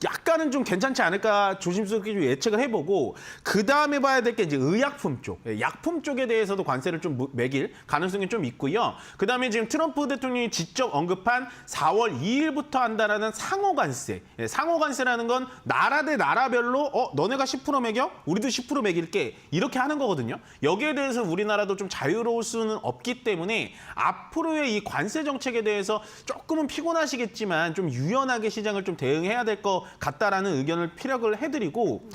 약간은 좀 괜찮지 않을까 조심스럽게 좀 예측을 해보고 그 다음에 봐야 될 게 이제 의약품 쪽, 약품 쪽에 대해서도 관세를 좀 매길 가능성이 좀 있고요. 그 다음에 지금 트럼프 대통령이 직접 언급한 4월 2일부터 한다라는 상호 관세. 상호 관세라는 건 나라 대 나라별로 너네가 10% 매겨? 우리도 10% 매길게 이렇게 하는 거거든요. 여기에 대해서 우리나라도 좀 자유로울 수는 없기 때문에 앞으로의 이 관세 정책에 대해서 조금은 피곤하시겠지만 좀 유연하게 시장을 좀 대응해야 될 것 같다라는 의견을 피력을 해드리고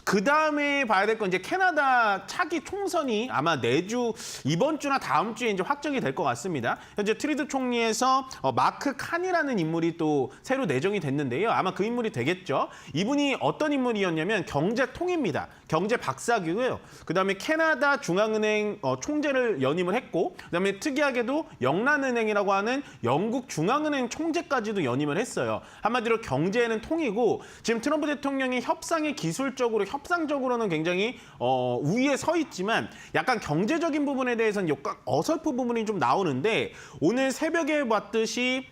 그 다음에 봐야 될 건 이제 캐나다 차기 총선이 아마 내주 이번 주나 다음 주에 이제 확정이 될 것 같습니다. 현재 트리드 총리에서 마크 칸이라는 인물이 또 새로 내정이 됐는데요. 아마 그 인물이 되겠죠. 이분이 어떤 인물이었냐면 경제통입니다. 경제 박사고요. 그 다음에 캐나다 중앙은행 총재를 연임을 했고 그 다음에 특이하게도 영란은행이라고 하는 영국 중앙은행 총재까지도 연임을 했어요. 한마디로 경제에는 통이고 지금 트럼프 대통령이 협상의 기술적으로 협상적으로는 굉장히 우위에 서 있지만 약간 경제적인 부분에 대해서는 약간 어설픈 부분이 좀 나오는데 오늘 새벽에 봤듯이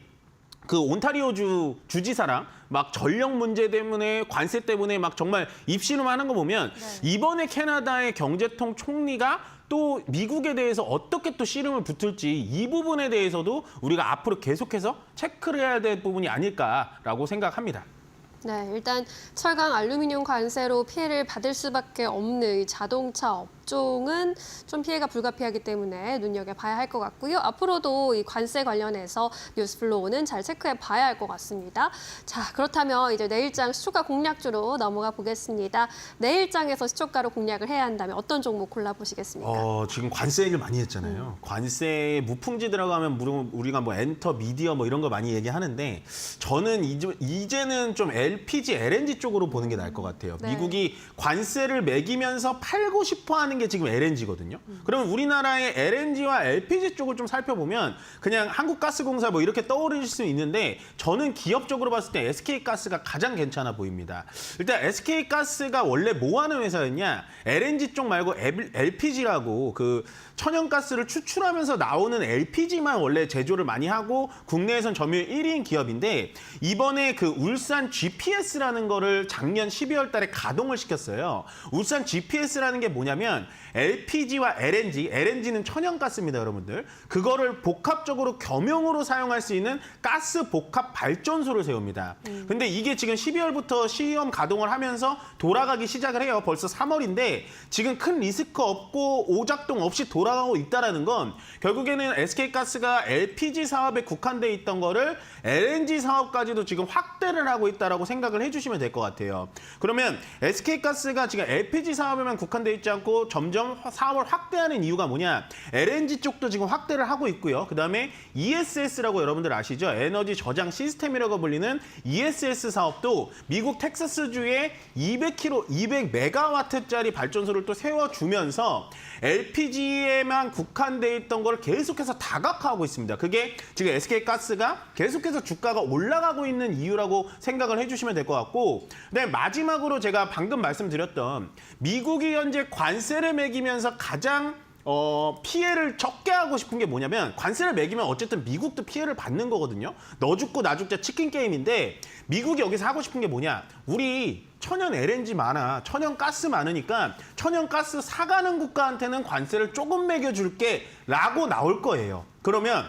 그 온타리오주 주지사랑 막 전력 문제 때문에 관세 때문에 막 정말 입씨름하는 거 보면 이번에 캐나다의 경제통 총리가 또 미국에 대해서 어떻게 또 씨름을 붙을지 이 부분에 대해서도 우리가 앞으로 계속해서 체크를 해야 될 부분이 아닐까라고 생각합니다. 네, 일단 철강 알루미늄 관세로 피해를 받을 수밖에 없는 이 자동차 업종은 좀 피해가 불가피하기 때문에 눈여겨봐야 할 것 같고요. 앞으로도 이 관세 관련해서 뉴스플로우는 잘 체크해 봐야 할 것 같습니다. 자, 그렇다면 이제 내일장 시초가 공략주로 넘어가 보겠습니다. 내일장에서 시초가로 공략을 해야 한다면 어떤 종목 골라보시겠습니까? 지금 관세 얘기를 많이 했잖아요. 관세 무풍지 들어가면 물론 우리가 뭐 엔터, 미디어 뭐 이런 거 많이 얘기하는데 저는 이제는 좀 LPG, LNG 쪽으로 보는 게 나을 것 같아요. 네. 미국이 관세를 매기면서 팔고 싶어 하는 게 지금 LNG거든요. 그러면 우리나라의 LNG와 LPG 쪽을 좀 살펴보면 그냥 한국가스공사 뭐 이렇게 떠오르실 수 있는데 저는 기업적으로 봤을 때 SK가스가 가장 괜찮아 보입니다. 일단 SK가스가 원래 뭐 하는 회사였냐? LNG 쪽 말고 LPG라고 그 천연가스를 추출하면서 나오는 LPG만 원래 제조를 많이 하고 국내에선 점유율 1위인 기업인데 이번에 그 울산 GPS라는 거를 작년 12월 달에 가동을 시켰어요. 울산 GPS라는 게 뭐냐면 LPG와 LNG는 천연가스입니다, 여러분들. 그거를 복합적으로 겸용으로 사용할 수 있는 가스 복합 발전소를 세웁니다. 근데 이게 지금 12월부터 시험 가동을 하면서 돌아가기 시작을 해요. 벌써 3월인데 지금 큰 리스크 없고 오작동 없이 돌아가고 있다는 건 결국에는 SK가스가 LPG 사업에 국한돼 있던 거를 LNG 사업까지도 지금 확대를 하고 있다라고 생각을 해주시면 될 것 같아요. 그러면 SK가스가 지금 LPG 사업에만 국한돼 있지 않고 점점 사업을 확대하는 이유가 뭐냐? LNG 쪽도 지금 확대를 하고 있고요. 그다음에 ESS라고 여러분들 아시죠? 에너지 저장 시스템이라고 불리는 ESS 사업도 미국 텍사스주에 200메가와트짜리 발전소를 또 세워주면서 LPG에만 국한돼 있던 걸 계속해서 다각화하고 있습니다. 그게 지금 SK가스가 계속해서 주가가 올라가고 있는 이유라고 생각을 해주시면 될 것 같고 네, 마지막으로 제가 방금 말씀드렸던 미국이 현재 관세를 매기면서 가장 피해를 적게 하고 싶은 게 뭐냐면 관세를 매기면 어쨌든 미국도 피해를 받는 거거든요. 너 죽고 나 죽자 치킨 게임인데 미국이 여기서 하고 싶은 게 뭐냐. 우리 천연 LNG 많아. 천연 가스 많으니까 천연 가스 사가는 국가한테는 관세를 조금 매겨줄게 라고 나올 거예요. 그러면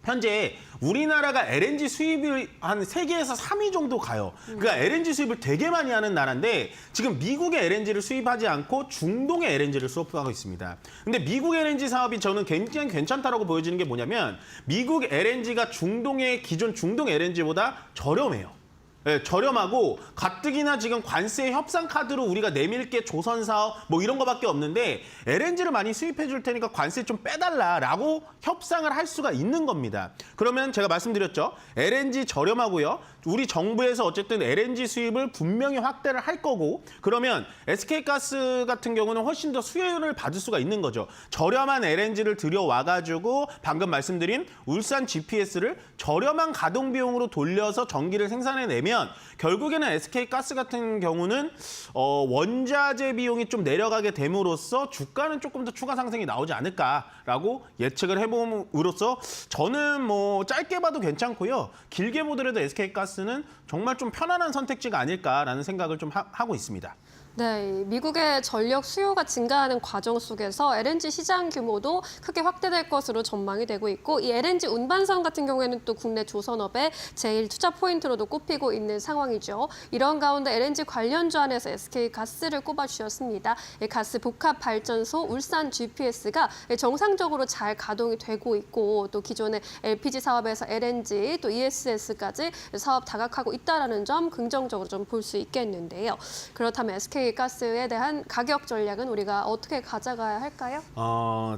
현재 우리나라가 LNG 수입이 한 세계에서 3위 정도 가요. 그러니까 LNG 수입을 되게 많이 하는 나라인데 지금 미국의 LNG를 수입하지 않고 중동의 LNG를 수입하고 있습니다. 근데 미국 LNG 사업이 저는 굉장히 괜찮다라고 보여지는 게 뭐냐면 미국 LNG가 중동의 기존 중동 LNG보다 저렴해요. 네, 저렴하고 가뜩이나 지금 관세 협상 카드로 우리가 내밀 게 조선 사업 뭐 이런 거밖에 없는데 LNG를 많이 수입해 줄 테니까 관세 좀 빼달라라고 협상을 할 수가 있는 겁니다. 그러면 제가 말씀드렸죠. LNG 저렴하고요. 우리 정부에서 어쨌든 LNG 수입을 분명히 확대를 할 거고 그러면 SK가스 같은 경우는 훨씬 더 수혜를 받을 수가 있는 거죠. 저렴한 LNG를 들여와가지고 방금 말씀드린 울산 GPS를 저렴한 가동 비용으로 돌려서 전기를 생산해내면 결국에는 SK가스 같은 경우는 원자재 비용이 좀 내려가게 됨으로써 주가는 조금 더 추가 상승이 나오지 않을까라고 예측을 해봄으로써 저는 뭐 짧게 봐도 괜찮고요. 길게 보더라도 SK가스는 정말 좀 편안한 선택지가 아닐까라는 생각을 좀 하고 있습니다. 네, 미국의 전력 수요가 증가하는 과정 속에서 LNG 시장 규모도 크게 확대될 것으로 전망이 되고 있고 이 LNG 운반선 같은 경우에는 또 국내 조선업의 제일 투자 포인트로도 꼽히고 있는 상황이죠. 이런 가운데 LNG 관련주 안에서 SK가스를 꼽아주셨습니다. 가스 복합 발전소 울산 GPS가 정상적으로 잘 가동이 되고 있고 또 기존의 LPG 사업에서 LNG 또 ESS까지 사업 다각하고 있다는 점 긍정적으로 좀 볼 수 있겠는데요. 그렇다면 SK가스에 대한 가격 전략은 우리가 어떻게 가져가야 할까요?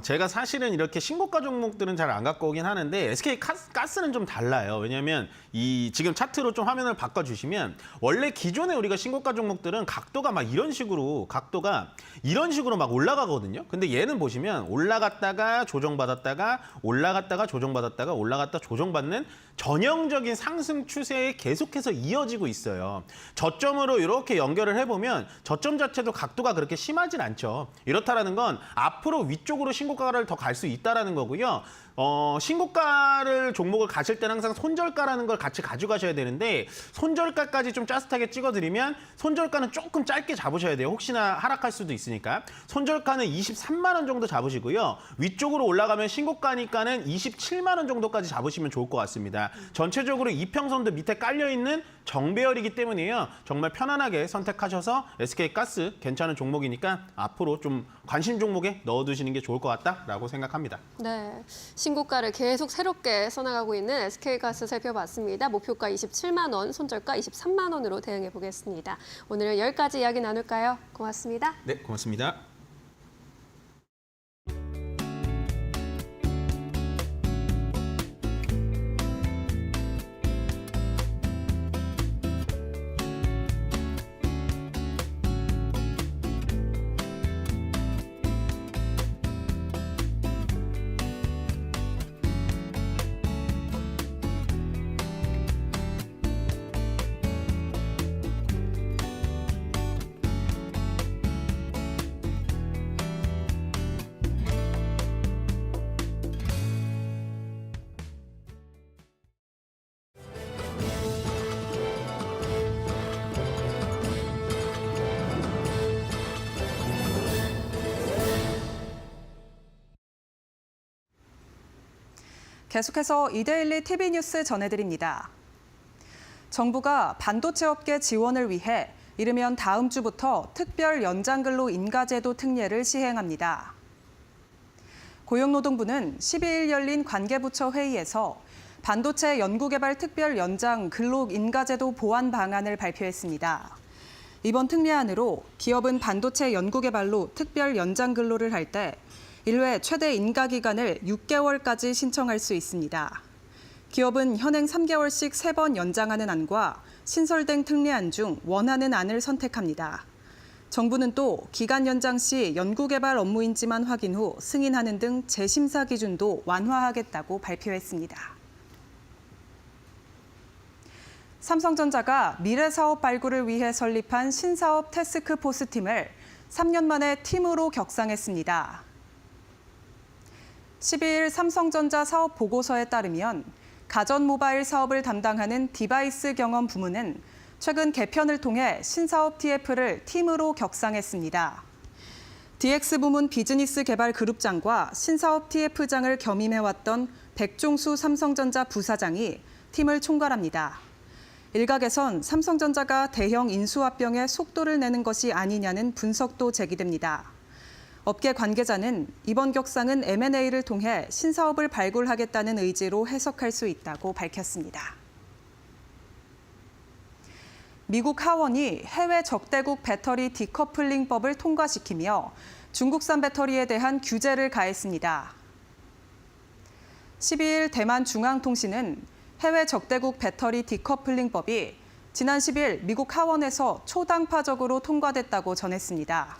제가 사실은 이렇게 신고가 종목들은 잘 안 갖고 오긴 하는데 SK가스는 좀 달라요. 왜냐하면 이 지금 차트로 좀 화면을 바꿔주시면 원래 기존에 우리가 신고가 종목들은 각도가 막 이런 식으로 막 올라가거든요. 근데 얘는 보시면 올라갔다가 조정받았다가 올라갔다가 조정받았다가 올라갔다 조정받는 전형적인 상승 추세에 계속해서 이어지고 있어요. 저점으로 이렇게 연결을 해보면 저점 자체도 각도가 그렇게 심하진 않죠. 이렇다라는 건 앞으로 위쪽으로 신고가를 더 갈 수 있다라는 거고요. 신고가를 종목을 가실 때는 항상 손절가라는 걸 같이 가져가셔야 되는데 손절가까지 좀 짜릿하게 찍어드리면 손절가는 조금 짧게 잡으셔야 돼요. 혹시나 하락할 수도 있으니까. 손절가는 23만 원 정도 잡으시고요. 위쪽으로 올라가면 신고가니까는 27만 원 정도까지 잡으시면 좋을 것 같습니다. 전체적으로 이평선도 밑에 깔려있는 정배열이기 때문에요. 정말 편안하게 선택하셔서 SK가스 괜찮은 종목이니까 앞으로 좀 관심 종목에 넣어두시는 게 좋을 것 같다라고 생각합니다. 네, 신고가를 계속 새롭게 써나가고 있는 SK가스 살펴봤습니다. 목표가 27만 원, 손절가 23만 원으로 대응해 보겠습니다. 오늘은 여기까지 이야기 나눌까요? 고맙습니다. 네, 고맙습니다. 계속해서 이데일리 TV 뉴스 전해드립니다. 정부가 반도체 업계 지원을 위해 이르면 다음 주부터 특별 연장근로 인가제도 특례를 시행합니다. 고용노동부는 12일 열린 관계부처 회의에서 반도체 연구개발 특별 연장 근로 인가제도 보완 방안을 발표했습니다. 이번 특례안으로 기업은 반도체 연구개발로 특별 연장 근로를 할 때 1회 최대 인가 기간을 6개월까지 신청할 수 있습니다. 기업은 현행 3개월씩 3번 연장하는 안과 신설된 특례안 중 원하는 안을 선택합니다. 정부는 또 기간 연장 시 연구개발 업무인지만 확인 후 승인하는 등 재심사 기준도 완화하겠다고 발표했습니다. 삼성전자가 미래사업 발굴을 위해 설립한 신사업 태스크포스 팀을 3년 만에 팀으로 격상했습니다. 12일 삼성전자 사업 보고서에 따르면 가전 모바일 사업을 담당하는 디바이스 경험 부문은 최근 개편을 통해 신사업 TF를 팀으로 격상했습니다. DX 부문 비즈니스 개발 그룹장과 신사업 TF장을 겸임해왔던 백종수 삼성전자 부사장이 팀을 총괄합니다. 일각에선 삼성전자가 대형 인수합병에 속도를 내는 것이 아니냐는 분석도 제기됩니다. 업계 관계자는 이번 격상은 M&A를 통해 신사업을 발굴하겠다는 의지로 해석할 수 있다고 밝혔습니다. 미국 하원이 해외 적대국 배터리 디커플링법을 통과시키며 중국산 배터리에 대한 규제를 가했습니다. 12일 대만 중앙통신은 해외 적대국 배터리 디커플링법이 지난 10일 미국 하원에서 초당파적으로 통과됐다고 전했습니다.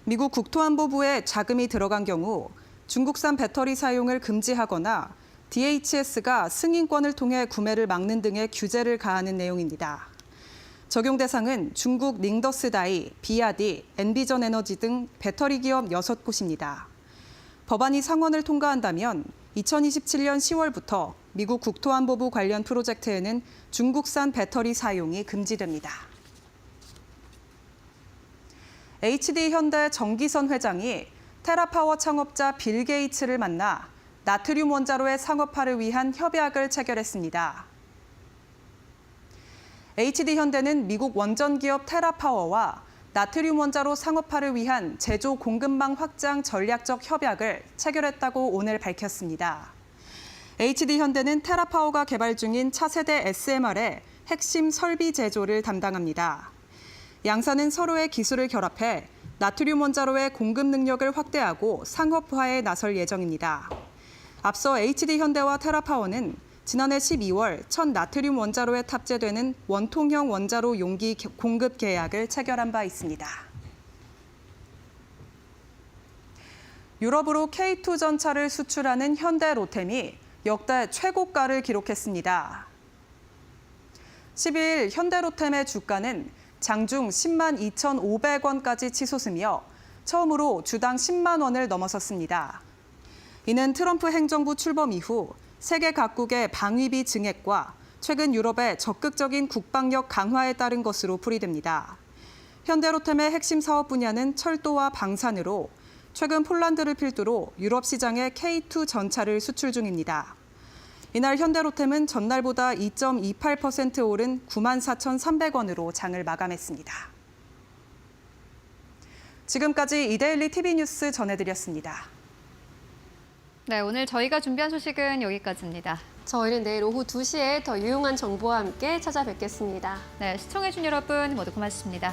미국 국토안보부에 자금이 들어간 경우 중국산 배터리 사용을 금지하거나 DHS가 승인권을 통해 구매를 막는 등의 규제를 가하는 내용입니다. 적용 대상은 중국 닝더스다이, 비아디, 엔비전 에너지 등 배터리 기업 6곳입니다. 법안이 상원을 통과한다면 2027년 10월부터 미국 국토안보부 관련 프로젝트에는 중국산 배터리 사용이 금지됩니다. HD현대 정기선 회장이 테라파워 창업자 빌 게이츠를 만나 나트륨 원자로의 상업화를 위한 협약을 체결했습니다. HD현대는 미국 원전 기업 테라파워와 나트륨 원자로 상업화를 위한 제조 공급망 확장 전략적 협약을 체결했다고 오늘 밝혔습니다. HD현대는 테라파워가 개발 중인 차세대 SMR의 핵심 설비 제조를 담당합니다. 양사는 서로의 기술을 결합해 나트륨 원자로의 공급 능력을 확대하고 상업화에 나설 예정입니다. 앞서 HD현대와 테라파워는 지난해 12월 첫 나트륨 원자로에 탑재되는 원통형 원자로 용기 공급 계약을 체결한 바 있습니다. 유럽으로 K2 전차를 수출하는 현대 로템이 역대 최고가를 기록했습니다. 12일 현대 로템의 주가는 장중 10만 2,500원까지 치솟으며 처음으로 주당 10만 원을 넘어섰습니다. 이는 트럼프 행정부 출범 이후 세계 각국의 방위비 증액과 최근 유럽의 적극적인 국방력 강화에 따른 것으로 풀이됩니다. 현대로템의 핵심 사업 분야는 철도와 방산으로 최근 폴란드를 필두로 유럽 시장에 K2 전차를 수출 중입니다. 이날 현대로템은 전날보다 2.28% 오른 94,300원으로 장을 마감했습니다. 지금까지 이데일리 TV 뉴스 전해드렸습니다. 네, 오늘 저희가 준비한 소식은 여기까지입니다. 저희는 내일 오후 2시에 더 유용한 정보와 함께 찾아뵙겠습니다. 네, 시청해주신 여러분 모두 고맙습니다.